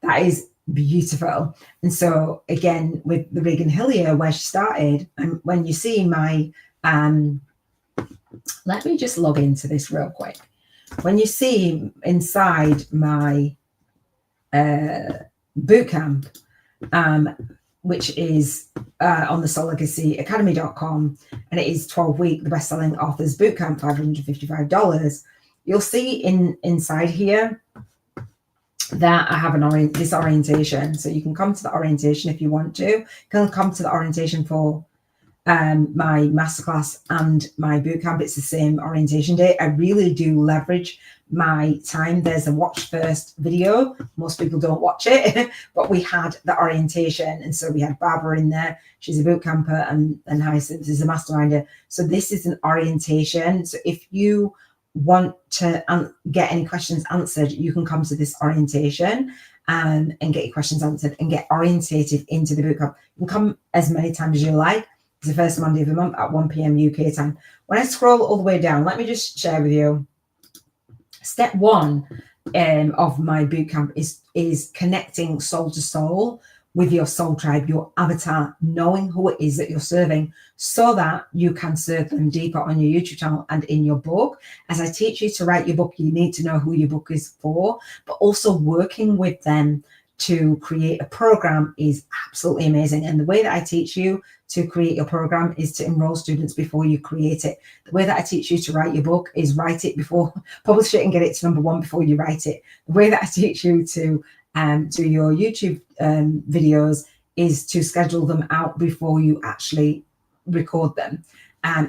That is beautiful. And so again, with the Regan Hillier, where she started, and when you see my, let me just log into this real quick. When you see inside my bootcamp, which is on the soullegacyacademy.com, and it is 12-week, the best-selling authors bootcamp, $555. You'll see inside here that I have this orientation. So you can come to the orientation if you want to. You can come to the orientation for my masterclass and my bootcamp. It's the same orientation day. I really do leverage my time. There's a watch first video. Most people don't watch it, but we had the orientation. And so we had Barbara in there. She's a boot camper, and Hyacinth is a masterminder. So this is an orientation. So if you want to get any questions answered, you can come to this orientation and get your questions answered and get orientated into the bootcamp. You can come as many times as you like. It's the first Monday of the month at 1 p.m. UK time. When I scroll all the way down, let me just share with you. Step 1 of my bootcamp is connecting soul to soul with your soul tribe, your avatar, knowing who it is that you're serving so that you can serve them deeper on your YouTube channel and in your book. As I teach you to write your book, you need to know who your book is for, but also working with them to create a program is absolutely amazing. And the way that I teach you to create your program is to enroll students before you create it. The way that I teach you to write your book is write it before, publish it and get it to #1 before you write it. The way that I teach you to do your YouTube videos is to schedule them out before you actually record them.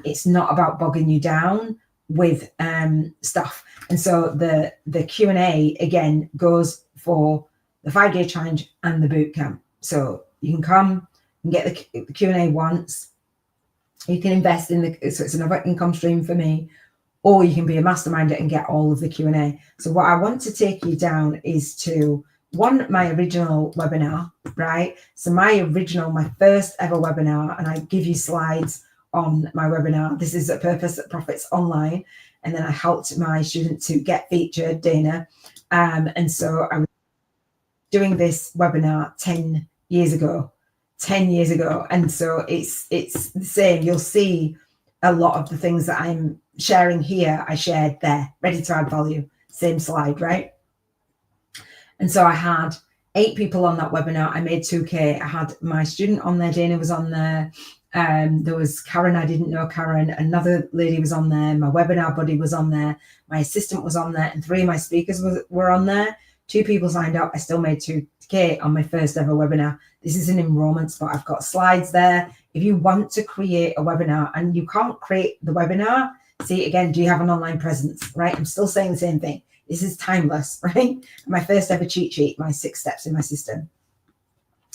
It's not about bogging you down with stuff. And so the Q&A again goes for the 5-day challenge and the bootcamp. So you can come and get the Q&A once. You can invest so it's another income stream for me, or you can be a masterminder and get all of the Q&A. So what I want to take you down is to my original webinar, right? So my first ever webinar, and I give you slides on my webinar. This is a Purpose That Profits Online. And then I helped my student to get featured, Dana. And so I was doing this webinar 10 years ago. And so it's the same. You'll see a lot of the things that I'm sharing here, I shared there, ready to add value, same slide, right? And so I had 8 people on that webinar. I made 2K. I had my student on there, Dana was on there. There was Karen, I didn't know Karen. Another lady was on there. My webinar buddy was on there. My assistant was on there. And 3 of my speakers were on there. 2 people signed up. I still made 2K on my first ever webinar. This is an enrollment spot. I've got slides there. If you want to create a webinar and you can't create the webinar, see, again, do you have an online presence, right? I'm still saying the same thing. This is timeless, right? My first ever cheat sheet, my 6 steps in my system.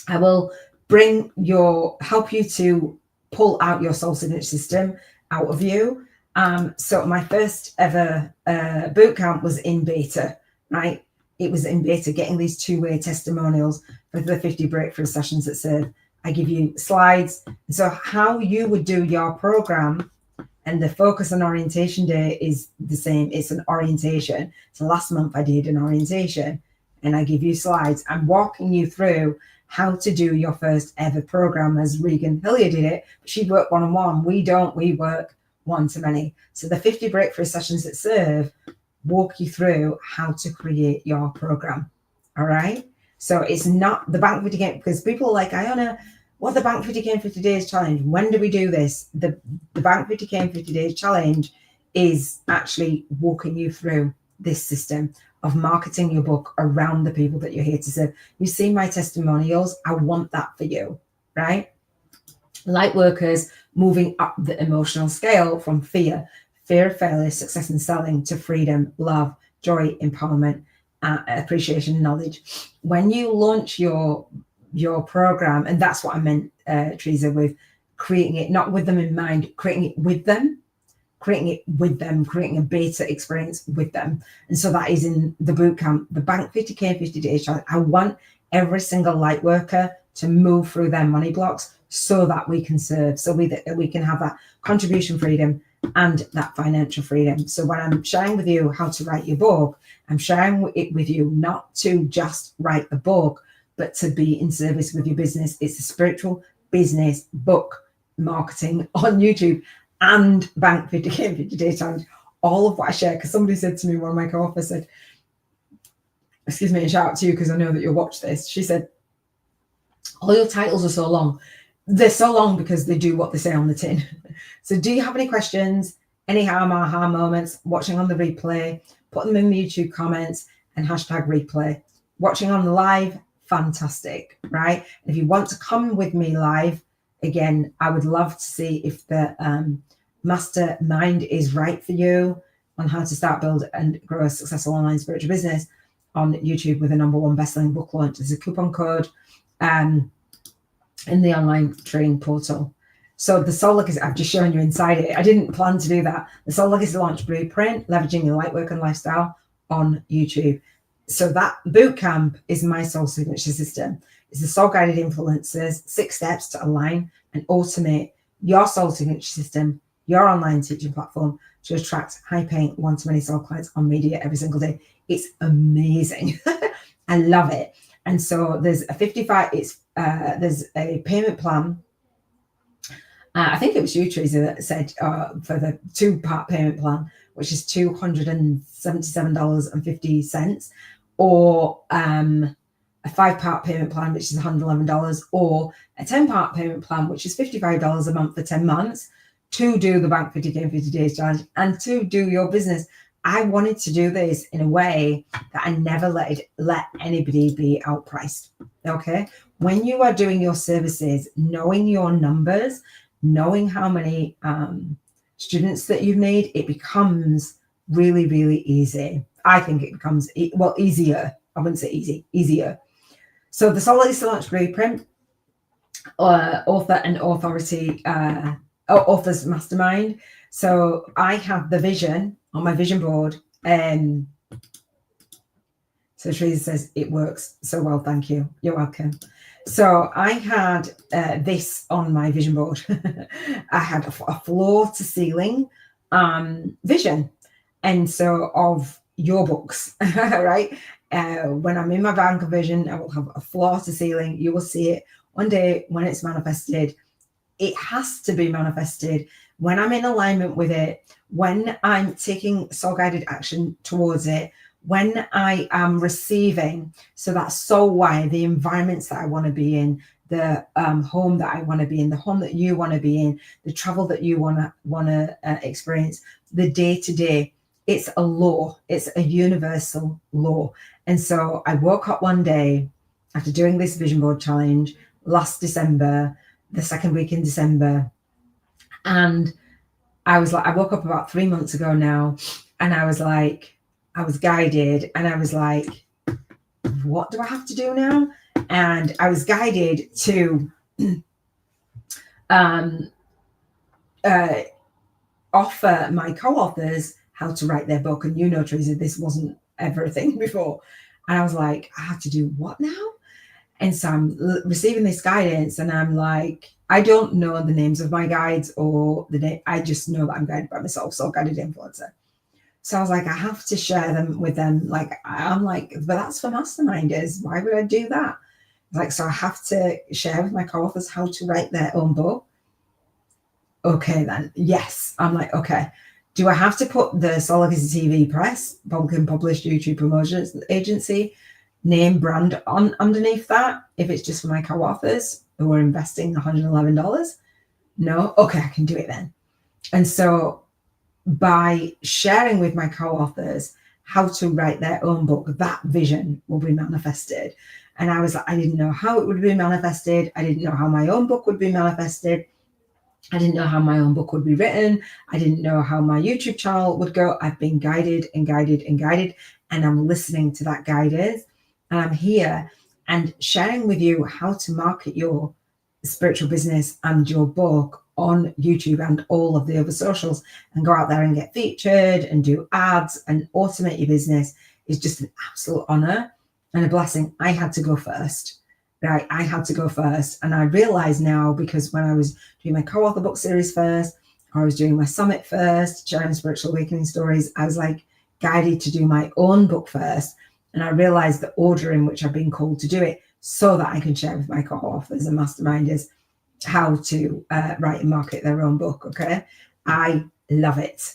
I will help you to pull out your soul signature system out of you. So my first ever boot camp was in beta, right? It was in beta, getting these 2-way testimonials for the 50 breakthrough sessions that serve. I give you slides. So how you would do your program, and the focus on orientation day is the same. It's an orientation. So last month I did an orientation and I give you slides. I'm walking you through how to do your first ever program, as Regan Hillier did it. She worked one-on-one. We work one-to-many. So the 50 breakthrough sessions that serve walk you through how to create your program. All right. So it's not the Bank 50K, because people are like, Iona, what the Bank 50K in 50 days challenge? When do we do this? The Bank 50K in 50 days challenge is actually walking you through this system of marketing your book around the people that you're here to serve. You see my testimonials. I want that for you, right? Lightworkers moving up the emotional scale from fear of failure, success and selling, to freedom, love, joy, empowerment, appreciation, knowledge. When you launch your program, and that's what I meant, Teresa, with creating it not with them in mind, creating it with them, creating a beta experience with them. And so that is in the bootcamp, the Bank 50K in 50 days challenge. I want every single light worker to move through their money blocks so that we can serve, so we can have that contribution freedom and that financial freedom. So when I'm sharing with you how to write your book, I'm sharing it with you not to just write a book, but to be in service with your business. It's a spiritual business book marketing on YouTube and Bank 50K and 50 Day Challenge. All of what I share, because somebody said to me, one of my co-authors said, excuse me, and shout out to you because I know that you'll watch this. She said, all your titles are so long. They're so long because they do what they say on the tin. So do you have any questions, any aha moments, watching on the replay? Put them in the YouTube comments and hashtag replay. Watching on the live, fantastic, right? If you want to come with me live, again, I would love to see if the mastermind is right for you on how to start, build and grow a successful online spiritual business on YouTube with a #1 bestselling book launch. There's a coupon code in the online training portal. So the Soul Legacy, I've just shown you inside it. I didn't plan to do that. The Soul Legacy Launch Blueprint, leveraging your light work and lifestyle on YouTube. So that bootcamp is my soul signature system. It's the soul guided influencers, 6 steps to align and automate your soul signature system, your online teaching platform, to attract high paying one-to-many soul clients on media every single day. It's amazing. I love it. And so there's a 55, there's a payment plan. I think it was you, Teresa, that said for the 2-part payment plan, which is $277.50, or a 5-part payment plan, which is $111, or a 10-part payment plan, which is $55 a month for 10 months to do the Bank 50K in 50 Days Challenge and to do your business. I wanted to do this in a way that I never let anybody be outpriced. Okay. When you are doing your services, knowing your numbers, knowing how many students that you've made, it becomes really, really easy. I think it becomes, well, easier. I wouldn't say easy, easier. So the Soul Legacy Launch Blueprint, author and authority, author's mastermind. So I have the vision on my vision board. So Teresa says it works so well. Thank you. You're welcome. So I had this on my vision board. I had a floor to ceiling vision. And so of your books, right? When I'm in my Vanguard vision, I will have a floor to ceiling. You will see it one day when it's manifested. It has to be manifested when I'm in alignment with it, when I'm taking soul guided action towards it, when I am receiving. So that's so why the environments that I want to be in, the home that I want to be in, the home that you want to be in, the travel that you want to experience, the day to day. It's a law. It's a universal law. And so I woke up one day after doing this vision board challenge last December, the second week in December, and I was like, I woke up about 3 months ago now, and I was like, I was guided, and I was like, what do I have to do now? And I was guided to offer my co-authors how to write their book. And you know, Teresa, this wasn't ever a thing before. And I was like, I have to do what now? And so I'm receiving this guidance, and I'm like, I don't know the names of my guides or the name. I just know that I'm guided by myself, so guided influencer. So I was like, I have to share them with them. Like, I'm like, but that's for masterminders. Why would I do that? Like, so I have to share with my co-authors how to write their own book. Okay, then. Yes. I'm like, okay. Do I have to put the Soul Legacy TV Press, Pumpkin Published YouTube Promotions Agency name brand on underneath that if it's just for my co-authors who are investing $111? No. Okay, I can do it then. And so by sharing with my co-authors how to write their own book, that vision will be manifested. And I was like, I didn't know how it would be manifested. I didn't know how my own book would be manifested. I didn't know how my own book would be written. I didn't know how my YouTube channel would go. I've been guided and guided and guided, and I'm listening to that guidance. And I'm here and sharing with you how to market your spiritual business and your book on YouTube and all of the other socials, and go out there and get featured and do ads and automate your business is just an absolute honor and a blessing. I had to go first. Right? I had to go first. And I realize now, because when I was doing my co-author book series first, or I was doing my summit first, sharing spiritual awakening stories, I was like guided to do my own book first. And I realized the order in which I've been called to do it, so that I can share with my co-authors and masterminders how to write and market their own book. Okay. I love it.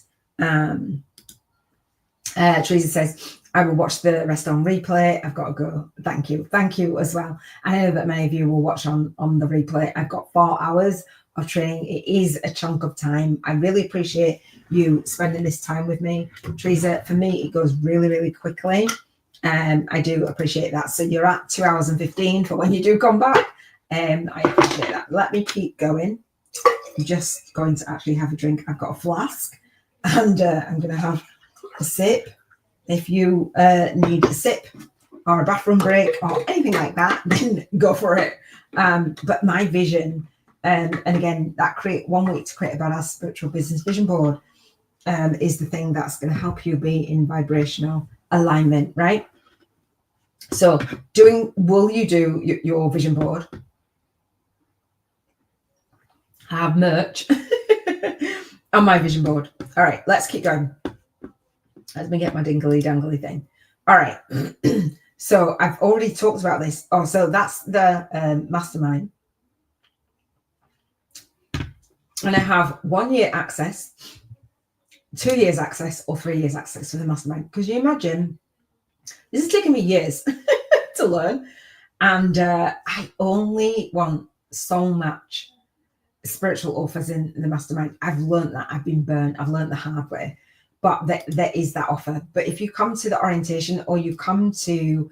Teresa says, I will watch the rest on replay. I've got to go. Thank you. Thank you as well. I know that many of you will watch on the replay. I've got 4 hours of training. It is a chunk of time. I really appreciate you spending this time with me. Teresa, for me, it goes really, really quickly. I do appreciate that. So you're at 2 hours and 15 for when you do come back. I appreciate that. Let me keep going. I'm just going to actually have a drink. I've got a flask, and I'm going to have a sip. If you need a sip or a bathroom break or anything like that, then go for it. But my vision, and again, that create 1 week to create a badass spiritual business vision board is the thing that's going to help you be in vibrational alignment, right? So will you do your vision board? Have merch on my vision board. All right, let's keep going. Let me get my dingly dangly thing. All right. So I've already talked about this. Oh, so that's the mastermind. And I have 1 year access, 2 years access, or 3 years access to the mastermind. Because you imagine, this has taken me years to learn. And I only want so much spiritual authors in the mastermind. I've learned that. I've been burnt. I've learned the hard way. But there is that offer. But if you come to the orientation, or you come to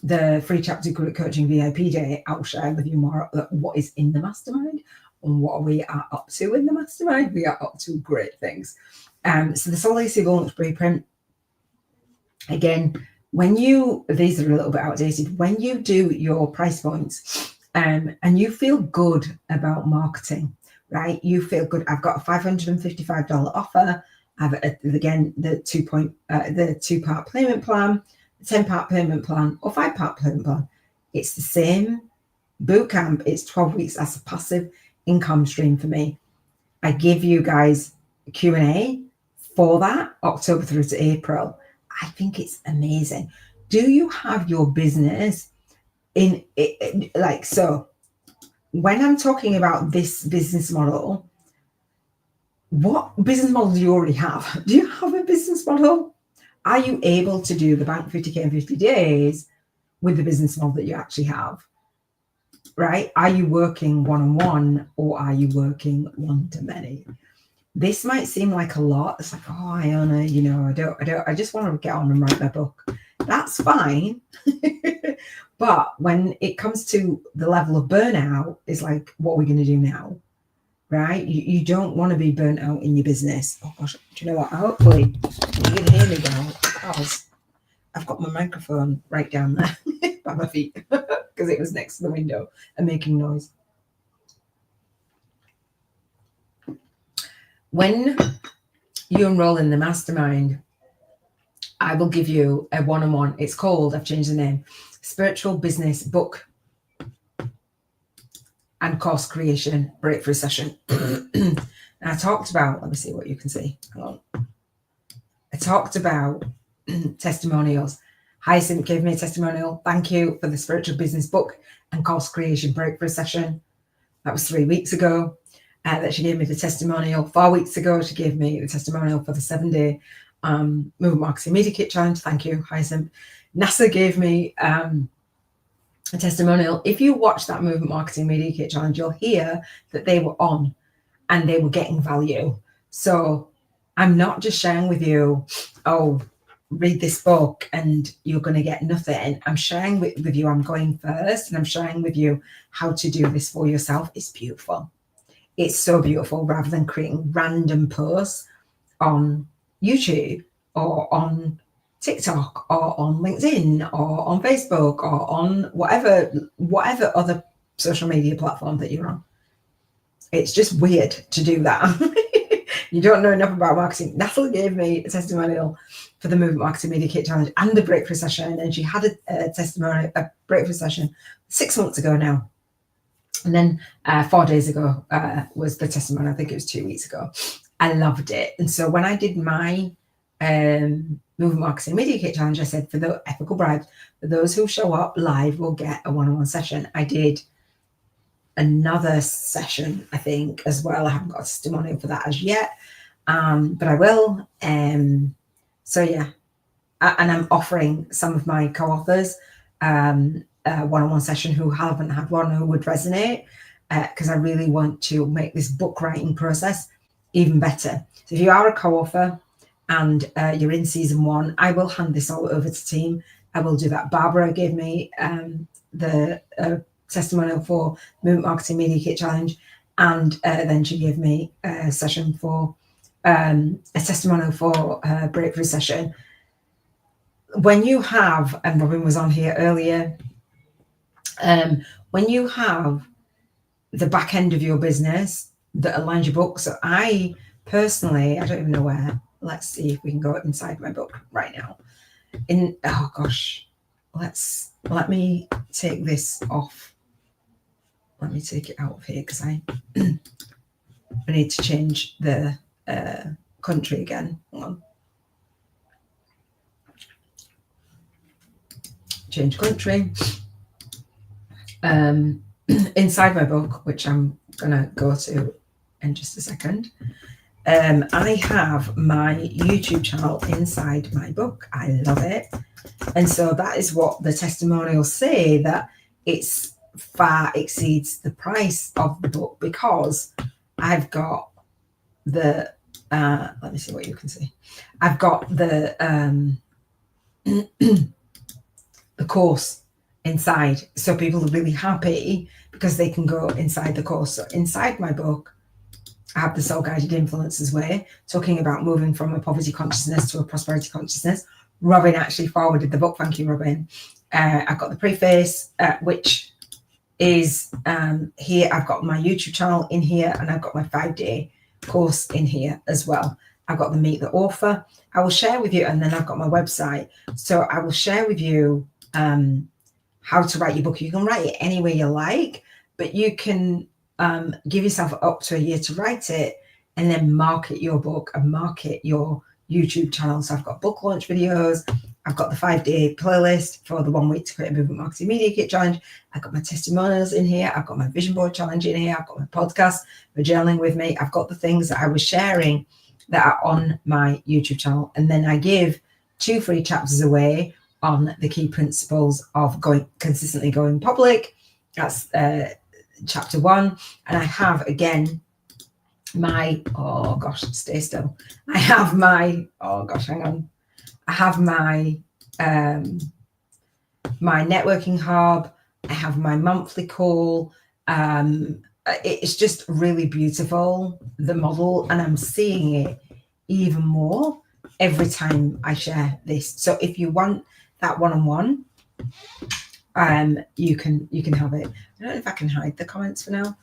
the free chapter group coaching VIP day, I'll share with you more what is in the mastermind and what we are up to in the mastermind. We are up to great things. So the Soul Legacy Launch Blueprint, again, these are a little bit outdated, when you do your price points and you feel good about marketing, right? You feel good. I've got a $555 offer. I've again the 2-part payment plan, the 10-part payment plan, or 5-part payment plan. It's the same bootcamp. It's 12 weeks as a passive income stream for me. I give you guys a Q&A for that October through to April. I think it's amazing. Do you have your business in it, like so? When I'm talking about this business model, what business model do you already have? Do you have a business model? Are you able to do the bank 50K in 50 days with the business model that you actually have? Right? Are you working one-on-one or are you working one-to-many? This might seem like a lot. It's like, oh, Iona, I just want to get on and write my book. That's fine. But when it comes to the level of burnout, it's like, what are we going to do now? Right? You don't want to be burnt out in your business. Oh gosh, do you know what? Hopefully you can hear me well, because I've got my microphone right down there by my feet because it was next to the window and making noise. When you enroll in the mastermind, I will give you a one-on-one. It's called, I've changed the name, Spiritual Business Book and Course Creation Breakthrough Session. And I talked about, let me see what you can see. Hang on. I talked about testimonials. Hyacinth gave me a testimonial. Thank you for the Spiritual Business Book and Course Creation Breakthrough Session. That was 3 weeks ago. That she gave me the testimonial. 4 weeks ago, she gave me the testimonial for the 7-day Movement Marketing Media Kit Challenge. Thank you, Hyacinth. NASA gave me a testimonial. If you watch that Movement Marketing Media Kit Challenge, you'll hear that they were on and they were getting value. So I'm not just sharing with you, oh, read this book and you're going to get nothing. I'm sharing with you, I'm going first, and I'm sharing with you how to do this for yourself. It's beautiful. It's so beautiful, rather than creating random posts on YouTube or on TikTok or on LinkedIn or on Facebook or on whatever other social media platform that you're on. It's just weird to do that. You don't know enough about marketing. Natalie gave me a testimonial for the Movement Marketing Media Kit Challenge and the Breakthrough Session, and she had a breakthrough session 6 months ago now. And then 4 days ago was the testimony. I think it was 2 weeks ago. I loved it. And so when I did my Movement Marketing Media Kit Challenge, I said, for the ethical bribes, for those who show up live will get a one-on-one session. I did another session, I think, as well. I haven't got a testimonial for that as yet, but I will. So yeah, and I'm offering some of my co-authors a one-on-one session who haven't had one, who would resonate, because I really want to make this book writing process even better. So if you are a co-author and you're in season 1, I will hand this all over to team. I will do that. Barbara gave me the testimonial for Movement Marketing Media Kit Challenge, and then she gave me a session for a testimonial for her breakthrough session. When you have, and Robin was on here earlier, when you have the back end of your business that aligns your book. So I personally, I don't even know where. Let's see if we can go inside my book right now. Oh gosh, let me take this off. Let me take it out of here because I need to change the country again. Hang on. Change country. Inside my book, which I'm gonna go to in just a second, I have my YouTube channel inside my book. I love it. And so that is what the testimonials say, that it's far exceeds the price of the book, because I've got the let me see what you can see. I've got the the course inside, so people are really happy because they can go inside the course. So inside my book, I have the Soul Guided Influencers Way, talking about moving from a poverty consciousness to a prosperity consciousness. Robin actually forwarded the book. Thank you, Robin. I've got the preface, which is here. I've got my YouTube channel in here, and I've got my 5-day course in here as well. I've got the Meet the Author. I will share with you, and then I've got my website. So I will share with you how to write your book. You can write it any way you like, but you can give yourself up to a year to write it, and then market your book and market your YouTube channel. So I've got book launch videos. I've got the 5-day playlist for the 1 week to create a Movement Marketing Media Kit Challenge. I've got my testimonials in here. I've got my vision board challenge in here. I've got my podcast for journaling with me. I've got the things that I was sharing that are on my YouTube channel. And then I give 2 free chapters away on the key principles of consistently going public. That's chapter 1. And I have again my, oh gosh, stay still. I have my, oh gosh, hang on. I have my my networking hub. I have my monthly call. It's just really beautiful, the model, and I'm seeing it even more every time I share this. So if you want that one-on-one, you can have it. I don't know if I can hide the comments for now.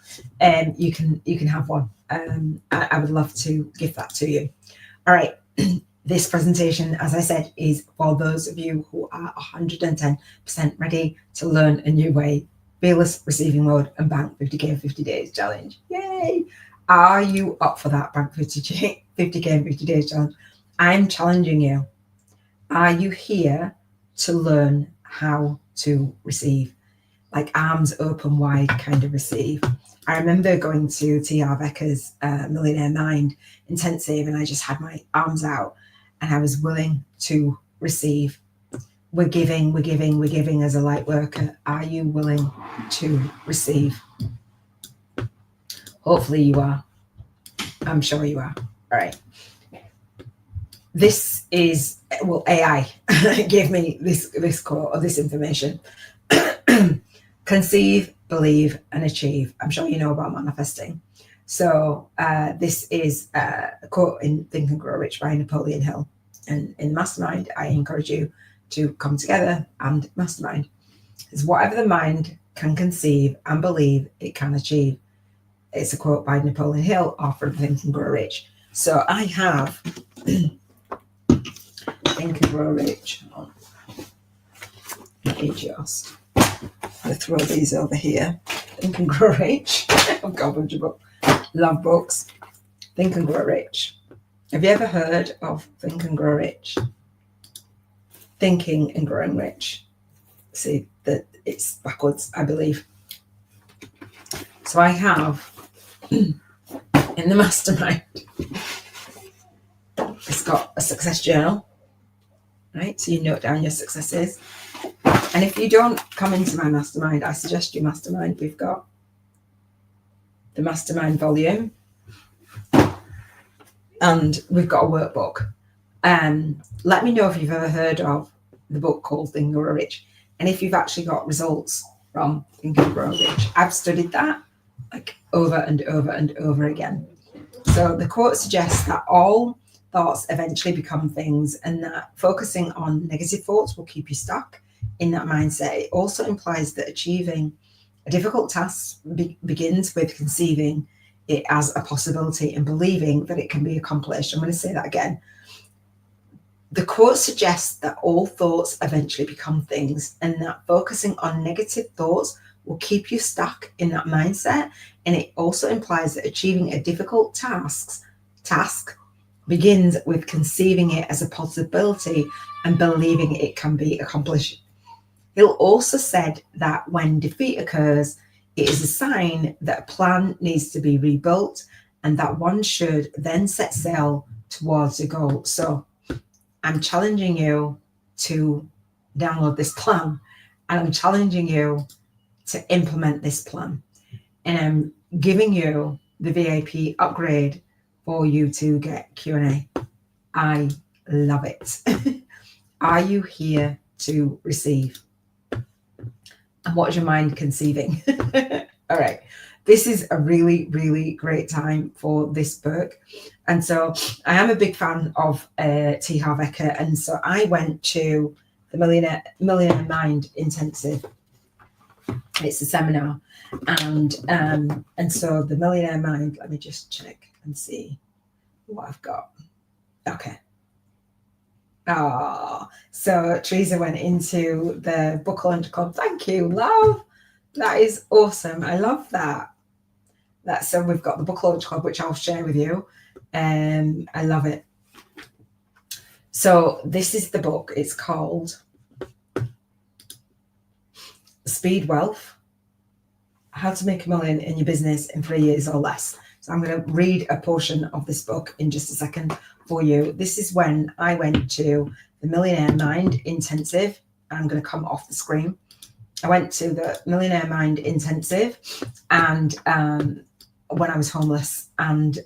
You can have one. I would love to give that to you. All right. This presentation, as I said, is for those of you who are 110% ready to learn a new way, fearless receiving mode, and bank 50k in 50 days challenge. Yay! Are you up for that bank 50k in 50 days challenge? I'm challenging you. Are you here to learn how to receive? Like arms open wide kind of receive. I remember going to T.R. Becker's Millionaire Mind Intensive, and I just had my arms out and I was willing to receive. We're giving as a light worker. Are you willing to receive? Hopefully you are. I'm sure you are. All right. This is, well, AI gave me this quote or this information. Conceive, believe, and achieve. I'm sure you know about manifesting. So this is a quote in Think and Grow Rich by Napoleon Hill. And in Mastermind, I encourage you to come together and mastermind. It's whatever the mind can conceive and believe, it can achieve. It's a quote by Napoleon Hill, author of Think and Grow Rich. So I have Think and Grow Rich on Agios. I'll throw these over here. Think and Grow Rich. I've got a bunch of books. Love books. Think and Grow Rich. Have you ever heard of Think and Grow Rich? Thinking and Growing Rich. See that it's backwards, I believe. So I have in the mastermind, it's got a success journal, right? So you note down your successes. And if you don't come into my mastermind, I suggest you mastermind. We've got the mastermind volume and we've got a workbook. Let me know if you've ever heard of the book called Think and Grow Rich, and if you've actually got results from Think and Grow Rich. I've studied that like over and over and over again. So the quote suggests that all thoughts eventually become things, and that focusing on negative thoughts will keep you stuck in that mindset. It also implies that achieving a difficult task begins with conceiving it as a possibility and believing that it can be accomplished. I'm going to say that again. The quote suggests that all thoughts eventually become things, and that focusing on negative thoughts will keep you stuck in that mindset. And it also implies that achieving a difficult task begins with conceiving it as a possibility and believing it can be accomplished. Hill also said that when defeat occurs, it is a sign that a plan needs to be rebuilt and that one should then set sail towards a goal. So I'm challenging you to download this plan, and I'm challenging you to implement this plan. And I'm giving you the VIP upgrade for you to get Q&A. I love it. Are you here to receive? And what is your mind conceiving? All right. This is a really, really great time for this book. And so I am a big fan of T. Harv Eker. And so I went to the Millionaire Mind Intensive. It's a seminar. And so the Millionaire Mind, let me just check and see what I've got. Okay. Oh, so Teresa went into the book launch club. Thank you, love. That is awesome. I love that. So we've got the book launch club, which I'll share with you. I love it. So this is the book. It's called Speed Wealth: How to Make $1 Million in Your Business in 3 years or less. So I'm going to read a portion of this book in just a second for you. This is when I went to the Millionaire Mind Intensive. I'm going to come off the screen. I went to the Millionaire Mind Intensive, and when I was homeless and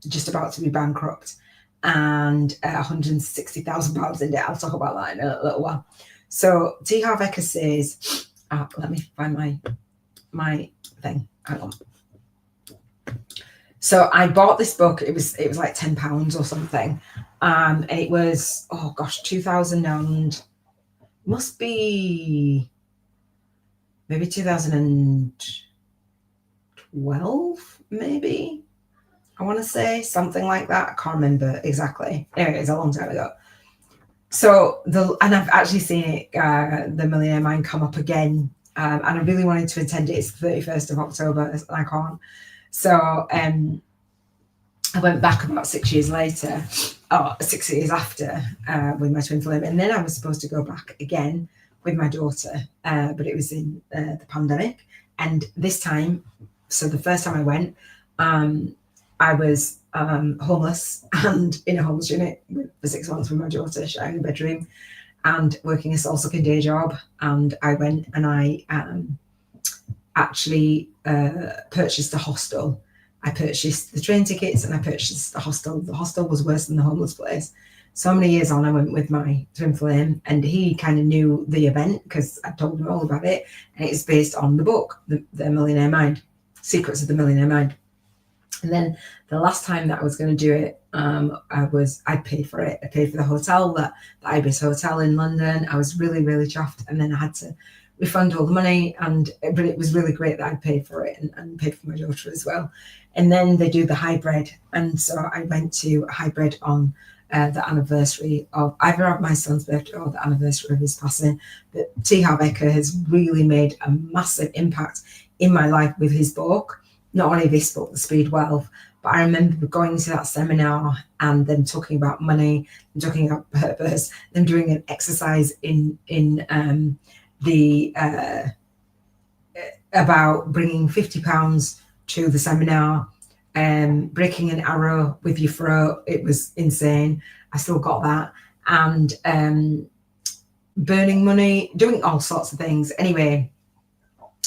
just about to be bankrupt and £160,000 in debt. I'll talk about that in a little while. So T. Harv Eker says, let me find my thing. Hang on. So I bought this book. It was like £10 or something. And it was, 2000 and must be maybe 2012, maybe. I want to say something like that. I can't remember exactly. Anyway, it's a long time ago. So and I've actually seen it, the Millionaire Mind, come up again. And I really wanted to attend it. It's the 31st of October, and I can't. So I went back about 6 years later, or 6 years after, with my twin flame. And then I was supposed to go back again with my daughter, but it was in the pandemic. And this time, so the first time I went, I was homeless and in a homeless unit for 6 months with my daughter, sharing a bedroom and working a soul-sucking day job. And I went and I actually purchased a hostel. I purchased the train tickets and I purchased the hostel. The hostel was worse than the homeless place. So many years on, I went with my twin flame, and he kind of knew the event because I told him all about it. And it's based on the book, The Millionaire Mind, Secrets of the Millionaire Mind. And then the last time that I was going to do it, I paid for it. I paid for the hotel, the Ibis Hotel in London. I was really, really chuffed. And then I had to refund all the money, but it was really great that I paid for it and paid for my daughter as well. And then they do the hybrid. And so I went to a hybrid on the anniversary of either of my son's birthday or the anniversary of his passing. But T. Harv Eker has really made a massive impact in my life with his book. Not only this book, The Speed Wealth, but I remember going to that seminar and them talking about money and talking about purpose, them doing an exercise about bringing £50 to the seminar, breaking an arrow with your throat. It was insane. I still got that. And burning money, doing all sorts of things. Anyway,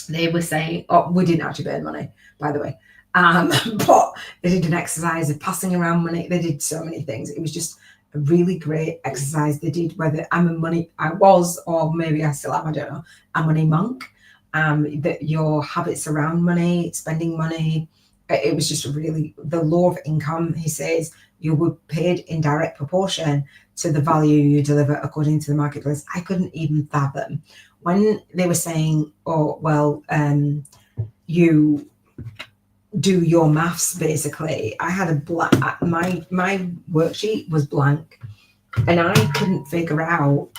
they were saying, we didn't actually burn money, by the way. But they did an exercise of passing around money. They did so many things. It was just a really great exercise they did, whether I was, or maybe I still am, I don't know, a money monk. That your habits around money, spending money, it was just the law of income, he says, you were paid in direct proportion to the value you deliver according to the marketplace. I couldn't even fathom when they were saying, you do your maths, basically. I had my worksheet was blank and I couldn't figure out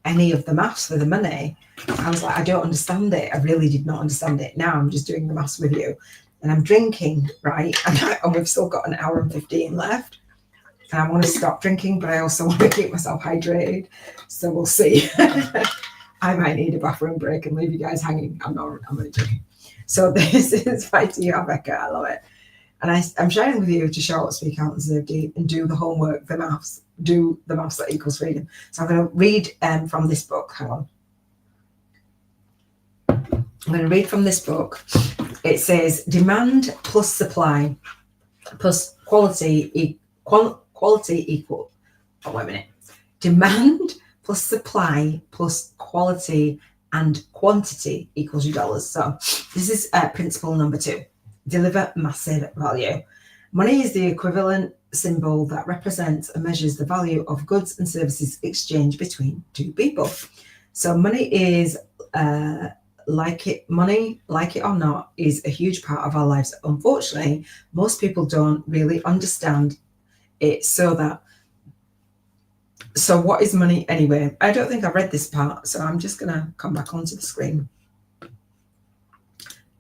any of the maths for the money. I was like, I don't understand it. I really did not understand it. Now I'm just doing the maths with you. And I'm drinking, right? And we've still got an hour and 15 left. And I want to stop drinking, but I also want to keep myself hydrated. So we'll see. I might need a bathroom break and leave you guys hanging. I'm only joking. So this is by T. Harv Eker. I love it. And I'm sharing with you to show up, speak out, and serve deep, and do the homework, the maths. Do the maths that equals freedom. So I'm going to read from this book. Hang on. I'm going to read from this book. It says, demand plus supply plus quality equal. Oh, wait a minute. Demand plus supply plus quality and quantity equals your dollars. So this is principle number 2. Deliver massive value. Money is the equivalent symbol that represents and measures the value of goods and services exchanged between two people. So money is like it or not, is a huge part of our lives. Unfortunately, most people don't really understand it. So what is money anyway? I don't think I've read this part, so I'm just gonna come back onto the screen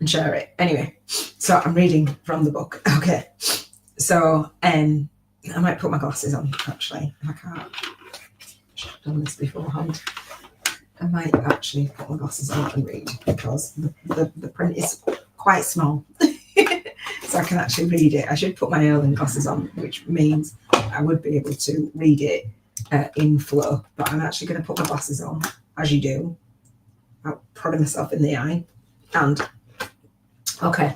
and share it. Anyway, so I'm reading from the book. Okay, so I might put my glasses on, actually. I can't. I should have done this beforehand. I might actually put my glasses on and read because the print is quite small. so I can actually read it. I should put my Erlang glasses on, which means I would be able to read it in flow, but I'm actually going to put my glasses on, as you do. I'll prod myself in the eye. And, okay.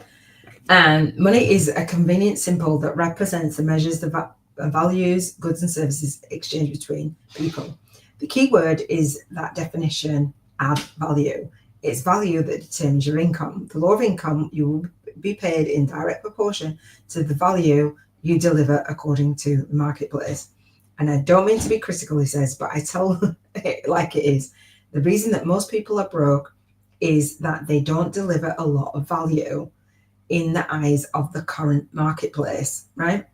And money is a convenient symbol that represents and measures the values, goods and services exchanged between people. The key word is that definition, add value. It's value that determines your income. The law of income, you will be paid in direct proportion to the value you deliver according to the marketplace. And I don't mean to be critical, he says, but I tell it like it is. The reason that most people are broke is that they don't deliver a lot of value in the eyes of the current marketplace, right?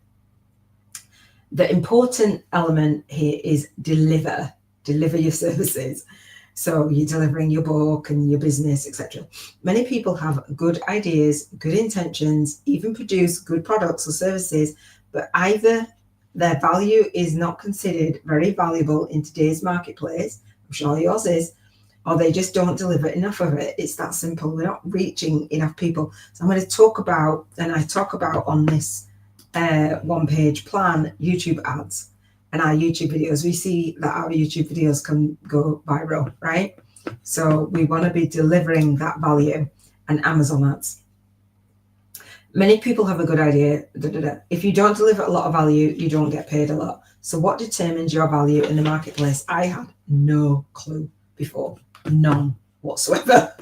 The important element here is deliver your services. So you're delivering your book and your business, etc. Many people have good ideas, good intentions, even produce good products or services, but either their value is not considered very valuable in today's marketplace, I'm sure yours is, or they just don't deliver enough of it. It's that simple. We're not reaching enough people. So I'm going to talk about, and I talk about on this one-page plan, YouTube ads and our YouTube videos. We see that our YouTube videos can go viral, right? So we want to be delivering that value, and Amazon ads. Many people have a good idea. If you don't deliver a lot of value, you don't get paid a lot. So what determines your value in the marketplace? I had no clue before, none whatsoever.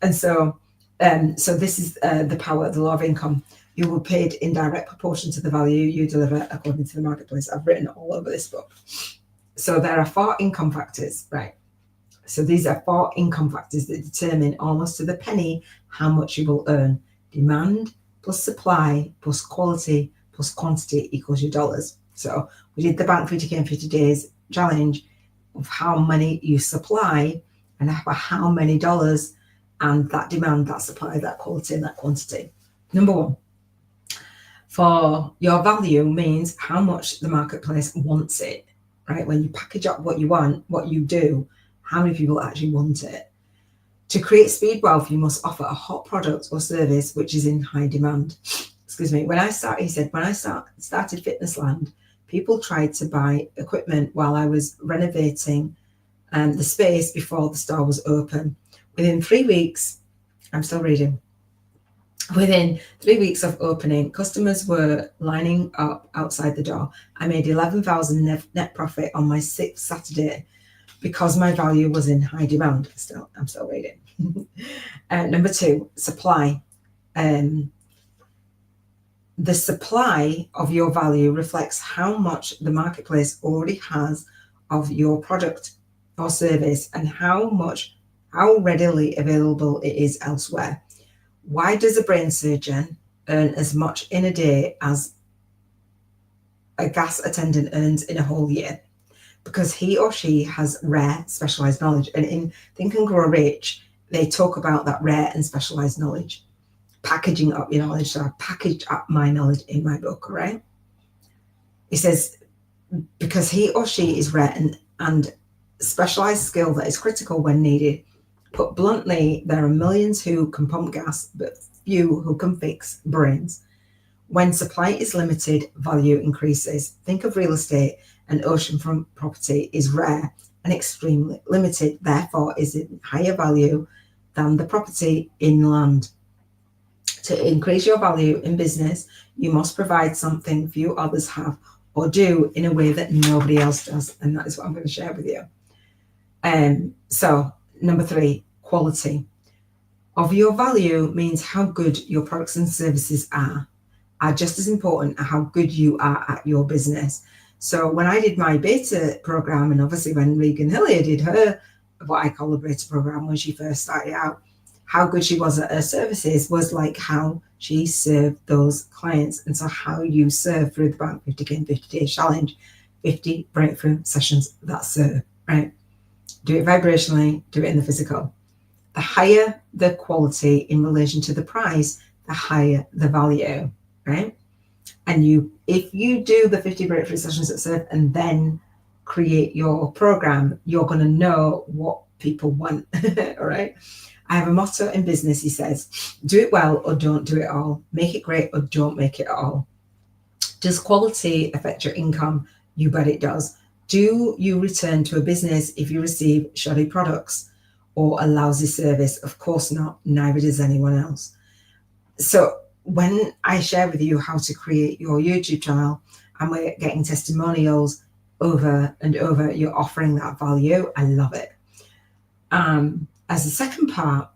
And so this is the power, the law of income. You will be paid in direct proportion to the value you deliver according to the marketplace. I've written all over this book. So there are 4 income factors, right? So these are 4 income factors that determine almost to the penny how much you will earn. Demand plus supply plus quality plus quantity equals your dollars. So we did the Bank 50K in 50 days challenge of how many you supply and how many dollars, and that demand, that supply, that quality, and that quantity. Number 1, for your value means how much the marketplace wants it, right? When you package up what you want, what you do, how many people actually want it. To create speed wealth, you must offer a hot product or service which is in high demand. Excuse me. When I started Fitnessland, people tried to buy equipment while I was renovating the space before the store was open. Within 3 weeks, I'm still reading. Within 3 weeks of opening, customers were lining up outside the door. I made 11,000 net profit on my 6th Saturday because my value was in high demand. I'm still reading. Number 2, supply. The supply of your value reflects how much the marketplace already has of your product or service and how readily available it is elsewhere. Why does a brain surgeon earn as much in a day as a gas attendant earns in a whole year? Because he or she has rare, specialized knowledge. And in Think and Grow Rich, they talk about that rare and specialized knowledge, packaging up your knowledge. So I packaged up my knowledge in my book, right? It says, because he or she is rare and specialized skill that is critical when needed. Put bluntly, there are millions who can pump gas, but few who can fix brains. When supply is limited, value increases. Think of real estate. An oceanfront property is rare and extremely limited, therefore is in higher value than the property inland. To increase your value in business, you must provide something few others have or do in a way that nobody else does. And that is what I'm going to share with you. So number 3, quality of your value means how good your products and services are just as important as how good you are at your business. So when I did my beta program, and obviously when Regan Hillier did her, what I call a beta program, when she first started out, how good she was at her services was like how she served those clients. And so how you serve through the Bank 50K in 50 Days Challenge, 50 breakthrough sessions that serve, right? Do it vibrationally, do it in the physical. The higher the quality in relation to the price, the higher the value, right? And if you do the 50 breakthrough sessions that serve and then create your program, you're going to know what people want, all right? I have a motto in business, he says, do it well or don't do it at all. Make it great or don't make it at all. Does quality affect your income? You bet it does. Do you return to a business if you receive shoddy products or a lousy service? Of course not. Neither does anyone else. So when I share with you how to create your YouTube channel and we're getting testimonials over and over, you're offering that value. I love it. As the second part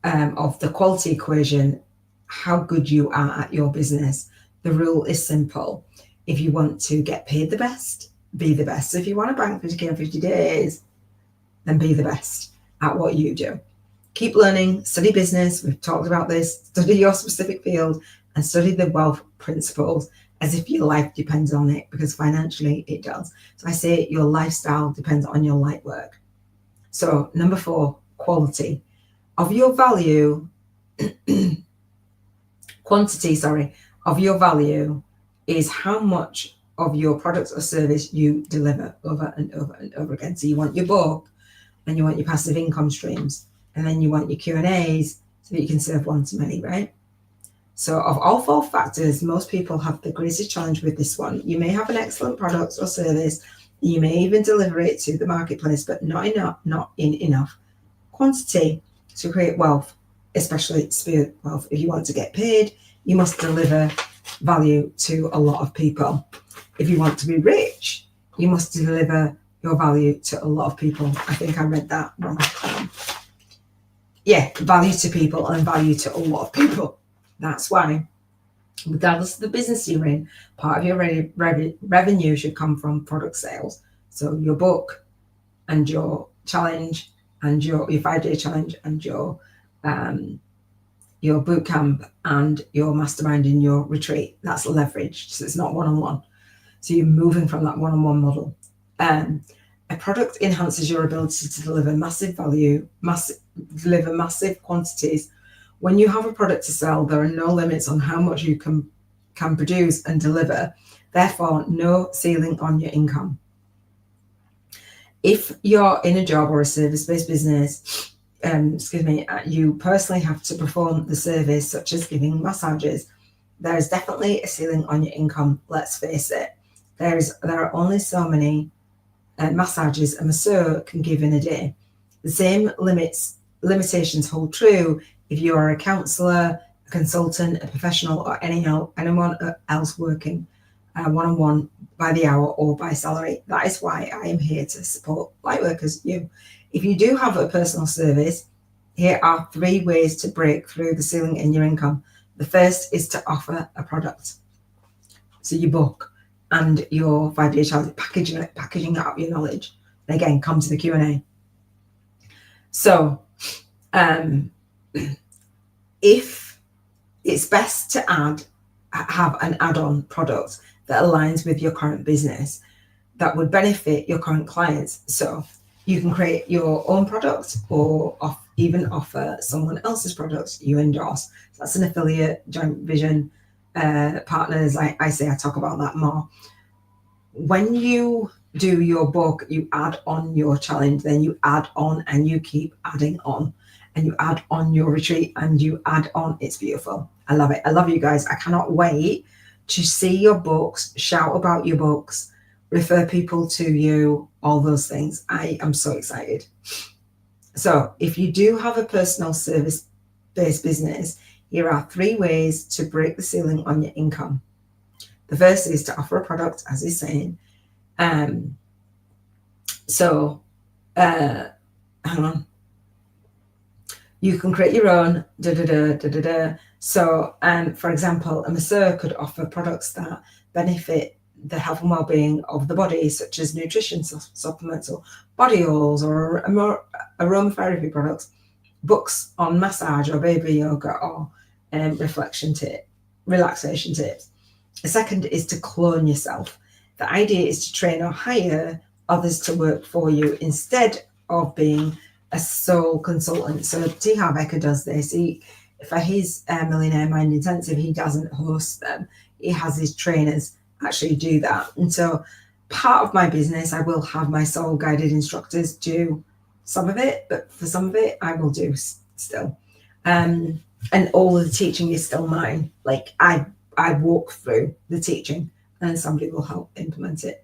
of the quality equation, how good you are at your business. The rule is simple. If you want to get paid the best, be the best. So if you want to bank 50K in 50 days, then be the best at what you do. Keep learning, study business. We've talked about this. Study your specific field and study the wealth principles as if your life depends on it, because financially it does. So I say your lifestyle depends on your light work. So number 4, quality. Of your value, quantity, of your value is how much of your product or service you deliver over and over and over again. So you want your book and you want your passive income streams, and then you want your Q&As so that you can serve one to many, right? So of all 4 factors, most people have the greatest challenge with this one. You may have an excellent product or service, you may even deliver it to the marketplace, but not in enough quantity to create wealth, especially spirit wealth. If you want to get paid, you must deliver value to a lot of people. If you want to be rich, you must deliver your value to a lot of people. I think I read that wrong. Value to people and value to a lot of people. That's why, regardless of the business you're in, part of your revenue should come from product sales. So your book and your challenge and your 5-day challenge and your boot camp and your mastermind and your retreat, that's leveraged. So it's not one-on-one. So you're moving from that one-on-one model. A product enhances your ability to deliver massive value, deliver massive quantities. When you have a product to sell, there are no limits on how much you can produce and deliver. Therefore, no ceiling on your income. If you're in a job or a service-based business, you personally have to perform the service, such as giving massages, there is definitely a ceiling on your income. Let's face it. There are only so many massages a masseur can give in a day. The same limitations hold true if you are a counsellor, a consultant, a professional, or anyone else working one-on-one by the hour or by salary. That is why I am here to support lightworkers. If you do have a personal service, here are 3 ways to break through the ceiling in your income. The first is to offer a product. So your book and your 5-day challenge, packaging up your knowledge. And again, come to the Q&A. So if it's best to have an add-on product that aligns with your current business that would benefit your current clients. So you can create your own product or even offer someone else's products you endorse. So that's an affiliate, joint vision, partners. I talk about that more. When you do your book, you add on your challenge, then you add on and you keep adding on, and you add on your retreat and you add on. It's beautiful. I love it. I love you guys. I cannot wait to see your books, shout about your books, refer people to you, all those things. I am so excited. So if you do have a personal service-based business, here are 3 ways to break the ceiling on your income. The first is to offer a product, as he's saying. Hang on. You can create your own, So, for example, a masseur could offer products that benefit the health and well-being of the body, such as nutrition supplements or body oils or aromatherapy products, books on massage or baby yoga or relaxation tips. The second is to clone yourself. The idea is to train or hire others to work for you instead of being a sole consultant. So T. Harv Eker does this. For his Millionaire Mind Intensive, he doesn't host them. He has his trainers actually do that. And so part of my business, I will have my soul guided instructors do some of it, but for some of it, I will do still. And all of the teaching is still mine. Like I walk through the teaching and somebody will help implement it.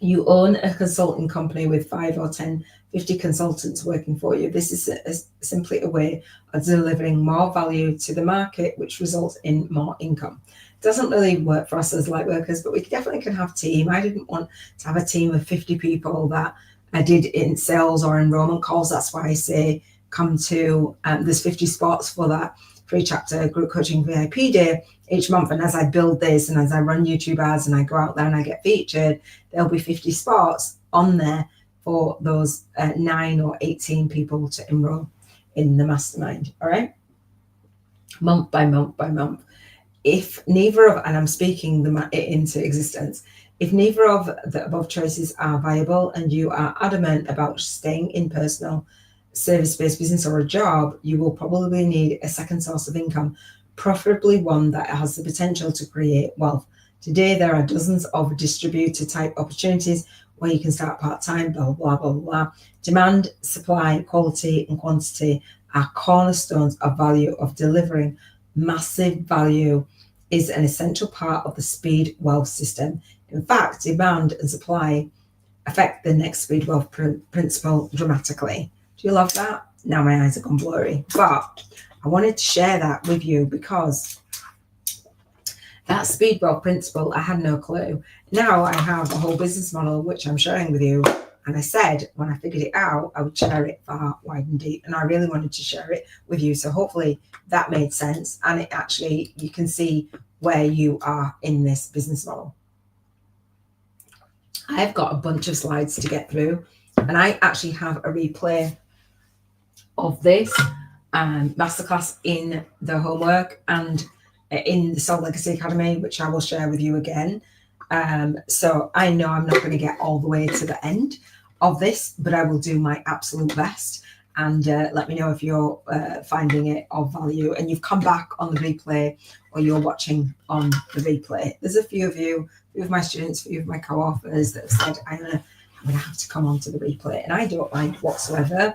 You own a consulting company with 5 or 10, 50 consultants working for you. This is simply a way of delivering more value to the market, which results in more income. It doesn't really work for us as light workers, but we definitely can have a team. I didn't want to have a team of 50 people that I did in sales or enrollment calls. That's why I say come to, there's 50 spots for that free chapter group coaching VIP day each month. And as I build this and as I run YouTube ads and I go out there and I get featured, there'll be 50 spots on there for those 9 or 18 people to enroll in the mastermind. All right. Month by month by month. If neither of, and I'm speaking it into existence, if neither of the above choices are viable and you are adamant about staying in personal service-based business or a job, you will probably need a second source of income, preferably one that has the potential to create wealth. Today, there are dozens of distributor type opportunities where you can start part-time, blah, blah, blah, blah. Demand, supply, quality, and quantity are cornerstones of value of delivering massive value is an essential part of the speed wealth system. In fact, demand and supply affect the next speed wealth principle dramatically. Do you love that? Now my eyes are gone blurry, but I wanted to share that with you because that speed wealth principle, I had no clue. Now I have a whole business model, which I'm sharing with you. And I said, when I figured it out, I would share it far, wide and deep. And I really wanted to share it with you. So hopefully that made sense. And it actually, you can see where you are in this business model. I've got a bunch of slides to get through. And I actually have a replay of this masterclass in the homework and in the Soul Legacy Academy, which I will share with you again. So I know I'm not going to get all the way to the end of this, but I will do my absolute best. And let me know if you're finding it of value and you've come back on the replay or you're watching on the replay. There's a few of you, a few of my students, a few of my co-authors that have said, I'm going to have to come on to the replay. And I don't mind whatsoever.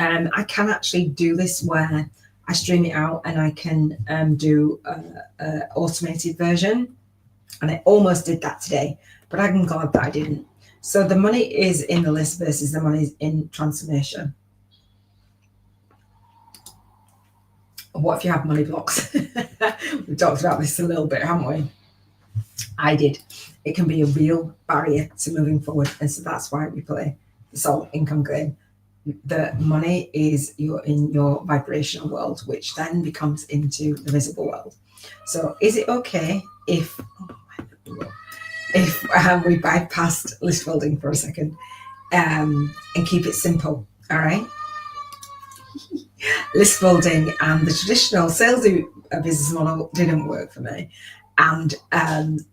I can actually do this where I stream it out and I can do an automated version. And I almost did that today, but I'm glad that I didn't. So the money is in the list versus the money is in transformation. What if you have money blocks? We've talked about this a little bit, haven't we? I did. It can be a real barrier to moving forward. And so that's why we play the soul income game. The money is in your vibrational world, which then becomes into the visible world. So is it okay if we bypassed list building for a second and keep it simple? All right. List building and the traditional salesy business model didn't work for me. And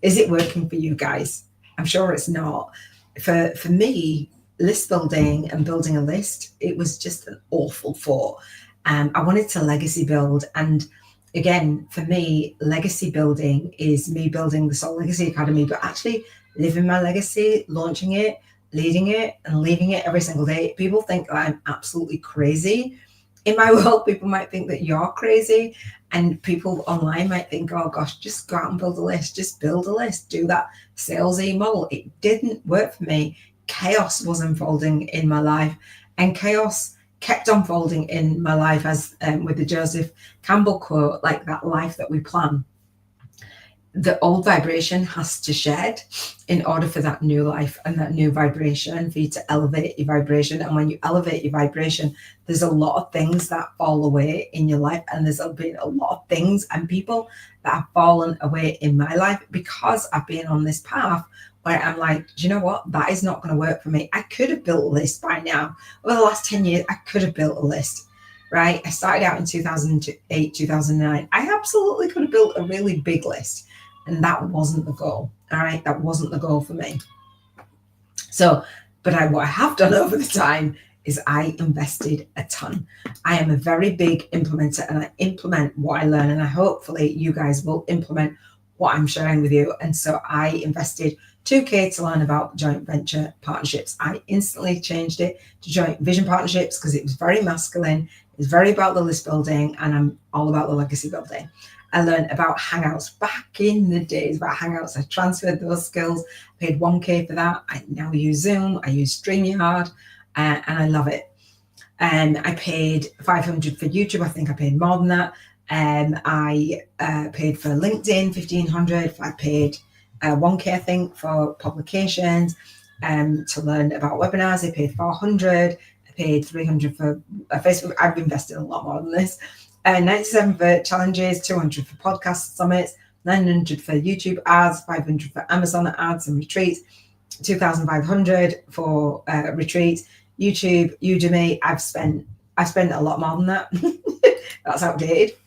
is it working for you guys? I'm sure it's not. For me, list building and building a list, it was just an awful thought. I wanted to legacy build. And again, for me, legacy building is me building the Soul Legacy Academy, but actually living my legacy, launching it, leading it, and leaving it every single day. People think I'm absolutely crazy. In my world, people might think that you're crazy, and people online might think, oh gosh, just go out and build a list, just build a list, do that salesy model. It didn't work for me. Chaos was unfolding in my life, and chaos kept unfolding in my life as with the Joseph Campbell quote, like that life that we plan. The old vibration has to shed in order for that new life and that new vibration, for you to elevate your vibration. And when you elevate your vibration, there's a lot of things that fall away in your life. And there's been a lot of things and people that have fallen away in my life because I've been on this path where I'm like, do you know what? That is not going to work for me. I could have built a list by now. Over the last 10 years, I could have built a list, right? I started out in 2008, 2009. I absolutely could have built a really big list. And that wasn't the goal. All right. That wasn't the goal for me. So, but what I have done over the time is I invested a ton. I am a very big implementer and I implement what I learn. And hopefully you guys will implement what I'm sharing with you. And so I invested 2K to learn about joint venture partnerships. I instantly changed it to joint vision partnerships because it was very masculine. It's very about the list building, and I'm all about the legacy building. I learned about Hangouts back in the days about Hangouts. I transferred those skills, paid 1K for that. I now use Zoom, I use StreamYard, and I love it. And I paid $500 for YouTube. I think I paid more than that. I paid for LinkedIn, $1,500. I paid 1K, I think, for publications. To learn about webinars, I paid $400. I paid $300 for Facebook. I've invested a lot more than this. $97 for challenges, $200 for podcast summits, $900 for YouTube ads, $500 for Amazon ads and retreats, $2,500 for retreats. YouTube, Udemy, I've spent a lot more than that. That's outdated.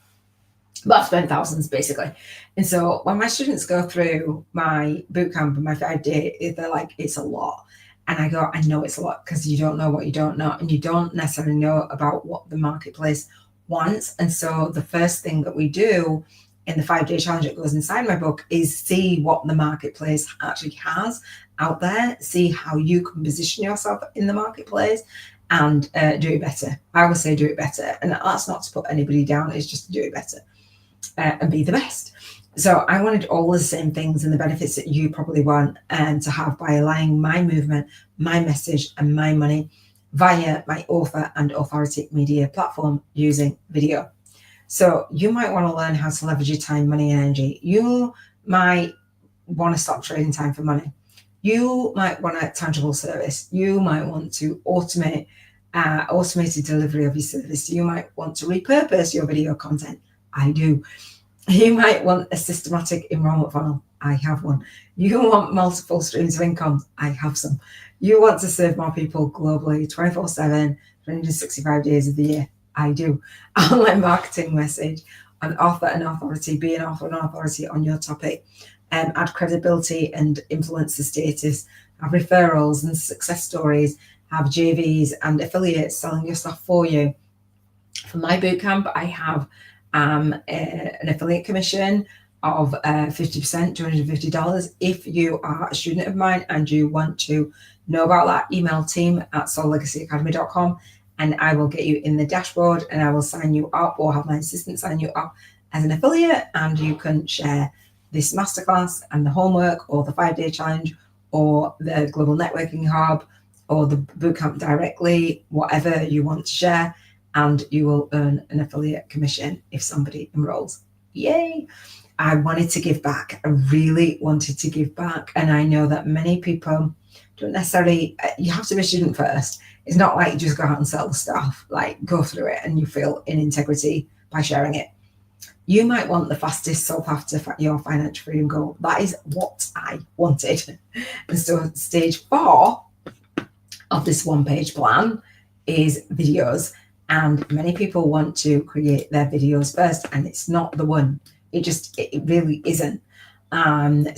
But I've spent thousands basically. And so when my students go through my bootcamp and my 5-day, they're like, it's a lot. And I go, I know it's a lot because you don't know what you don't know, and you don't necessarily know about what the marketplace wants. And so the first thing that we do in the 5-day challenge that goes inside my book is see what the marketplace actually has out there, see how you can position yourself in the marketplace and do it better. I always say do it better. And that's not to put anybody down, it's just to do it better and be the best. So I wanted all the same things and the benefits that you probably want to have by aligning my movement, my message and my money via my author and authority media platform using video. So you might want to learn how to leverage your time, money, and energy. You might want to stop trading time for money. You might want a tangible service. You might want to automate automated delivery of your service. You might want to repurpose your video content. I do. You might want a systematic enrollment funnel. I have one. You want multiple streams of income. I have some. You want to serve more people globally, 24/7, 365 days of the year. I do. Online marketing message, an author and authority, be an author and authority on your topic, add credibility and influence the status, have referrals and success stories, have JVs and affiliates selling your stuff for you. For my bootcamp, I have an affiliate commission of 50%, $250. If you are a student of mine and you want to know about that, email team@soullegacyacademy.com and I will get you in the dashboard and I will sign you up or have my assistant sign you up as an affiliate, and you can share this masterclass and the homework or the 5-day challenge or the global networking hub or the bootcamp directly, whatever you want to share, and you will earn an affiliate commission if somebody enrolls. Yay! I wanted to give back. I really wanted to give back. And I know that many people don't necessarily, you have to be a student first. It's not like you just go out and sell the stuff, like go through it and you feel in integrity by sharing it. You might want the fastest soul path to your financial freedom goal. That is what I wanted. And so stage 4 of this 1-page plan is videos. And many people want to create their videos first, and it's not the one. It really isn't.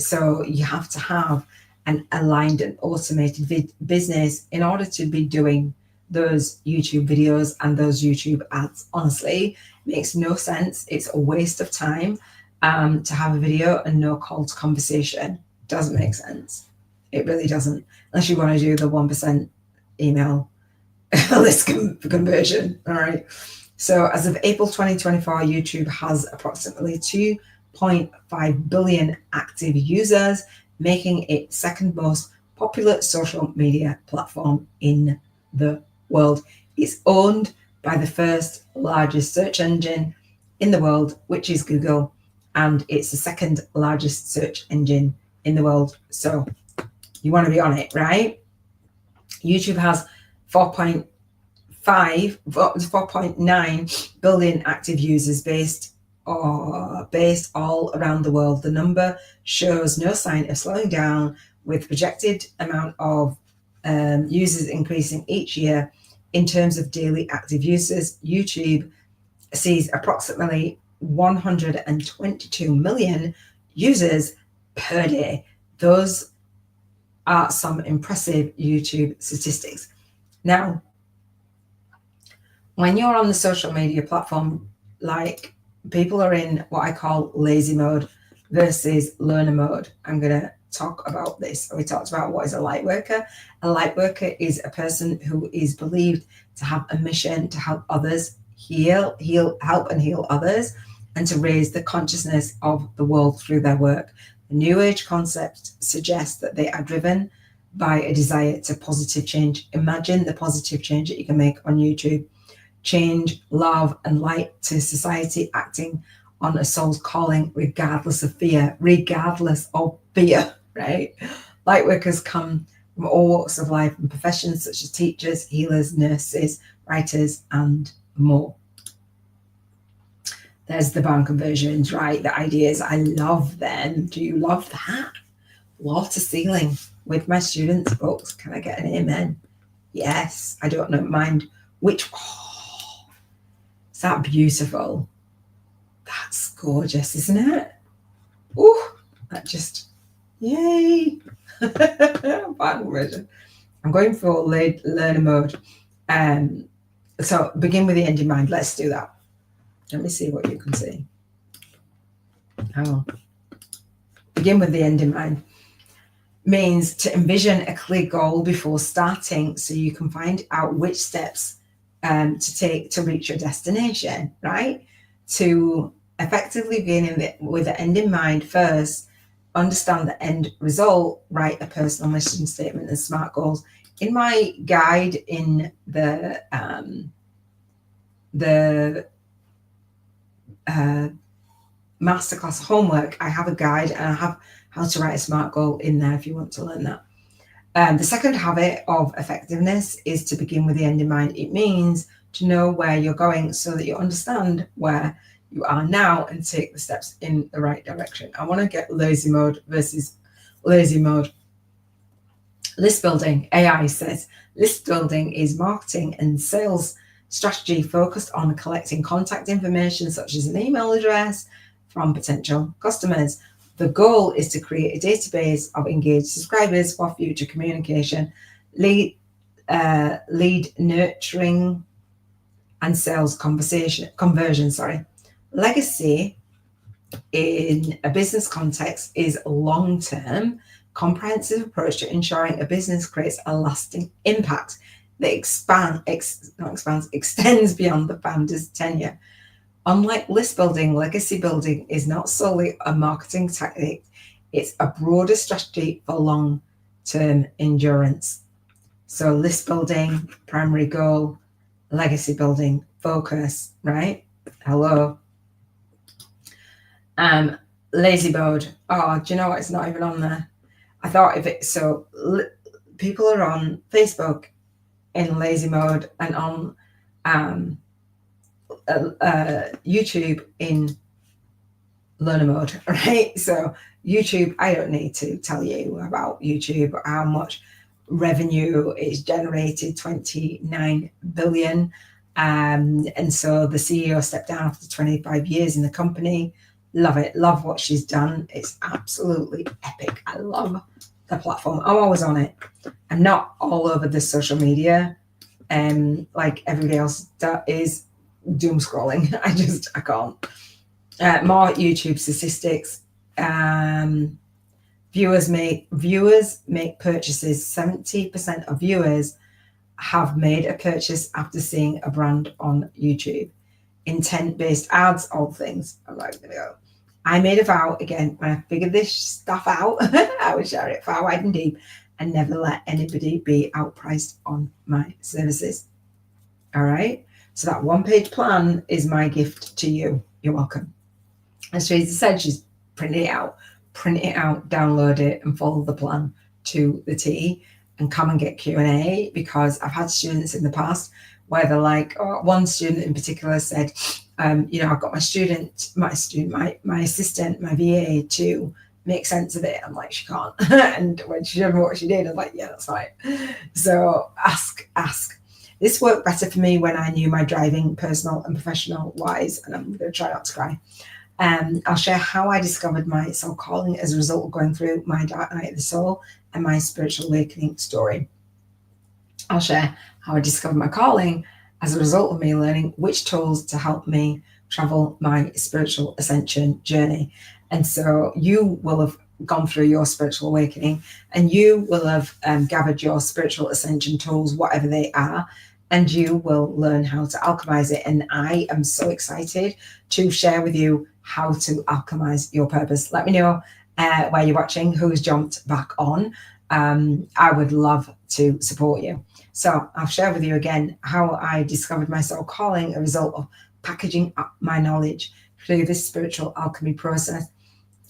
So you have to have an aligned and automated business in order to be doing those YouTube videos and those YouTube ads. Honestly, it makes no sense. It's a waste of time to have a video and no call to conversation. Doesn't make sense. It really doesn't, unless you want to do the 1% email list conversion. All right. So as of April 2024, YouTube has approximately 2.5 billion active users, making it second most popular social media platform in the world. It's owned by the first largest search engine in the world, which is Google, and it's the second largest search engine in the world. So you want to be on it, right? YouTube has 4.9 billion active users based all around the world. The number shows no sign of slowing down, with projected amount of users increasing each year. In terms of daily active users, YouTube sees approximately 122 million users per day. Those are some impressive YouTube statistics. Now, when you're on the social media platform, like, people are in what I call lazy mode versus learner mode. I'm going to talk about this. We talked about what is a light worker. A light worker is a person who is believed to have a mission to help others help and heal others, and to raise the consciousness of the world through their work. The New Age concept suggests that they are driven by a desire to positive change. Imagine the positive change that you can make on YouTube. Change, love, and light to society, acting on a soul's calling, regardless of fear, right? Light workers come from all walks of life and professions such as teachers, healers, nurses, writers, and more. There's the barn conversions, right? The ideas, I love them. Do you love that? Floor to ceiling with my students' books. Can I get an amen? Yes, I don't know, mind which. Oh, is that beautiful? That's gorgeous, isn't it? Oh, that just, yay. Barn conversion. I'm going for learner mode. So begin with the end in mind. Let's do that. Let me see what you can see. Oh, begin with the end in mind means to envision a clear goal before starting, so you can find out which steps to take to reach your destination, right? To effectively begin with the end in mind first, understand the end result, write a personal mission statement and SMART goals. In my guide in the Masterclass homework, I have a guide and I have how to write a SMART goal in there if you want to learn that. The second habit of effectiveness is to begin with the end in mind. It means to know where you're going so that you understand where you are now and take the steps in the right direction. I want to get lazy mode versus lazy mode. List building. AI says list building is marketing and sales strategy focused on collecting contact information such as an email address from potential customers. The goal is to create a database of engaged subscribers for future communication, lead nurturing, and sales conversion. Legacy in a business context is a long-term, comprehensive approach to ensuring a business creates a lasting impact that extends beyond the founder's tenure. Unlike list building, legacy building is not solely a marketing tactic. It's a broader strategy for long-term endurance. So list building, primary goal, legacy building, focus, right? Hello. Lazy mode. Oh, do you know what? It's not even on there. I thought if it, so people are on Facebook in lazy mode and on YouTube in learner mode, right? So YouTube, I don't need to tell you about YouTube, how much revenue is generated, 29 billion. And so the CEO stepped down after 25 years in the company. Love it. Love what she's done. It's absolutely epic. I love the platform. I'm always on it. I'm not all over the social media like everybody else is doom scrolling. I can't. More YouTube statistics. Viewers make purchases. 70% of viewers have made a purchase after seeing a brand on YouTube. Intent-based ads, all things. I'm like, gonna go. I made a vow again when I figured this stuff out. I would share it far wide and deep and never let anybody be outpriced on my services. All right. So that one-page plan is my gift to you. You're welcome. As Teresa said, she's print it out, download it, and follow the plan to the T, and come and get Q&A, because I've had students in the past where they're like, oh, one student in particular said, I've got my assistant, my VA to make sense of it. I'm like, she can't. And when she showed me what she did, I'm like, yeah, that's right. So ask. This worked better for me when I knew my driving, personal and professional wise, and I'm going to try not to cry. I'll share how I discovered my soul calling as a result of going through my dark night of the soul and my spiritual awakening story. I'll share how I discovered my calling as a result of me learning which tools to help me travel my spiritual ascension journey. And so you will have gone through your spiritual awakening, and you will have gathered your spiritual ascension tools, whatever they are, and you will learn how to alchemize it. And I am so excited to share with you how to alchemize your purpose. Let me know where you're watching, who's jumped back on. I would love to support you. So I'll share with you again how I discovered my soul calling, a result of packaging up my knowledge through this spiritual alchemy process.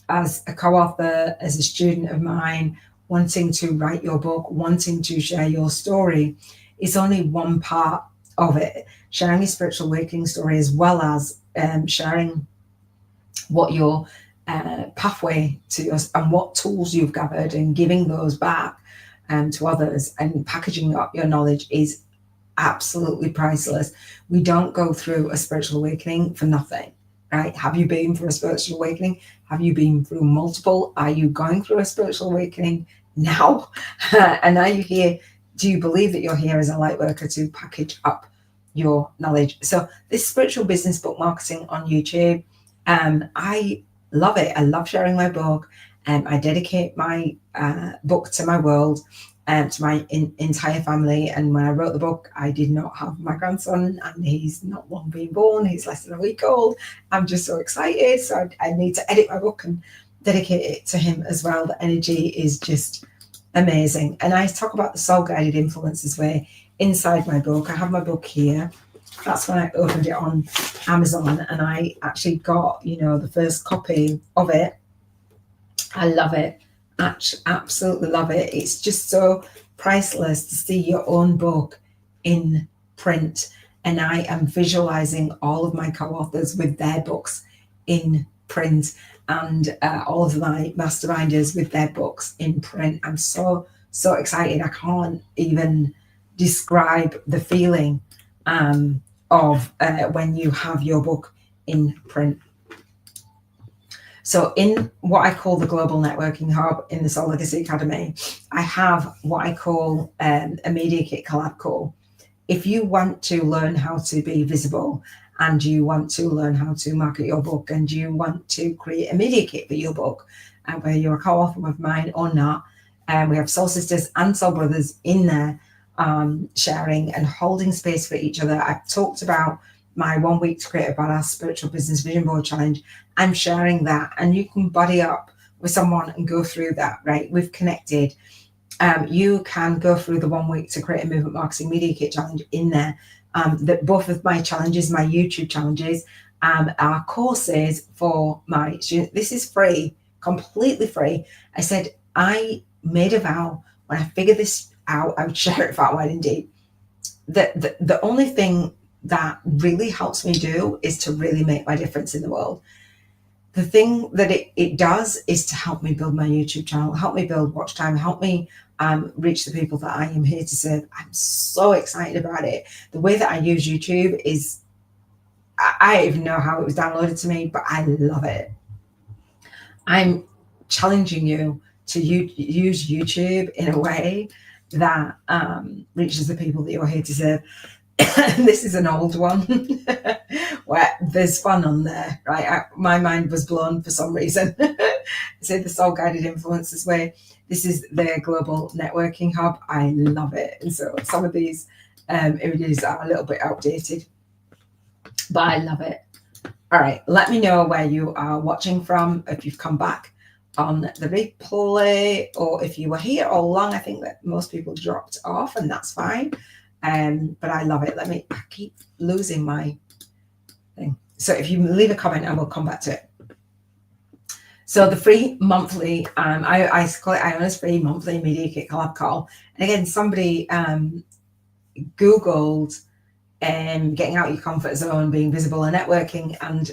As a co-author, as a student of mine, wanting to write your book, wanting to share your story, is only one part of it. Sharing your spiritual awakening story, as well as sharing what your pathway to your, and what tools you've gathered, and giving those back to others, and packaging up your knowledge, is absolutely priceless. We don't go through a spiritual awakening for nothing, right? Have you been through a spiritual awakening? Have you been through multiple? Are you going through a spiritual awakening now? And are you here? Do you believe that you're here as a light worker to package up your knowledge? So this spiritual business book marketing on YouTube, I love it. I love sharing my book. I dedicate my book to my world, to my entire family. And when I wrote the book, I did not have my grandson, and he's not long been born. He's less than a week old. I'm just so excited. So I need to edit my book and dedicate it to him as well. The energy is just amazing. And I talk about the soul guided influences way inside my book. I have my book here. That's when I opened it on Amazon, and I actually got, the first copy of it. I love it. Absolutely love it. It's just so priceless to see your own book in print. And I am visualizing all of my co-authors with their books in print, and all of my masterminders with their books in print. I'm so excited. I can't even describe the feeling of when you have your book in print. So in what I call the Global Networking Hub in the Soul Legacy Academy, I have what I call a Media Kit collab call. If you want to learn how to be visible, and you want to learn how to market your book, and you want to create a media kit for your book, whether you're a co-author of mine or not, we have soul sisters and soul brothers in there sharing and holding space for each other. I've talked about my 1 week to create a badass spiritual business vision board challenge. I'm sharing that, and you can buddy up with someone and go through that, right? We've connected. You can go through the 1 week to create a movement marketing media kit challenge in there. That both of my challenges, my YouTube challenges, are courses for my students. This is free, completely free. I said, I made a vow when I figured this out, I would share it far wide and deep. The only thing that really helps me do is to really make my difference in the world. The thing that it does is to help me build my YouTube channel, help me build watch time, help me reach the people that I am here to serve. I'm so excited about it. The way that I use YouTube is, I don't even know how it was downloaded to me, but I love it. I'm challenging you to use YouTube in a way that reaches the people that you're here to serve. This is an old one where there's fun on there, right? My mind was blown for some reason. So the Soul Guided Influencers way. This is their Global Networking Hub. I love it. And so some of these images are a little bit outdated, but I love it. All right, let me know where you are watching from, if you've come back on the replay, or if you were here all along. I think that most people dropped off, and that's fine. But I love it. I keep losing my thing. So if you leave a comment, I will come back to it. So the free monthly, I call it Iona's free monthly media kit collab call. And again, somebody Googled getting out your comfort zone, being visible and networking, and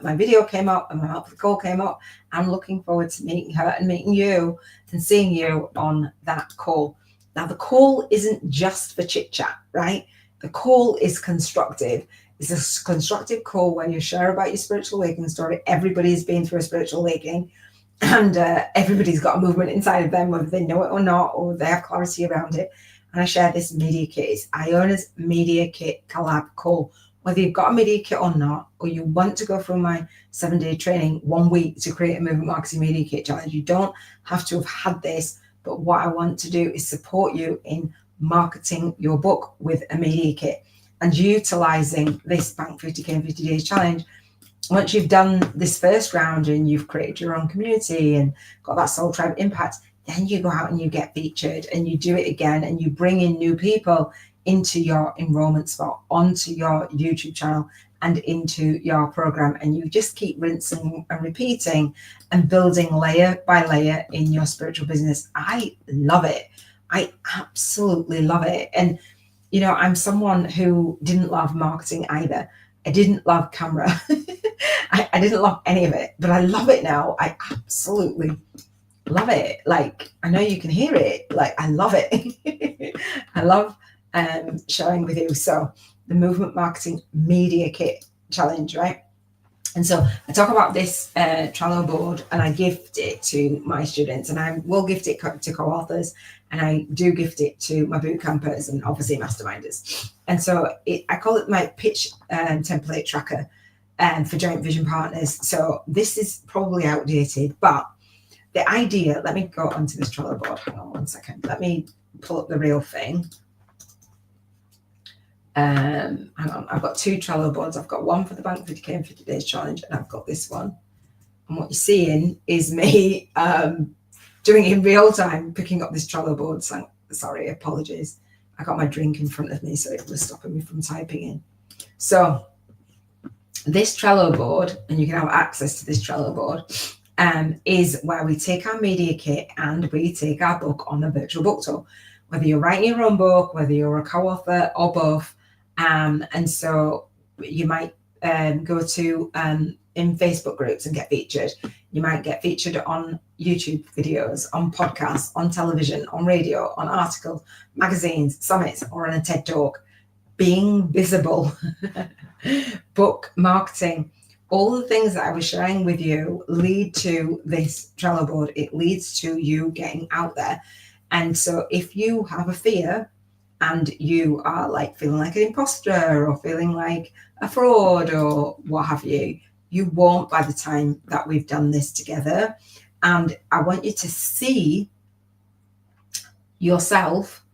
my video came up and my monthly call came up. I'm looking forward to meeting her and meeting you and seeing you on that call. Now, the call isn't just for chit chat, right? The call is constructive. It's a constructive call where you share about your spiritual awakening story. Everybody's been through a spiritual awakening, and everybody's got a movement inside of them, whether they know it or not, or they have clarity around it. And I share this media kit. It's Iona's Media Kit collab call, whether you've got a media kit or not, or you want to go through my 7-day training 1 week to create a movement marketing media kit challenge, you don't have to have had this. But what I want to do is support you in marketing your book with a media kit and utilizing this Bank 50K in 50 days challenge. Once you've done this first round and you've created your own community and got that soul tribe impact, then you go out and you get featured and you do it again and you bring in new people into your enrollment spot, onto your YouTube channel and into your program. And you just keep rinsing and repeating and building layer by layer in your spiritual business. I love it. I absolutely love it. And, you know, I'm someone who didn't love marketing either. I didn't love camera. I didn't love any of it, but I love it now. I absolutely love it. Like, I know you can hear it. Like, I love it. I love sharing with you. So the movement marketing media kit challenge, right? And so I talk about this Trello board and I gift it to my students, and I will gift it to co-authors, and I do gift it to my bootcampers and obviously masterminders. And so I call it my pitch template tracker for joint vision partners. So this is probably outdated, but the idea, let me go onto this Trello board. Hang on 1 second. Let me pull up the real thing. Hang on, I've got 2 Trello boards. I've got one for the Bank 50K in 50 days challenge, and I've got this one. And what you're seeing is me doing it in real time, picking up this Trello board. So, sorry, apologies. I got my drink in front of me, so it was stopping me from typing in. So this Trello board, and you can have access to this Trello board, is where we take our media kit and we take our book on a virtual book tour. Whether you're writing your own book, whether you're a co-author or both. And so you might go to in Facebook groups and get featured. You might get featured on YouTube videos, on podcasts, on television, on radio, on articles, magazines, summits, or on a TED Talk. Being visible, book marketing, all the things that I was sharing with you lead to this Trello board. It leads to you getting out there. And so if you have a fear and you are like feeling like an imposter or feeling like a fraud or what have you, you won't by the time that we've done this together. And I want you to see yourself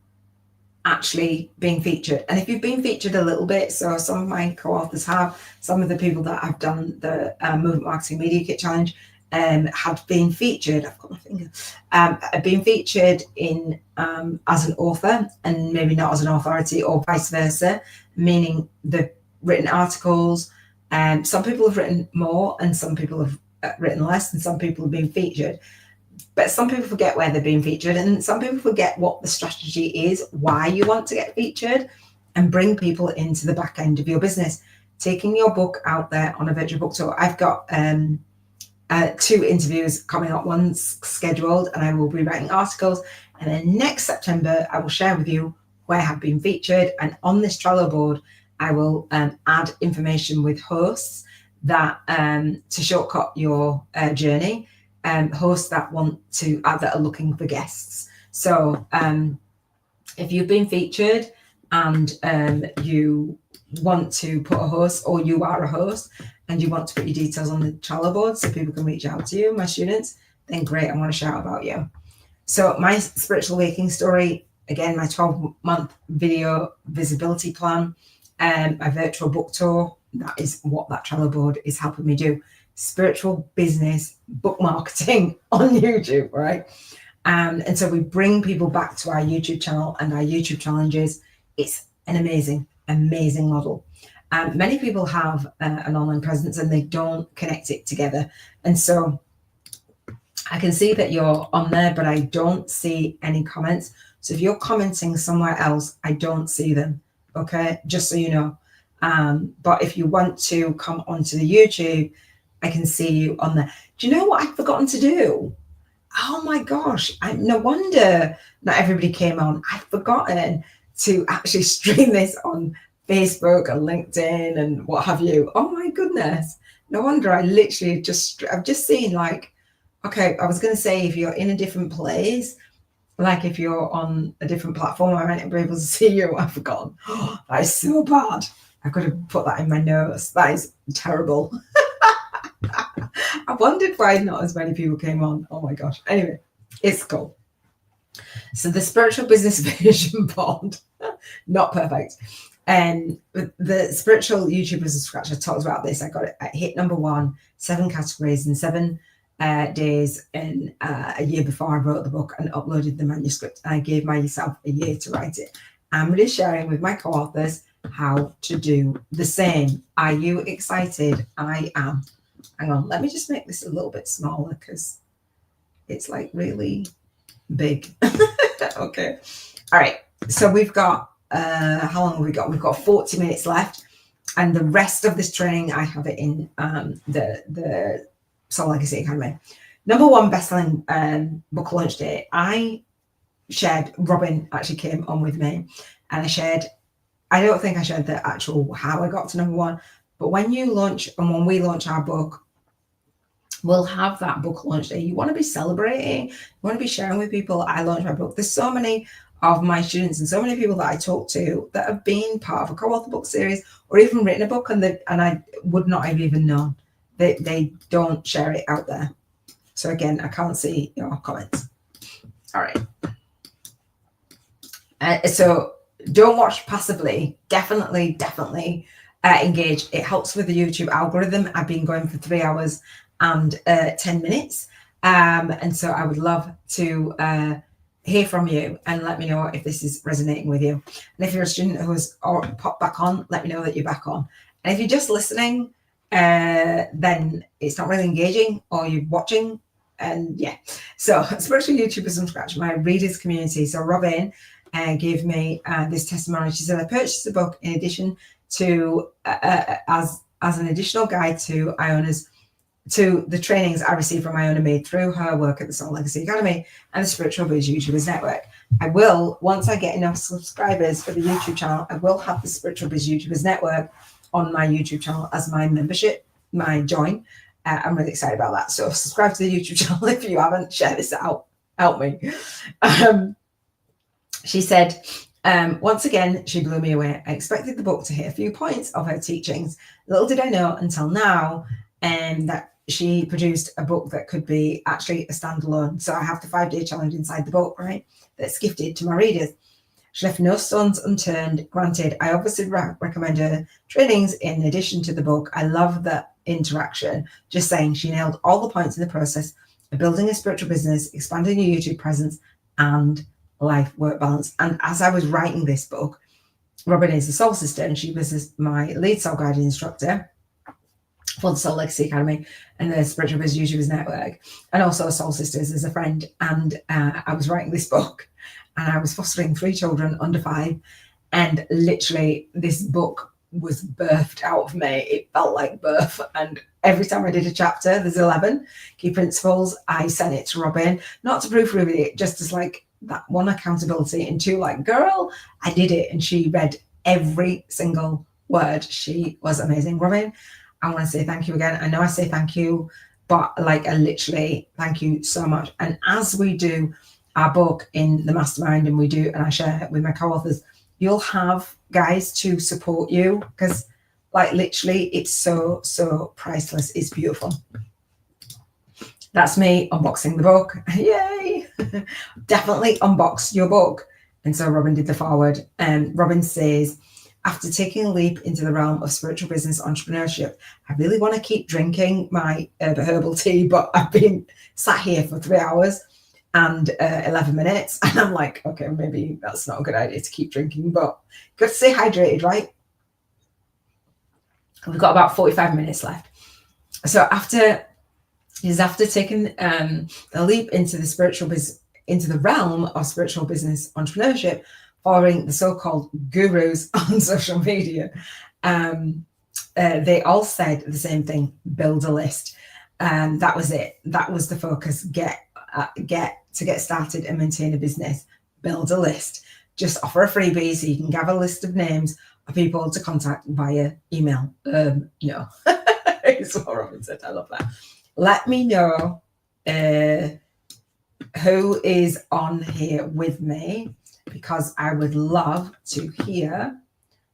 actually being featured. And if you've been featured a little bit, so some of my co-authors have, some of the people that have done the Movement Marketing Media Kit Challenge had been featured, I've got my finger, had been featured in as an author and maybe not as an authority, or vice versa, meaning the written articles. Some people have written more and some people have written less, and some people have been featured. But some people forget where they're being featured, and some people forget what the strategy is, why you want to get featured, and bring people into the back end of your business. Taking your book out there on a virtual book tour. I've got 2 interviews coming up, one's scheduled, and I will be writing articles. And then next September, I will share with you where I have been featured. And on this Trello board, I will add information with hosts that to shortcut your journey. Hosts that want to that are looking for guests. So if you've been featured and you want to put a host, or you are a host and you want to put your details on the Trello board so people can reach out to you, my students, then great, I want to shout about you. So my spiritual awakening story, again, my 12-month video visibility plan, my virtual book tour, that is what that Trello board is helping me do. Spiritual business book marketing on YouTube, right? And so we bring people back to our YouTube channel and our YouTube challenges. It's an amazing model. Many people have an online presence and they don't connect it together. And so I can see that you're on there, but I don't see any comments. So if you're commenting somewhere else, I don't see them. Okay, just so you know. But if you want to come onto the YouTube, I can see you on there. Do you know what I've forgotten to do? Oh my gosh, no wonder not everybody came on. I've forgotten to actually stream this on Facebook and LinkedIn and what have you. Oh my goodness. No wonder I literally I've just seen, like, okay, I was going to say if you're in a different place, like if you're on a different platform, I might not be able to see you. I've forgotten. Oh, that is so bad. I could have put that in my notes. That is terrible. I wondered why not as many people came on. Oh my gosh. Anyway, it's cool. So the spiritual business vision board, not perfect. And the spiritual YouTubers scratch, I talked about this. I got it at hit number 1, 7 categories in 7 days in a year before I wrote the book and uploaded the manuscript. I gave myself a year to write it. I'm really sharing with my co-authors how to do the same. Are you excited? I am. Hang on, let me just make this a little bit smaller because it's like really big. Okay. All right. So we've got, how long have we got? We've got 40 minutes left. And the rest of this training, I have it in the Soul Legacy Academy. Number 1 best-selling book launch day. I shared, Robin actually came on with me, and I don't think I shared the actual how I got to number 1, but when you launch and when we launch our book, we'll have that book launch day. You want to be celebrating, you want to be sharing with people. I launched my book. There's so many of my students and so many people that I talk to that have been part of a co-author book series or even written a book, and I would not have even known. They don't share it out there. So again, I can't see your comments. All right. So don't watch passively. Definitely engage. It helps with the YouTube algorithm. I've been going for 3 hours and 10 minutes. And so I would love to hear from you and let me know if this is resonating with you. And if you're a student who has popped back on, let me know that you're back on. And if you're just listening, then it's not really engaging, or you're watching. And yeah, so spiritual YouTubers from scratch, my readers community. So Robin gave me this testimony. She said, I purchased the book in addition to as an additional guide to Iona's, to the trainings I received from Iona made through her work at the Soul Legacy Academy and the Spiritual Biz YouTubers Network. I will, once I get enough subscribers for the YouTube channel, I will have the Spiritual Biz YouTubers Network on my YouTube channel as my membership, my join. I'm really excited about that. So subscribe to the YouTube channel if you haven't. Share this out. Help me. She said, once again, she blew me away. I expected the book to hit a few points of her teachings. Little did I know until now that she produced a book that could be actually a standalone. So I have the 5-day challenge inside the book, right? That's gifted to my readers. She left no stones unturned. Granted, I obviously recommend her trainings in addition to the book. I love the interaction. Just saying, she nailed all the points in the process of building a spiritual business, expanding your YouTube presence, and life-work balance. And as I was writing this book, Robin is a soul sister, and she was my lead soul guiding instructor for the Soul Legacy Academy and the Spiritual Biz YouTubers Network, and also Soul Sisters as a friend. And I was writing this book, and I was fostering 3 children under 5, and literally this book was birthed out of me. It felt like birth. And every time I did a chapter, there's 11 key principles, I sent it to Robin, not to proofread it, just as like that 1, accountability, and 2, like, girl, I did it. And she read every single word. She was amazing. Robin, I want to say thank you again. I know I say thank you, but like, I literally thank you so much. And as we do our book in the mastermind, and I share it with my co-authors, you'll have guys to support you, because like literally it's so priceless. It's beautiful. That's me unboxing the book. Yay. Definitely unbox your book. And so Robin did the forward, and Robin says, after taking a leap into the realm of spiritual business entrepreneurship, I really want to keep drinking my herbal tea, but I've been sat here for 3 hours and 11 minutes. And I'm like, okay, maybe that's not a good idea to keep drinking, but got to stay hydrated, right? We've got about 45 minutes left. So after taking the leap into the spiritual business, into the realm of spiritual business entrepreneurship, following the so-called gurus on social media, they all said the same thing: build a list. That was it. That was the focus. Get started and maintain a business. Build a list. Just offer a freebie so you can gather a list of names of people to contact via email. No, it's what Robin said. I love that. Let me know who is on here with me, because I would love to hear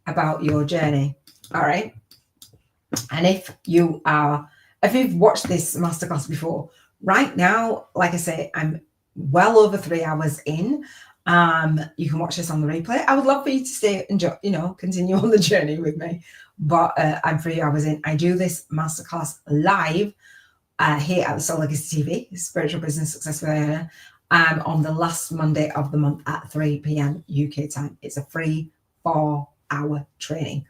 about your journey. All right. And if you've watched this masterclass before, right now, like I say, I'm well over 3 hours in. You can watch this on the replay. I would love for you to stay and continue on the journey with me. But I'm 3 hours in. I do this masterclass live here at the Soul Legacy TV, Spiritual Business Success with Iona, on the last Monday of the month at 3 p.m. UK time. It's a free 4-hour training.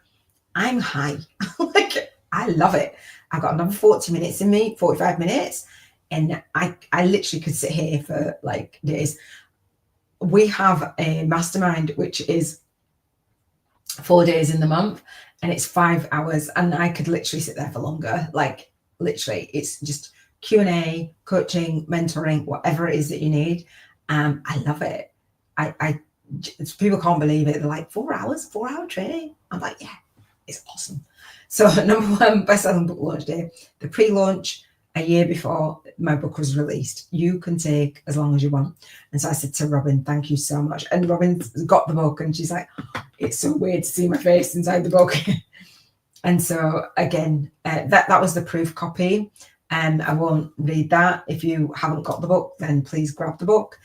I'm high. Like, I love it. I've got another 40 minutes in me, 45 minutes, and I literally could sit here for like days. We have a mastermind, which is 4 days in the month, and it's 5 hours, and I could literally sit there for longer. Like, literally, it's just Q&A, coaching, mentoring, whatever it is that you need. I love it. People can't believe it. They're like, 4 hours, 4-hour training. I'm like, yeah, it's awesome. So number one, best-selling book launch day, the pre-launch a year before my book was released. You can take as long as you want. And so I said to Robin, thank you so much. And Robin got the book, and she's like, it's so weird to see my face inside the book. And so again, that was the proof copy. And I won't read that. If you haven't got the book, then please grab the book.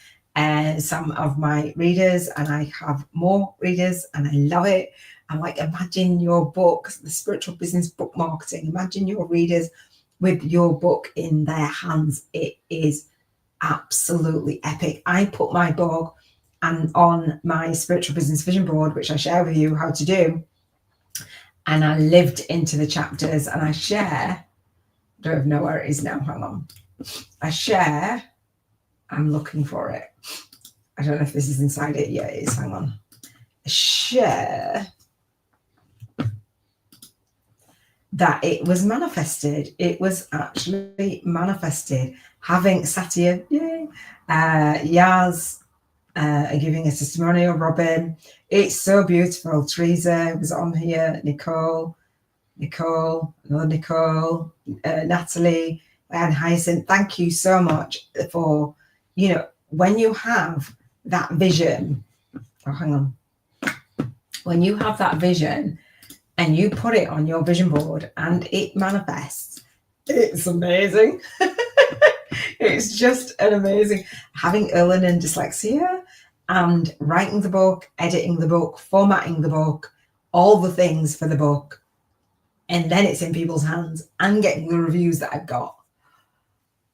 Some of my readers, and I have more readers, and I love it. I'm like, imagine your book, the Spiritual Business Book Marketing. Imagine your readers with your book in their hands. It is absolutely epic. I put my book on my Spiritual Business Vision Board, which I share with you how to do. And I lived into the chapters, and I share, I don't even know where it is now. Hang on. I share, I'm looking for it. I don't know if this is inside it. Yeah, it is. Hang on. I share that it was manifested. It was actually manifested. Having Satya, yay, Yaz, giving a testimonial, Robin. It's so beautiful. Teresa was on here. Nicole, another Nicole, Natalie, and Hyacinth. Thank you so much for, when you have that vision. Oh, hang on. When you have that vision and you put it on your vision board and it manifests, it's amazing. It's just an amazing. Having Erlen and dyslexia and writing the book, editing the book, formatting the book, all the things for the book, and then it's in people's hands and getting the reviews that I've got.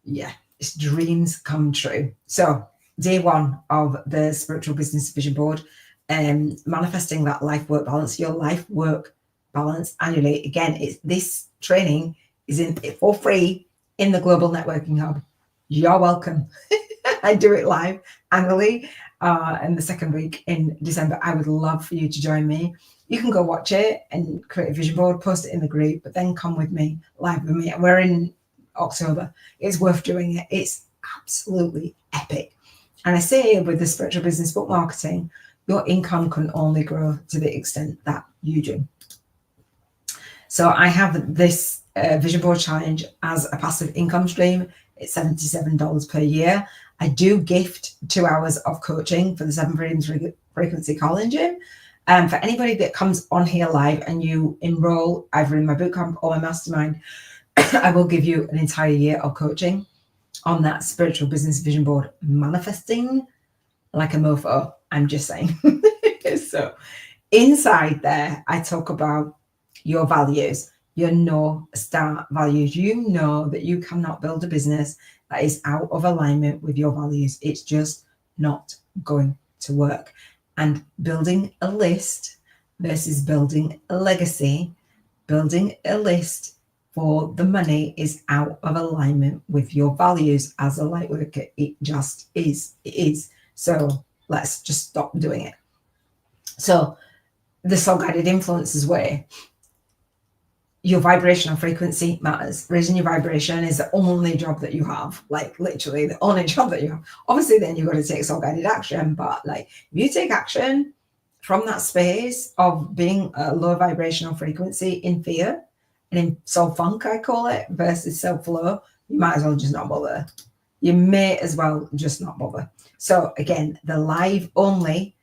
Yeah, it's dreams come true. So day one of the Spiritual Business Vision Board, manifesting that life-work balance, your life-work balance annually. Again, this training is in for free in the Global Networking Hub. You're welcome. I do it live annually in the second week in December. I would love for you to join me. You can go watch it and create a vision board, post it in the group, but then come with me, live with me. We're in October. It's worth doing it. It's absolutely epic. And I say with the Spiritual Business Book Marketing, your income can only grow to the extent that you do. So I have this vision board challenge as a passive income stream. It's $77 per year. I do gift 2 hours of coaching for the 7 Freedoms Frequency Call Engine. For anybody that comes on here live and you enroll either in my bootcamp or my mastermind, I will give you an entire year of coaching on that Spiritual Business Vision Board, manifesting like a mofo. I'm just saying. So inside there, I talk about your values, your North Star values. You know that you cannot build a business that is out of alignment with your values. It's just not going to work. And building a list versus building a legacy, building a list for the money is out of alignment with your values as a light worker. It just is. It is. So let's just stop doing it. So the soul-guided influences way, your vibrational frequency matters. Raising your vibration is the only job that you have, like literally the only job that you have. Obviously, then you've got to take soul-guided action, but like if you take action from that space of being a low vibrational frequency in fear and in soul funk, I call it, versus self-flow, you might as well just not bother. You may as well just not bother. So again, the live only,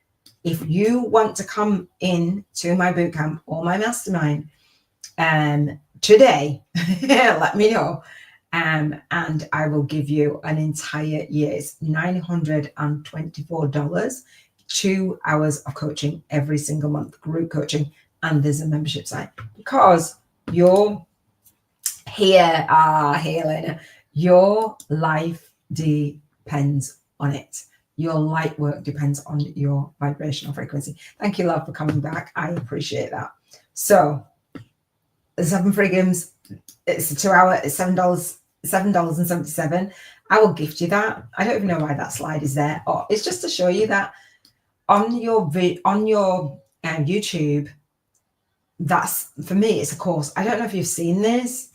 if you want to come in to my bootcamp or my mastermind, today, let me know. And I will give you an entire year's $924, 2 hours of coaching every single month, group coaching, and there's a membership site because you're here, Helena, your life depends on it. Your light work depends on your vibrational frequency. Thank you, love, for coming back. I appreciate that. So the 7 freedoms, it's a 2 hour, it's $7.77. I will gift you that. I don't even know why that slide is there. Or it's just to show you that on your YouTube, that's, for me, it's a course. I don't know if you've seen this.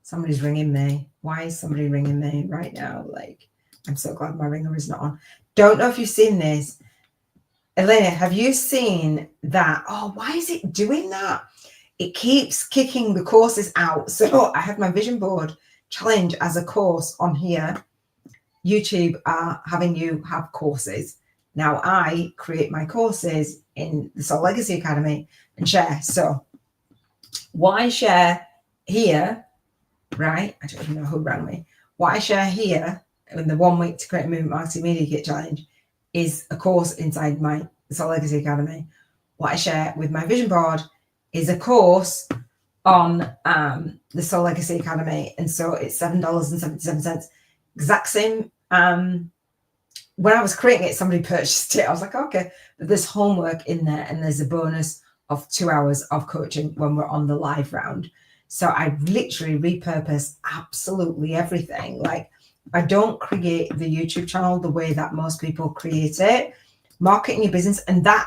Somebody's ringing me. Why is somebody ringing me right now? Like, I'm so glad my ringer is not on. Don't know if you've seen this. Elena, have you seen that? Oh, why is it doing that? It keeps kicking the courses out. So I have my vision board challenge as a course on here. YouTube are having you have courses. Now I create my courses in the Soul Legacy Academy and share. So why share here, right? I don't even know who rang me. What I share here in the 1 week to create a movement marketing media kit challenge is a course inside my Soul Legacy Academy. What I share with my vision board is a course on the Soul Legacy Academy. And so it's $7.77. Exact same. When I was creating it, somebody purchased it. I was like, okay, but there's homework in there and there's a bonus of 2 hours of coaching when we're on the live round. So I literally repurpose absolutely everything. Like, I don't create the YouTube channel the way that most people create it. Marketing your business and that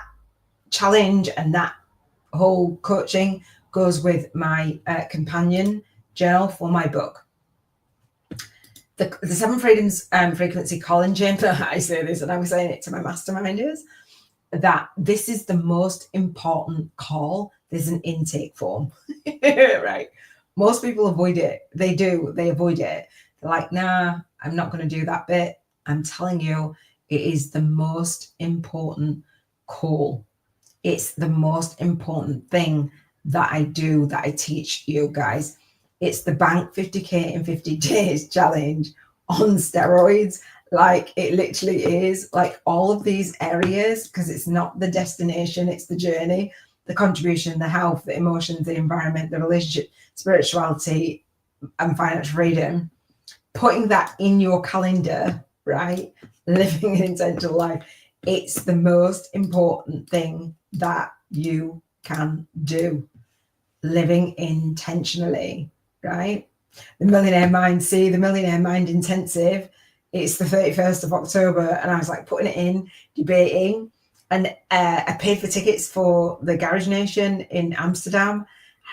challenge and that whole coaching goes with my companion journal for my book. The 7 freedoms frequency calling chamber. I say this and I'm saying it to my masterminders, that this is the most important call. There's an intake form, right? Most people avoid it. They avoid it. They're like, nah, I'm not going to do that bit. I'm telling you, it is the most important call. It's the most important thing that I do, that I teach you guys. It's the bank 50K in 50 days challenge on steroids. Like, it literally is, like, all of these areas, because it's not the destination, it's the journey, the contribution, the health, the emotions, the environment, the relationship, spirituality, and financial freedom. Putting that in your calendar, right? Living an intentional life. It's the most important thing that you can do. Living intentionally, right? The Millionaire Mind, the Millionaire Mind Intensive. It's the 31st of October. And I was like putting it in, debating. And I paid for tickets for the Garage Nation in Amsterdam.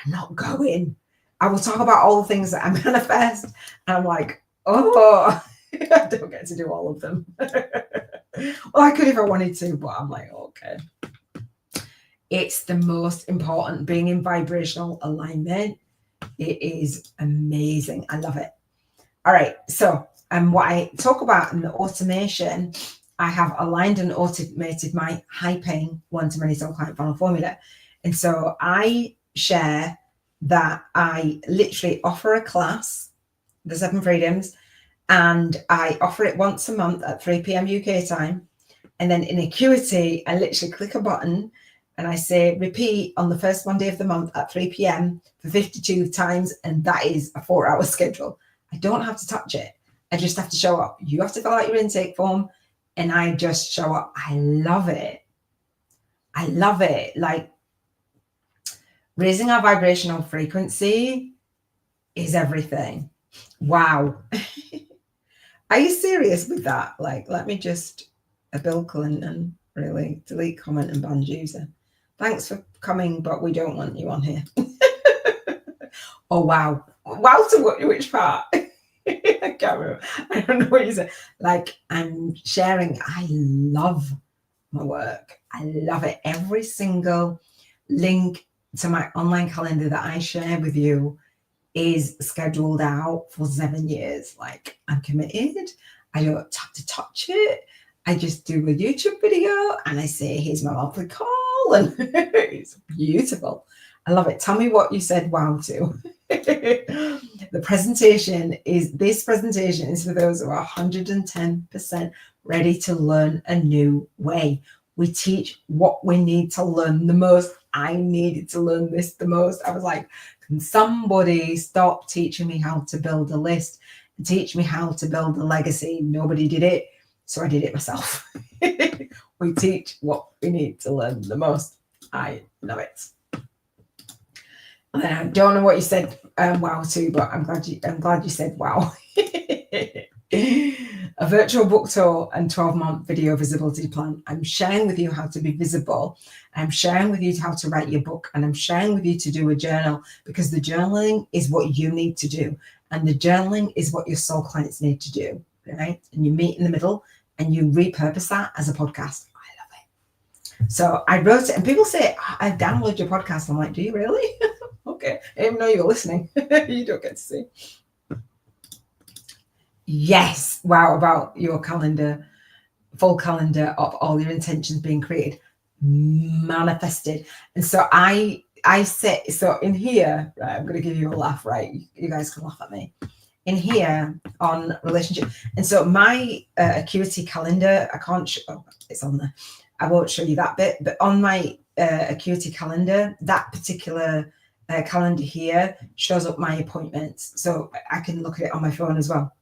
I'm not going. I will talk about all the things that I manifest. And I'm like, oh, I don't get to do all of them. Well, I could if I wanted to, but I'm like, okay. It's the most important, being in vibrational alignment. It is amazing. I love it. All right. So, what I talk about in the automation, I have aligned and automated my high-paying one-to-many soul client funnel formula. And so I share that I literally offer a class, the 7 freedoms, and I offer it once a month at 3 p.m. UK time. And then in Acuity, I literally click a button and I say repeat on the first Monday of the month at 3 p.m. for 52 times. And that is a 4-hour schedule. I don't have to touch it. I just have to show up. You have to fill out your intake form and I just show up. I love it. I love it. Like, raising our vibrational frequency is everything. Wow. Are you serious with that? Like, let me just, Bill Clinton, really, delete comment and banned user. Thanks for coming, but we don't want you on here. Oh, wow. Wow, to which part? I can't remember. I don't know what you said. Like, I'm sharing. I love my work. I love it. Every single link to my online calendar that I share with you is scheduled out for 7 years. Like, I'm committed. I don't have to touch it. I just do a YouTube video and I say, here's my monthly call. And it's beautiful. I love it. Tell me what you said wow to. This presentation is for those who are 110% ready to learn a new way. We teach what we need to learn the most. I needed to learn this the most. I was like, can somebody stop teaching me how to build a list and teach me how to build a legacy? Nobody did it, so I did it myself. We teach what we need to learn the most. I love it. And then I don't know what you said wow to, but I'm glad you said wow. A virtual book tour and 12-month video visibility plan. I'm sharing with you how to be visible. I'm sharing with you how to write your book, and I'm sharing with you to do a journal, because the journaling is what you need to do, and the journaling is what your soul clients need to do, right? And you meet in the middle and you repurpose that as a podcast. I love it. So I wrote it, and people say, I download your podcast. I'm like, do you really? Okay, I didn't even know you were listening. You don't get to see. Yes, wow, about your calendar, full calendar of all your intentions being created, manifested. And so I say, so in here, right, I'm going to give you a laugh, right? You guys can laugh at me. In here on relationship. And so my Acuity calendar, I can't show, oh, it's on there. I won't show you that bit, but on my Acuity calendar, that particular calendar here shows up my appointments. So I can look at it on my phone as well.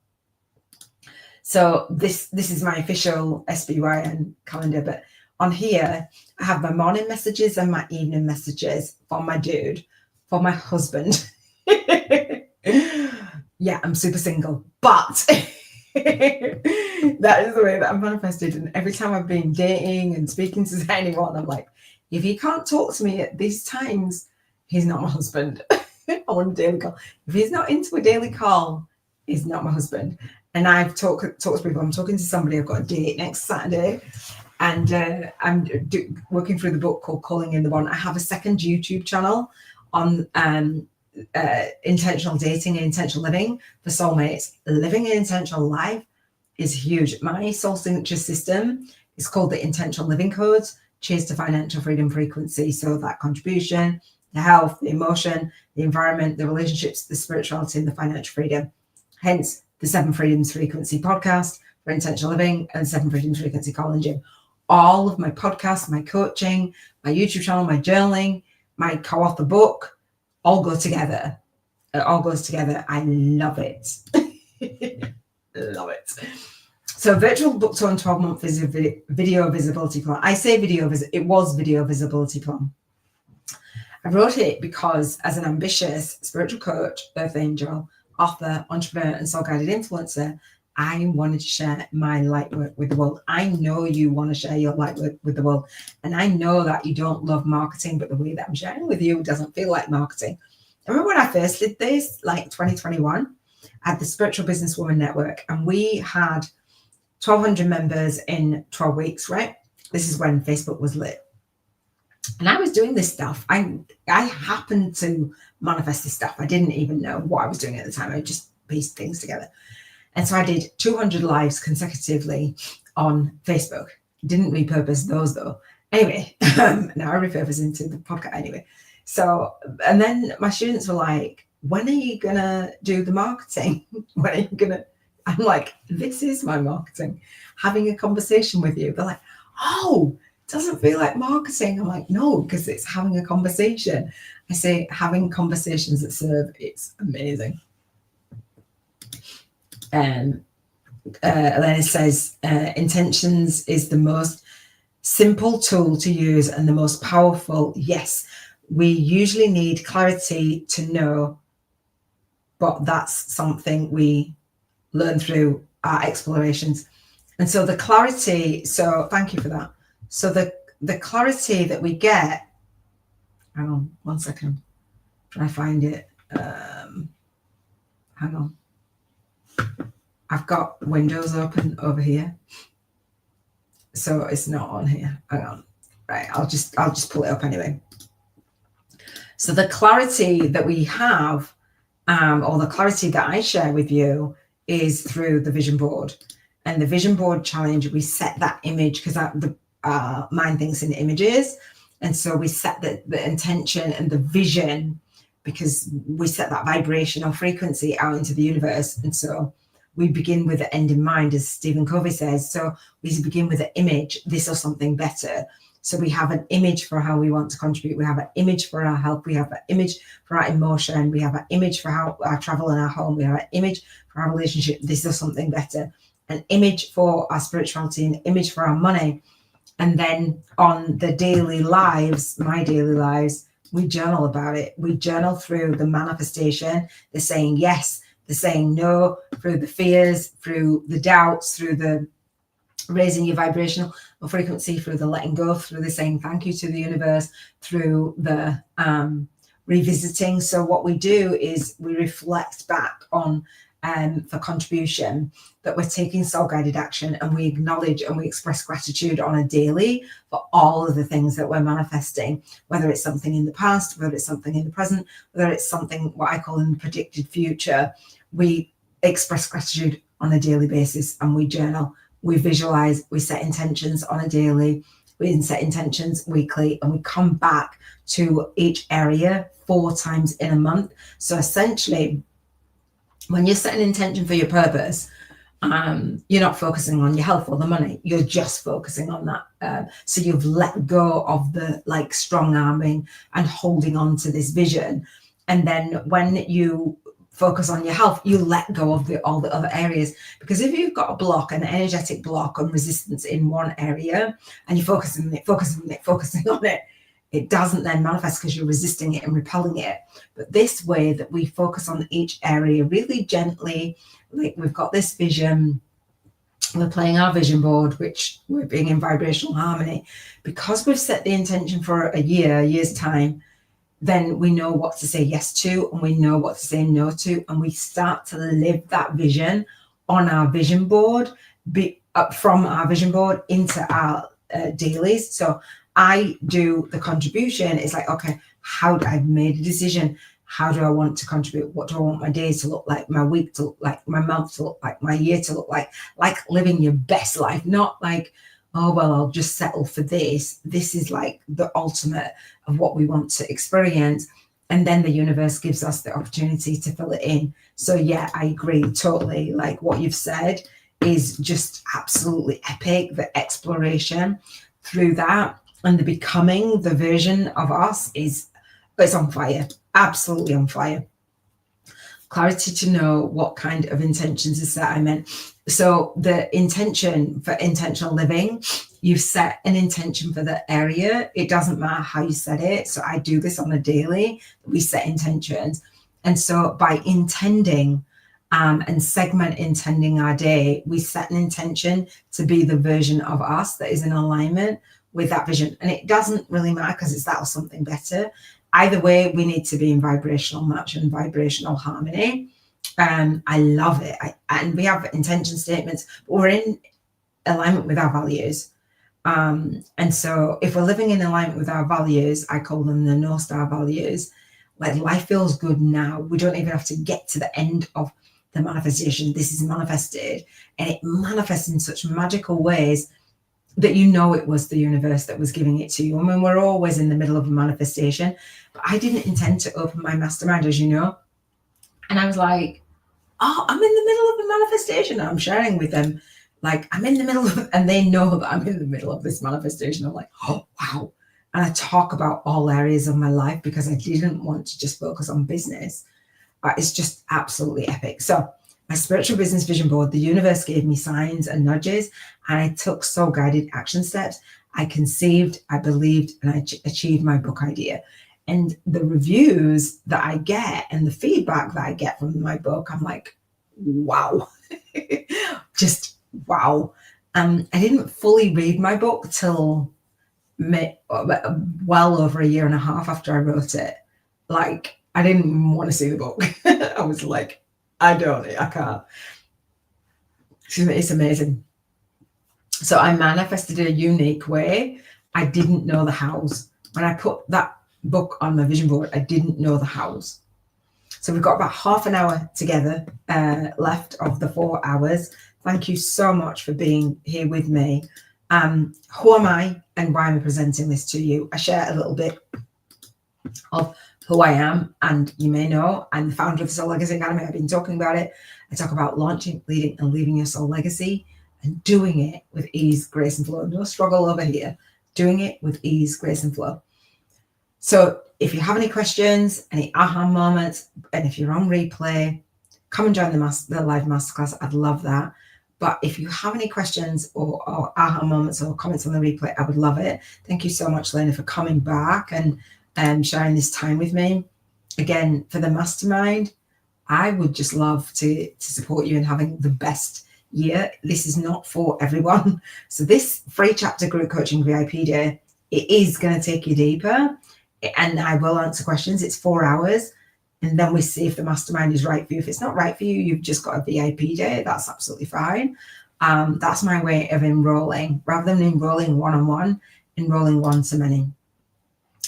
So this is my official SBYN calendar, but on here, I have my morning messages and my evening messages for my dude, for my husband. Yeah, I'm super single, but that is the way that I'm manifested. And every time I've been dating and speaking to anyone, I'm like, if he can't talk to me at these times, he's not my husband. On a daily call. If he's not into a daily call, he's not my husband. And I've talked to people. I'm talking to somebody. I've got a date next Saturday, and I'm working through the book called Calling in the One. I have a second YouTube channel on intentional dating and intentional living for soulmates. Living an intentional life is huge. My soul signature system is called the Intentional Living Codes. Cheers to financial freedom frequency. So that contribution, the health, the emotion, the environment, the relationships, the spirituality, and the financial freedom. Hence the 7 Freedoms Frequency podcast for intentional living and 7 Freedoms Frequency Call and Gym. All of my podcasts, my coaching, my YouTube channel, my journaling, my co-author book, all go together. It all goes together. I love it. Love it. So virtual book tour and 12-month video visibility plan. I say it was video visibility plan. I wrote it because as an ambitious spiritual coach, earth angel, author, entrepreneur, and soul-guided influencer, I wanted to share my light work with the world. I know you want to share your light work with the world. And I know that you don't love marketing, but the way that I'm sharing with you doesn't feel like marketing. I remember when I first did this, like 2021, at the Spiritual Businesswoman Network, and we had 1,200 members in 12 weeks, right? This is when Facebook was lit. And I was doing this stuff. I happened to manifest this stuff. I didn't even know what I was doing at the time. I just pieced things together. And so I did 200 lives consecutively on Facebook. Didn't repurpose those though. Anyway, now I repurpose into the podcast anyway. So, and then my students were like, when are you going to do the marketing? When are you going to? I'm like, this is my marketing. Having a conversation with you. They're like, oh, doesn't feel like marketing. I'm like, no, because it's having a conversation. I say having conversations that serve. It's amazing. Elena says, intentions is the most simple tool to use and the most powerful. Yes, we usually need clarity to know, but that's something we learn through our explorations. And so the clarity, so thank you for that. So the clarity that we get, hang on 1 second, try to find it. Hang on. I've got windows open over here, so it's not on here. Hang on. Right, I'll just pull it up anyway. So the clarity that we have, or the clarity that I share with you, is through the vision board. And the vision board challenge, we set that image because the mind thinks in images. And so we set the intention and the vision, because we set that vibrational frequency out into the universe. And so we begin with the end in mind, as Stephen Covey says. So we begin with an image, this or something better. So we have an image for how we want to contribute. We have an image for our health. We have an image for our emotion. We have an image for how our travel and our home. We have an image for our relationship, this or something better. An image for our spirituality, an image for our money. And then on the daily lives, my daily lives, we journal about it. We journal through the manifestation, the saying yes, the saying no, through the fears, through the doubts, through the raising your vibrational frequency, through the letting go, through the saying thank you to the universe, through the revisiting. So what we do is we reflect back on for contribution, that we're taking soul-guided action, and we acknowledge and we express gratitude on a daily for all of the things that we're manifesting, whether it's something in the past, whether it's something in the present, whether it's something what I call in the predicted future. We express gratitude on a daily basis, and we journal, we visualize, we set intentions on a daily, we set intentions weekly, and we come back to each area 4 times in a month. So essentially, when you're setting intention for your purpose, you're not focusing on your health or the money, you're just focusing on that. So you've let go of the like strong arming and holding on to this vision. And then when you focus on your health, you let go of all the other areas. Because if you've got a block, an energetic block and resistance in one area, and you're focusing on it, it doesn't then manifest because you're resisting it and repelling it. But this way that we focus on each area really gently, like we've got this vision, we're playing our vision board, which we're being in vibrational harmony. Because we've set the intention for a year's time, then we know what to say yes to, and we know what to say no to, and we start to live that vision on our vision board, from our vision board into our dailies. So I do the contribution. It's like, okay, I've made a decision. How do I want to contribute? What do I want my days to look like, my week to look like, my month to look like, my year to look like living your best life, not like, oh, well, I'll just settle for this. This is like the ultimate of what we want to experience. And then the universe gives us the opportunity to fill it in. So yeah, I agree totally. Like what you've said is just absolutely epic. The exploration through that and the becoming the version of us it's on fire, absolutely on fire. Clarity to know what kind of intentions is set. I meant, so the intention for intentional living, you've set an intention for the area. It doesn't matter how you set it. So I do this on a daily. We set intentions. And so by intending and segment intending our day, we set an intention to be the version of us that is in alignment with that vision. And it doesn't really matter because it's that or something better. Either way, we need to be in vibrational match and vibrational harmony. I love it. And we have intention statements, but we're in alignment with our values. And so if we're living in alignment with our values, I call them the North Star values, like life feels good now. We don't even have to get to the end of the manifestation. This is manifested, and it manifests in such magical ways that you know it was the universe that was giving it to you. I mean, we're always in the middle of a manifestation, but I didn't intend to open my mastermind, as you know. And I was like, oh, I'm in the middle of a manifestation. I'm sharing with them, like, I'm in the middle of, and they know that I'm in the middle of this manifestation. I'm like, oh, wow. And I talk about all areas of my life because I didn't want to just focus on business. It's just absolutely epic. So my spiritual business vision board, the universe gave me signs and nudges, and I took soul-guided action steps. I conceived, I believed, and I achieved my book idea. And the reviews that I get and the feedback that I get from my book, I'm like, wow, just wow. I didn't fully read my book till well over a year and a half after I wrote it. Like, I didn't even want to see the book. I was like, I can't. It's amazing. So I manifested in a unique way. I didn't know the hows. When I put that book on my vision board, I didn't know the hows. So we've got about half an hour together left of the 4 hours. Thank you so much for being here with me. Who am I? and why I'm presenting this to you. I share a little bit of who I am, and you may know I'm the founder of the Soul Legacy Academy. I've been talking about it. I talk about launching, leading, and leaving your soul legacy, and doing it with ease, grace, and flow. No struggle over here. Doing it with ease, grace, and flow. So if you have any questions, any aha moments, and if you're on replay, come and join the live masterclass. I'd love that. But if you have any questions or aha moments or comments on the replay, I would love it. Thank you so much, Lena, for coming back and sharing this time with me. Again, for the mastermind, I would just love to support you in having the best year. This is not for everyone. So this free chapter group coaching VIP day, it is going to take you deeper, and I will answer questions. It's 4 hours, and then we see if the mastermind is right for you. If it's not right for you, you've just got a VIP day. That's absolutely fine. That's my way of enrolling. Rather than enrolling one-on-one, enrolling one-to-many.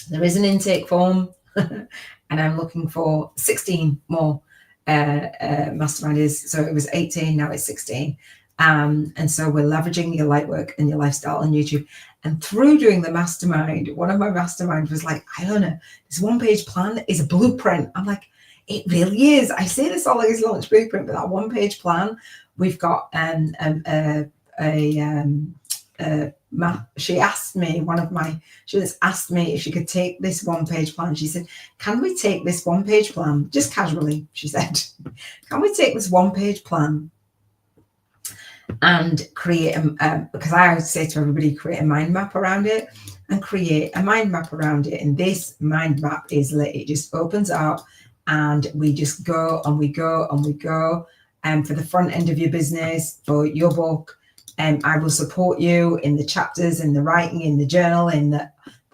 There is an intake form, and I'm looking for 16 more masterminders. So it was 18, now it's 16. And so we're leveraging your Lightwork and your lifestyle on YouTube. And through doing the mastermind, one of my masterminds was like, Iona, this one-page plan is a blueprint. I'm like, it really is. I say this all as launch blueprint, but that one-page plan, we've got she asked me, one of my students asked me if she could take this one-page plan. She said, can we take this one-page plan, just casually, she said, can we take this one-page plan and create because I always say to everybody, create a mind map around it, and create a mind map around it. And this mind map is lit. It just opens up and we just go and we go and we go. And for the front end of your business, for your book, I will support you in the chapters, in the writing, in the journal, in the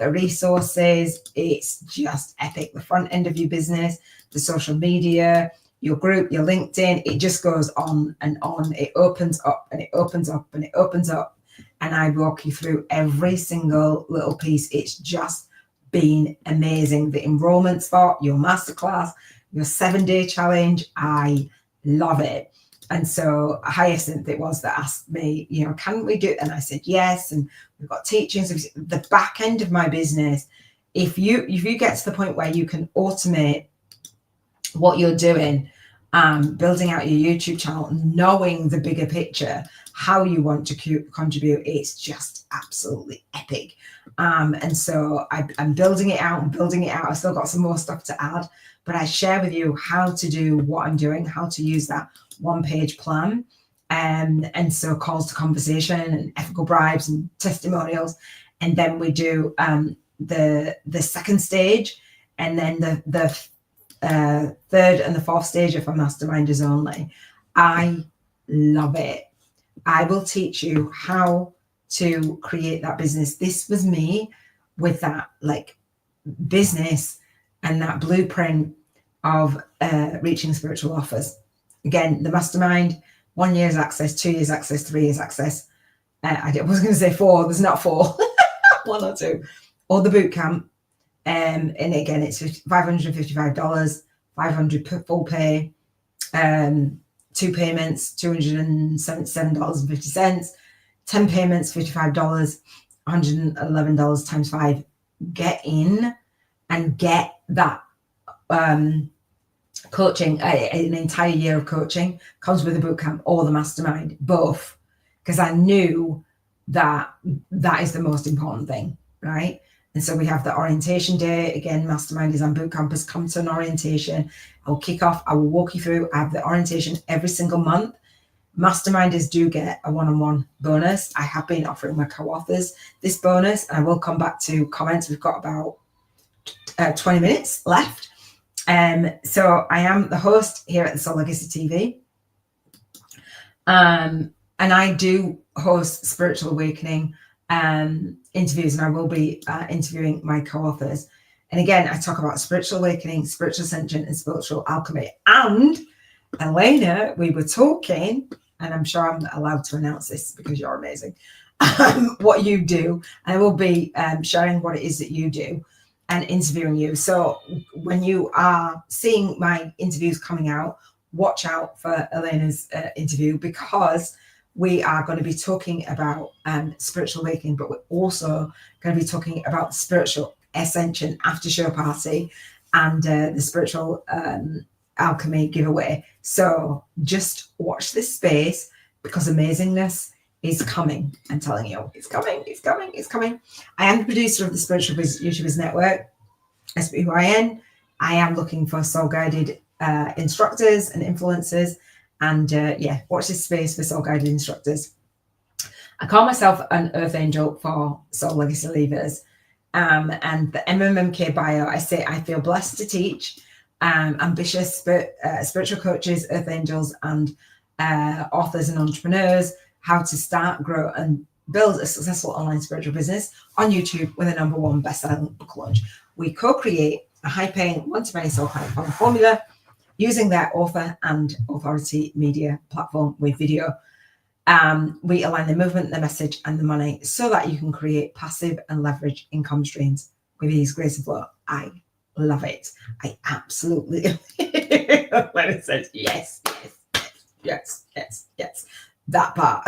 resources. It's just epic. The front end of your business, the social media, your group, your LinkedIn, it just goes on and on. It opens up and it opens up and it opens up. And I walk you through every single little piece. It's just been amazing. The enrollment spot, your masterclass, your 7-day challenge, I love it. And so Hyacinth, it was that asked me, can we do it? And I said, yes. And we've got teachings. The back end of my business, if you get to the point where you can automate what you're doing, building out your YouTube channel, knowing the bigger picture, how you want to contribute, it's just absolutely epic. And so I'm building it out and building it out. I've still got some more stuff to add, but I share with you how to do what I'm doing, how to use that one-page plan. And so calls to conversation and ethical bribes and testimonials. And then we do the second stage, and then the third and the fourth stage are for masterminders only. I love it. I will teach you how to create that business. This was me with that business and that blueprint of reaching spiritual offers. Again, the mastermind, 1 year's access, 2 years access, 3 years access. I was going to say 4. There's not 4, 1 or 2. Or the boot camp. And again, it's $555, $500 full pay, 2 payments, $277.50, 10 payments, $55, $111 times 5. Get in and get that coaching. An entire year of coaching comes with the boot camp or the mastermind, both, because I knew that is the most important thing, right? And so we have the orientation day. Again, masterminders and boot campers come to an orientation. I'll kick off. I will walk you through. I have the orientation every single month. Masterminders do get a one-on-one bonus. I have been offering my co-authors this bonus, and I will come back to comments. We've got about 20 minutes left. So I am the host here at the Soul Legacy TV. And I do host Spiritual Awakening interviews, and I will be interviewing my co-authors. And again, I talk about spiritual awakening, spiritual ascension, and spiritual alchemy. And Elena, we were talking, and I'm sure I'm allowed to announce this because you're amazing, what you do. And I will be sharing what it is that you do and interviewing you. So when you are seeing my interviews coming out, watch out for Elena's interview, because we are going to be talking about spiritual awakening, but we're also going to be talking about the spiritual ascension after show party and the spiritual alchemy giveaway. So just watch this space, because amazingness is coming. I'm telling you, it's coming, it's coming, it's coming. I am the producer of the Spiritual YouTubers Network, SBYN. I am looking for soul-guided instructors and influencers. And yeah, watch this space for soul-guided instructors. I call myself an Earth Angel for Soul Legacy Leavers. And the MMMK bio, I say I feel blessed to teach ambitious spiritual coaches, Earth Angels, and authors and entrepreneurs how to start, grow, and build a successful online spiritual business on YouTube with a #1 best-selling book launch. We co-create a high-paying one-to-many soul client formula using their author and authority media platform with video. We align the movement, the message, and the money so that you can create passive and leverage income streams with ease, grace, and flow. I love it. I absolutely when it says yes, that part.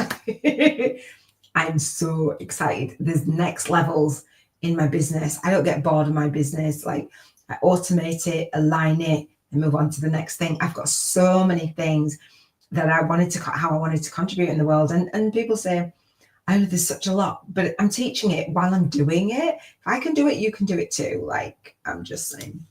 I'm so excited. There's next levels in my business. I don't get bored of my business. Like, I automate it, align it, and move on to the next thing. I've got so many things that I wanted to contribute in the world. And people say, I know there's such a lot, but I'm teaching it while I'm doing it. If I can do it, you can do it too. Like, I'm just saying.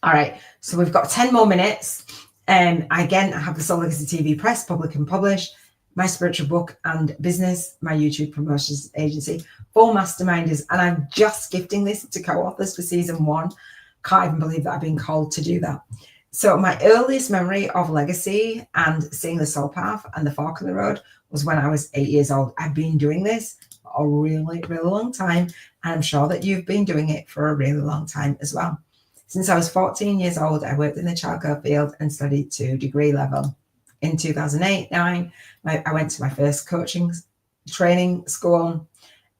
All right. So we've got 10 more minutes. Again, I have the Soul Legacy TV Press, Public and Publish, my spiritual book and business, my YouTube promotions agency, for masterminders. And I'm just gifting this to co-authors for season 1. Can't even believe that I've been called to do that. So my earliest memory of legacy and seeing the soul path and the fork in the road was when I was 8 years old. I've been doing this for a really, really long time. And I'm sure that you've been doing it for a really long time as well. Since I was 14 years old, I worked in the childcare field and studied to degree level. In 2008-9, I went to my first coaching training school.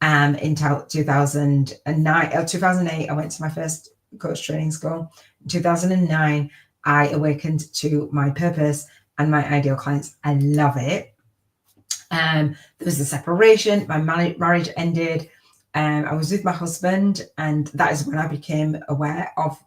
In 2008, I went to my first coach training school. In 2009, I awakened to my purpose and my ideal clients. I love it. There was a separation. My marriage ended. I was with my husband, and that is when I became aware of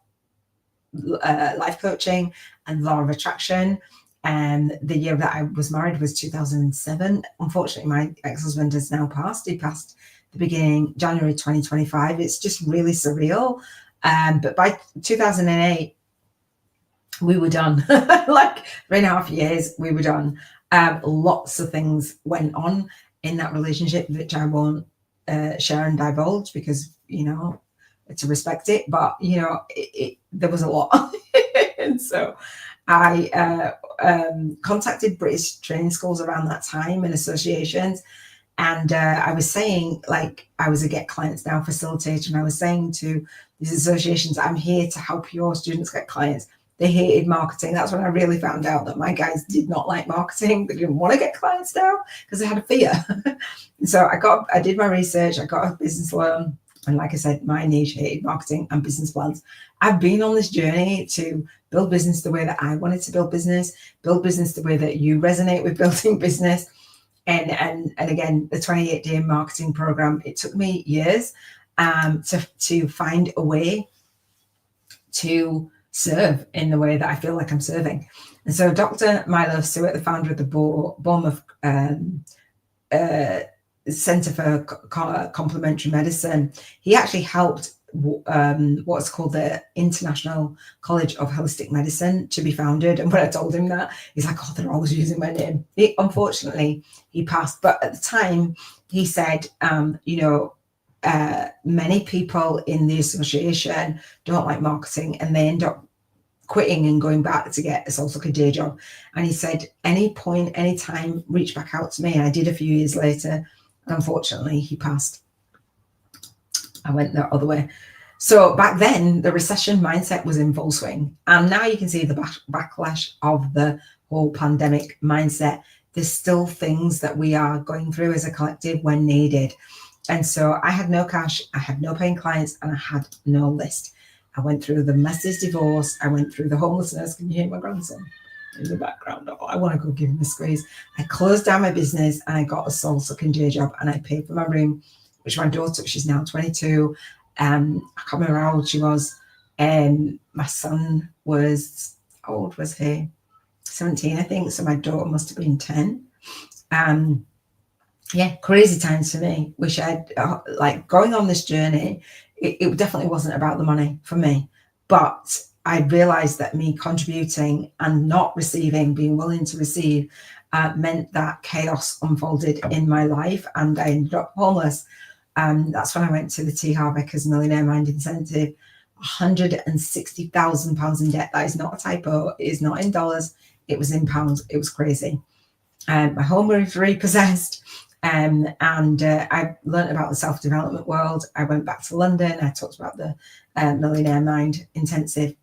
life coaching and law of attraction. And the year that I was married was 2007. Unfortunately, my ex-husband has now passed. He passed the beginning January 2025. It's just really surreal. But by 2008, we were done. Like 3.5 years, we were done. Lots of things went on in that relationship, which I won't share and divulge because, you know, to respect it. But, you know, there was a lot. And so I contacted British training schools around that time and associations. And I was saying, like, I was a Get Clients Now facilitator, and I was saying to these associations, I'm here to help your students get clients. They hated marketing. That's when I really found out that my guys did not like marketing. They didn't want to get clients now because they had a fear. And so I did my research. I got a business loan. And like I said, my niche hated marketing and business plans. I've been on this journey to build business the way that I wanted to build business the way that you resonate with building business. And again, the 28-day marketing program, it took me years to find a way to serve in the way that I feel like I'm serving. And so Dr. Milo Stewart, the founder of the Bournemouth Center for Complementary Medicine, he actually helped what's called the International College of Holistic Medicine to be founded. And when I told him that, he's like, oh, they're always using my name. Unfortunately, he passed. But at the time, he said, many people in the association don't like marketing, and they end up quitting and going back to get a soul sucker day job. And he said, any time, reach back out to me. And I did a few years later. Unfortunately, he passed. I went the other way. So back then, the recession mindset was in full swing. And now you can see the backlash of the whole pandemic mindset. There's still things that we are going through as a collective when needed. And so I had no cash, I had no paying clients, and I had no list. I went through the massive divorce. I went through the homelessness. Can you hear my grandson? in the background. Oh, I want to go give him a squeeze. I closed down my business and I got a soul-sucking day job, and I paid for my room, which my daughter, she's now 22. I can't remember how old she was. My son was, how old was he? 17, I think. So my daughter must have been 10. Yeah, crazy times for me. Wish I'd like going on this journey. It definitely wasn't about the money for me, but I realized that me contributing and not receiving, being willing to receive, meant that chaos unfolded in my life, and I ended up homeless. That's when I went to the T. Harv Eker's Millionaire Mind Incentive. £160,000 in debt. That is not a typo. It is not in dollars. It was in pounds. It was crazy. My home was repossessed. And I learned about the self-development world. I went back to London. I talked about the Millionaire Mind Intensive.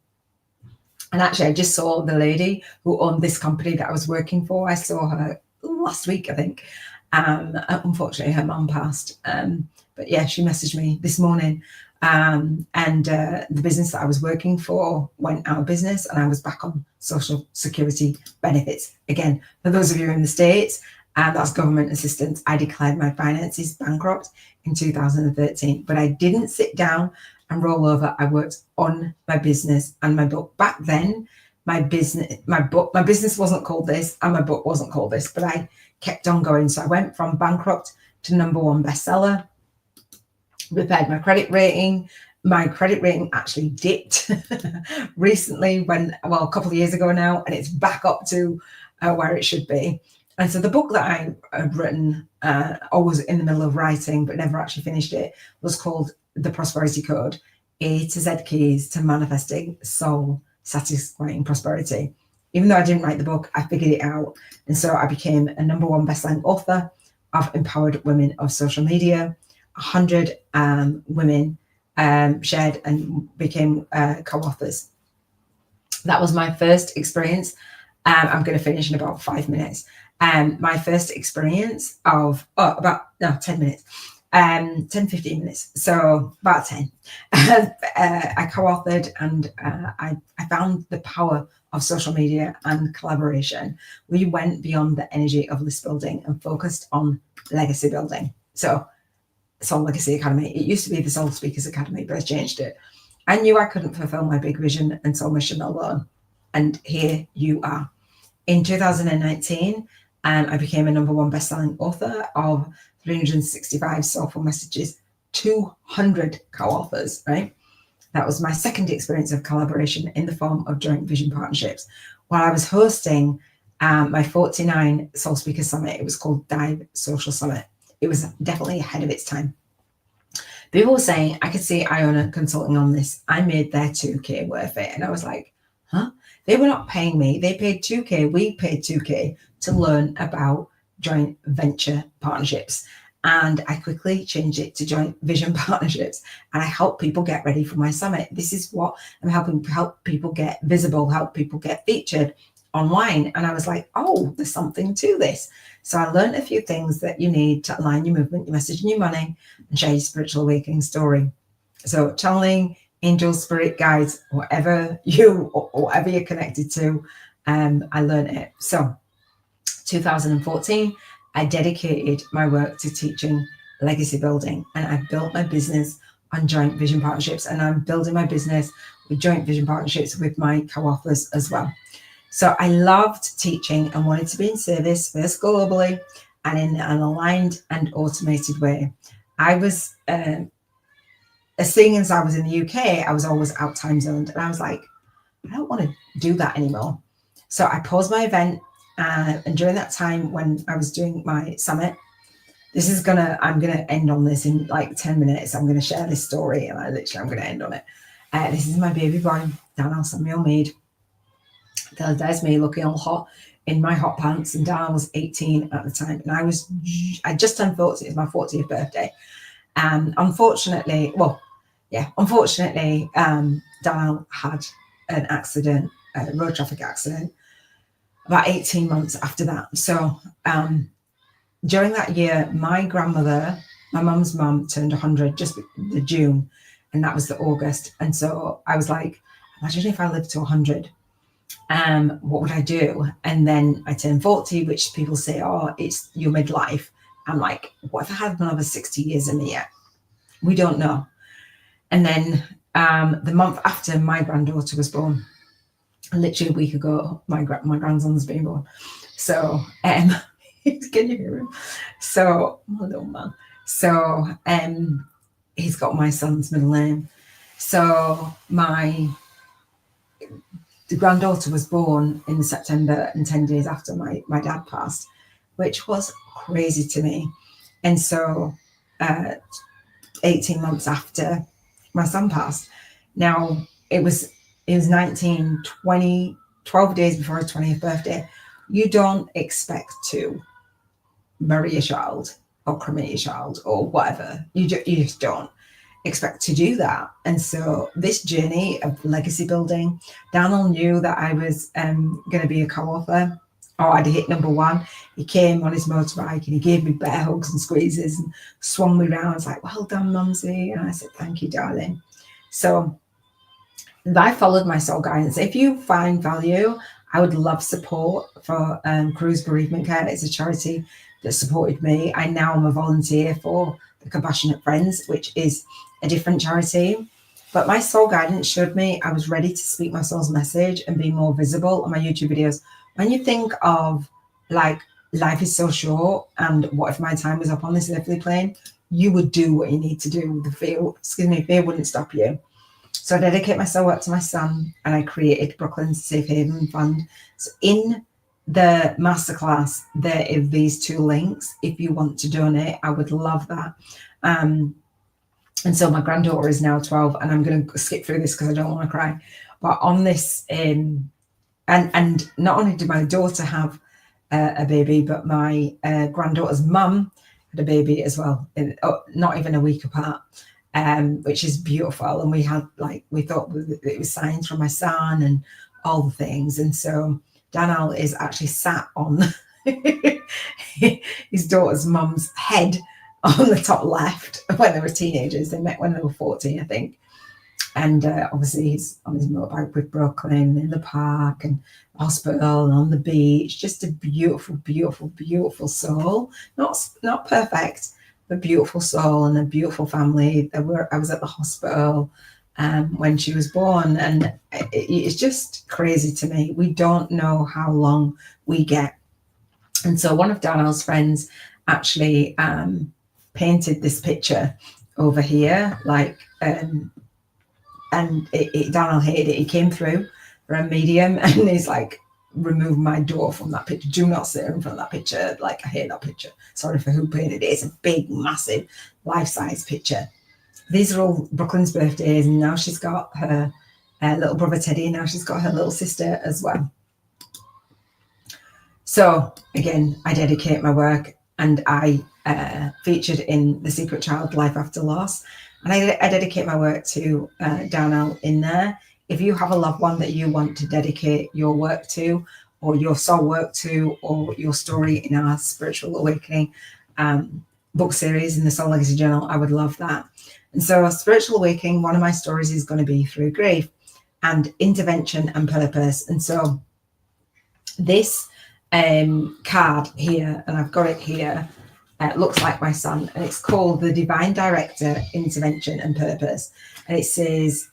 And actually, I just saw the lady who owned this company that I was working for. I saw her last week, I think. Unfortunately, her mum passed. But yeah, she messaged me this morning. The business that I was working for went out of business, and I was back on social security benefits. Again, for those of you in the States, that's government assistance. I declared my finances bankrupt in 2013, but I didn't sit down and roll over. I worked on my business and my book. Back then, my business wasn't called this, and my book wasn't called this, but I kept on going. So I went from bankrupt to #1 bestseller, repaired my credit rating. My credit rating actually dipped recently a couple of years ago now, and it's back up to where it should be. And so the book that I had written, or was in the middle of writing, but never actually finished it, was called The Prosperity Code, A to Z Keys to Manifesting Soul Satisfying Prosperity. Even though I didn't write the book, I figured it out. And so I became a #1 bestselling author of Empowered Women of Social Media. 100 women shared and became co-authors. That was my first experience. I'm going to finish in about 5 minutes. My first experience of 10 minutes, 15 minutes. So about 10. I co-authored, and I found the power of social media and collaboration. We went beyond the energy of list building and focused on legacy building. So Soul Legacy Academy. It used to be the Soul Speakers Academy, but I changed it. I knew I couldn't fulfill my big vision and soul mission alone. And here you are. In 2019, I became a #1 bestselling author of 365 Soulful Messages, 200 co-authors, right? That was my second experience of collaboration in the form of joint vision partnerships. While I was hosting my 49 Soul Speakers Summit, it was called Dive Social Summit. It was definitely ahead of its time. People were saying, I could see Iona consulting on this. I made their 2K worth it. And I was like, huh? They were not paying me. They paid 2K. We paid 2K to learn about joint venture partnerships. And I quickly changed it to joint vision partnerships. And I help people get ready for my summit. This is what I'm help people get visible, help people get featured online. And I was like, oh, there's something to this. So I learned a few things that you need to align your movement, your message, and your money, and share your spiritual awakening story. So channeling, angels, spirit guides, whatever you're connected to, I learned it. So 2014, I dedicated my work to teaching legacy building, and I built my business on joint vision partnerships, and I'm building my business with joint vision partnerships with my co-authors as well. So I loved teaching and wanted to be in service, first globally and in an aligned and automated way. I was, seeing as I was in the UK, I was always out time zoned, and I was like, I don't want to do that anymore. So I paused my event, and during that time when I was doing my summit, I'm gonna end on this in like 10 minutes. I'm gonna share this story, and I'm gonna end on it. This is my baby boy, Daniel Samuel Mead. There's me looking all hot in my hot pants, and Daniel was 18 at the time, and I just turned 40. It was my 40th birthday. Unfortunately, Daniel had an accident, a road traffic accident, about 18 months after that. So during that year, my grandmother, my mum's mum, turned 100 just the June, and that was the August. And so I was like, imagine if I lived to 100. what would I do? And then I turned 40, which people say, oh, it's your midlife. I'm like, what if I had another 60 years in me yet? We don't know. And then the month after my granddaughter was born, literally a week ago, my grandson's been born. So, can you hear him? So, my little man. So, he's got my son's middle name. So, the granddaughter was born in September, and 10 days after my dad passed, which was crazy to me. And so 18 months after my son passed, now it was 19, 20, 12 days before his 20th birthday. You don't expect to marry a child or cremate a child or whatever. You just don't expect to do that. And so this journey of legacy building, Daniel knew that I was going to be a co-author, or I'd hit number one. He came on his motorbike and he gave me bear hugs and squeezes and swung me around. I was like, well done, Mumsy. And I said, thank you, darling. So I followed my soul guidance. If you find value, I would love support for Thru's Bereavement Care. It's a charity that supported me. I now am a volunteer for the Compassionate Friends, which is a different charity. But my soul guidance showed me I was ready to speak my soul's message and be more visible on my YouTube videos. When you think of like life is so short and what if my time was up on this earthly plane, you would do what you need to do. Fear wouldn't stop you. So I dedicate my soul work to my son, and I created Brooklyn's Safe Haven Fund. So in the masterclass, there are these two links. If you want to donate, I would love that. And so my granddaughter is now 12, and I'm going to skip through this because I don't want to cry. But on this, and not only did my daughter have a baby, but my granddaughter's mum had a baby as well, not even a week apart, which is beautiful. And we thought it was signs from my son and all the things. And so Daniel is actually sat on his daughter's mum's head on the top left when they were teenagers. They met when they were 14, I think. And obviously he's on his motorbike with Brooklyn in the park and hospital and on the beach. Just a beautiful, beautiful, beautiful soul. Not perfect, but beautiful soul and a beautiful family. I was at the hospital when she was born, and it's just crazy to me. We don't know how long we get. And so one of Daniel's friends actually painted this picture over here, and Daniel hated it. He came through for a medium, and he's like, remove my door from that picture. Do not sit in front of that picture. Like, I hate that picture. Sorry for who painted it. It's a big, massive, life-size picture. These are all Brooklyn's birthdays, and now she's got her little brother Teddy, and now she's got her little sister as well. So again, I dedicate my work, and I featured in The Secret Child, Life After Loss. And I dedicate my work to Daniel in there. If you have a loved one that you want to dedicate your work to, or your soul work to, or your story in our Spiritual Awakening book series in the Soul Legacy Journal, I would love that. And so Spiritual Awakening, one of my stories is going to be through grief and intervention and purpose. And so this card here, and I've got it here, looks like my son, and it's called the Divine Director, Intervention and Purpose. And it says,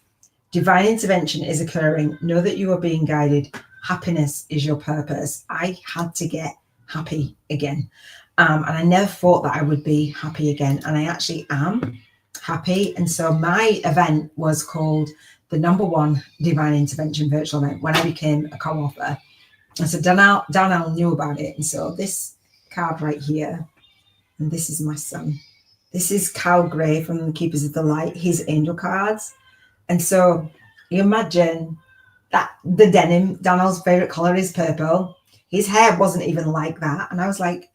divine intervention is occurring. Know that you are being guided. Happiness is your purpose. I had to get happy again. And I never thought that I would be happy again. And I actually am happy. And so my event was called the #1 Divine Intervention Virtual Event when I became a co-author. And so Daniel knew about it. And so this card right here, and this is my son. This is Cal Gray from the Keepers of the Light, his angel cards. And so you imagine that the denim, Daniel's favorite color is purple. His hair wasn't even like that. And I was like,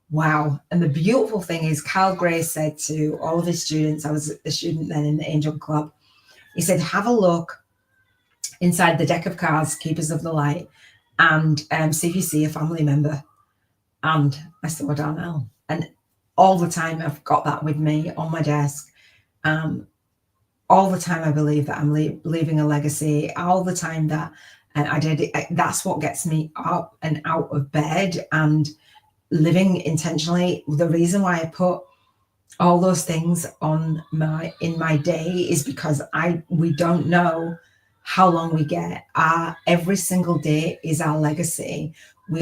wow. And the beautiful thing is Cal Gray said to all of his students, I was a student then in the Angel Club, he said, have a look inside the deck of cards, Keepers of the Light, and see if you see a family member. And I saw Daniel. And all the time I've got that with me on my desk. All the time I believe that I'm leaving a legacy. All the time that And that's what gets me up and out of bed and living intentionally. The reason why I put all those things in my day is because we don't know how long we get. Every single day is our legacy.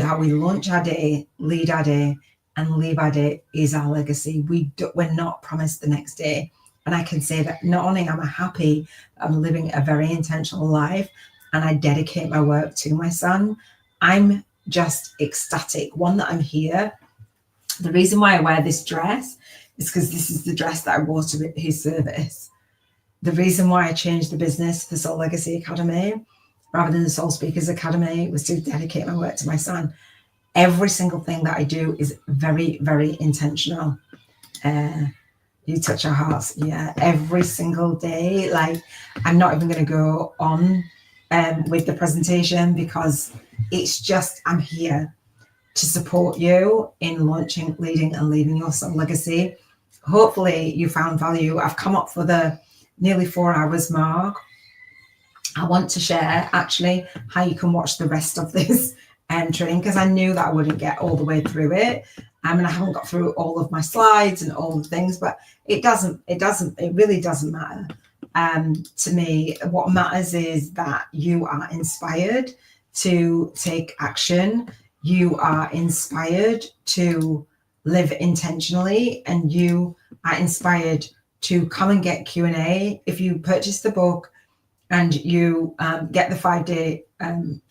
How we launch our day, lead our day, and leave our day is our legacy. We're not promised the next day. And I can say that not only am I happy, I'm living a very intentional life, and I dedicate my work to my son, I'm just ecstatic. One, that I'm here. The reason why I wear this dress is because this is the dress that I wore to his service. The reason why I changed the business to the Soul Legacy Academy rather than the Soul Speakers Academy was to dedicate my work to my son. Every single thing that I do is very, very intentional. You touch our hearts. Yeah, every single day. Like, I'm not even going to go on with the presentation because it's just, I'm here to support you in launching, leading, and leaving your soul legacy. Hopefully you found value. I've come up for the nearly 4 hours mark. I want to share actually how you can watch the rest of this training, because I knew that I wouldn't get all the way through it. And I haven't got through all of my slides and all the things, but it really doesn't matter. To me, what matters is that you are inspired to take action. You are inspired to live intentionally, and you are inspired to come and get Q&A. If you purchase the book and you get the 5-day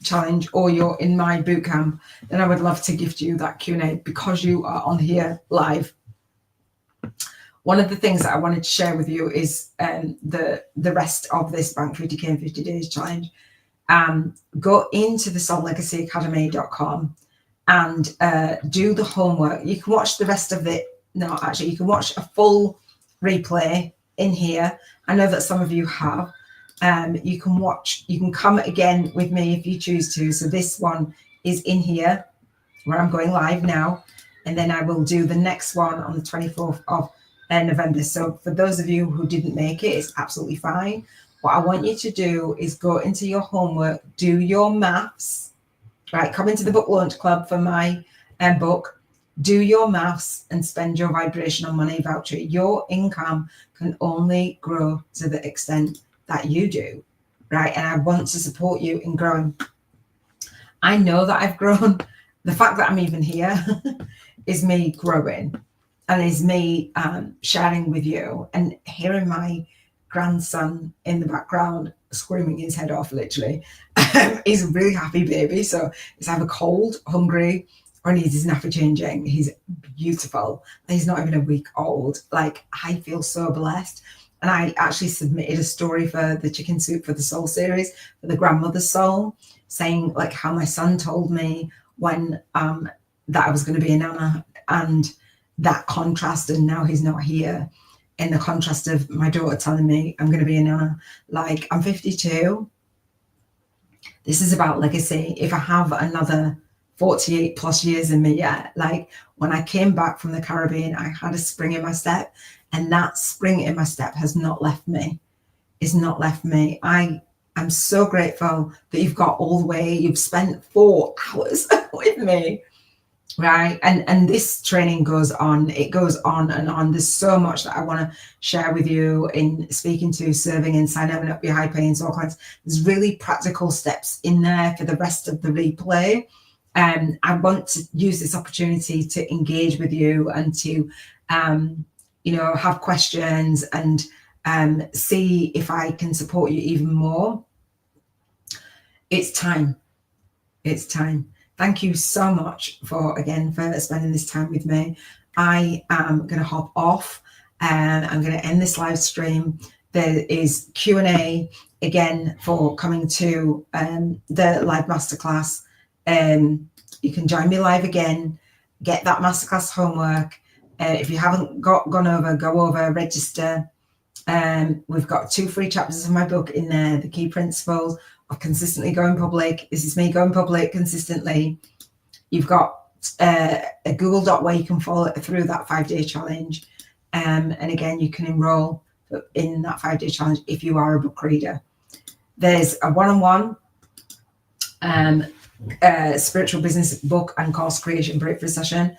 challenge, or you're in my bootcamp, then I would love to gift you that Q&A because you are on here live. One of the things that I wanted to share with you is the rest of this Bank 50K in 50 Days challenge. Go into the soullegacyacademy.com and do the homework. You can watch the rest of it. No, actually, you can watch a full replay in here. I know that some of you have. You can come again with me if you choose to. So this one is in here where I'm going live now. And then I will do the next one on the 24th of November. So for those of you who didn't make it, it's absolutely fine. What I want you to do is go into your homework, do your maths, right? Come into the book launch club for my book, do your maths and spend your vibrational money voucher. Your income can only grow to the extent that you do, right? And I want to support you in growing. I know that I've grown. The fact that I'm even here is me growing, and is me sharing with you and hearing my grandson in the background screaming his head off, literally. He's a really happy baby, so he's either cold, hungry, or needs his nappy changing. He's beautiful. He's not even a week old. Like, I feel so blessed. And I actually submitted a story for the Chicken Soup for the Soul series, for the Grandmother's Soul, saying like how my son told me when that I was going to be a nana, and that contrast, and now he's not here. In the contrast of my daughter telling me I'm going to be a nana. Like, I'm 52. This is about legacy. If I have another 48 plus years in me yet, like when I came back from the Caribbean, I had a spring in my step, and that spring in my step has not left me. It's not left me. I am so grateful that you've got all the way. You've spent 4 hours with me. Right. And this training goes on. It goes on and on. There's so much that I want to share with you in speaking to, serving, and signing up your high paying soul clients. There's really practical steps in there for the rest of the replay. I want to use this opportunity to engage with you and to, have questions and see if I can support you even more. It's time. It's time. Thank you so much for spending this time with me. I am going to hop off and I'm going to end this live stream. There is Q&A again for coming to the live masterclass. You can join me live again, get that masterclass homework. If you haven't gone over, go over, register. We've got 2 free chapters of my book in there, The Key Principles of Consistently Going Public. This is me going public consistently. You've got a Google Doc where you can follow it through that 5-day challenge. And again, you can enroll in that 5-day challenge if you are a book reader. There's a one-on-one spiritual business book and course creation breakthrough session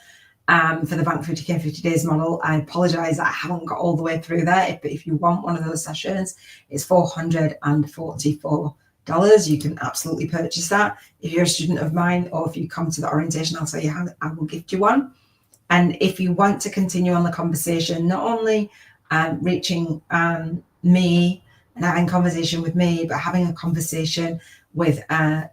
for the Bank 50K 50 days model. I apologize that I haven't got all the way through there, but if you want one of those sessions, it's $444. You can absolutely purchase that. If you're a student of mine, or if you come to the orientation, I'll tell you how I will gift you one. And if you want to continue on the conversation, not only reaching me and having conversation with me, but having a conversation with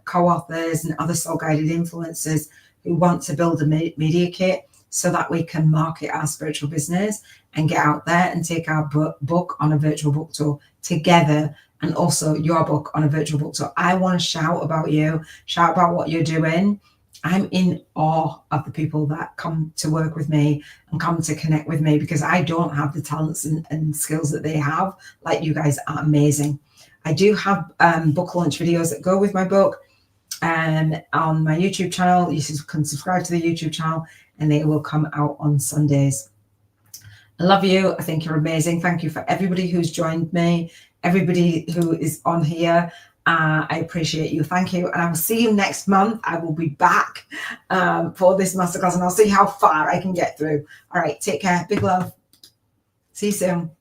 co-authors and other soul-guided influencers who want to build a media kit so that we can market our spiritual business and get out there and take our book on a virtual book tour together, and also your book on a virtual book tour. I want to shout about you, shout about what you're doing. I'm in awe of the people that come to work with me and come to connect with me, because I don't have the talents and skills that they have. Like, you guys are amazing. I do have book launch videos that go with my book on my YouTube channel. You can subscribe to the YouTube channel and they will come out on Sundays. I love you. I think you're amazing. Thank you for everybody who's joined me, everybody who is on here. I appreciate you. Thank you. And I will see you next month. I will be back for this masterclass, and I'll see how far I can get through. All right. Take care. Big love. See you soon.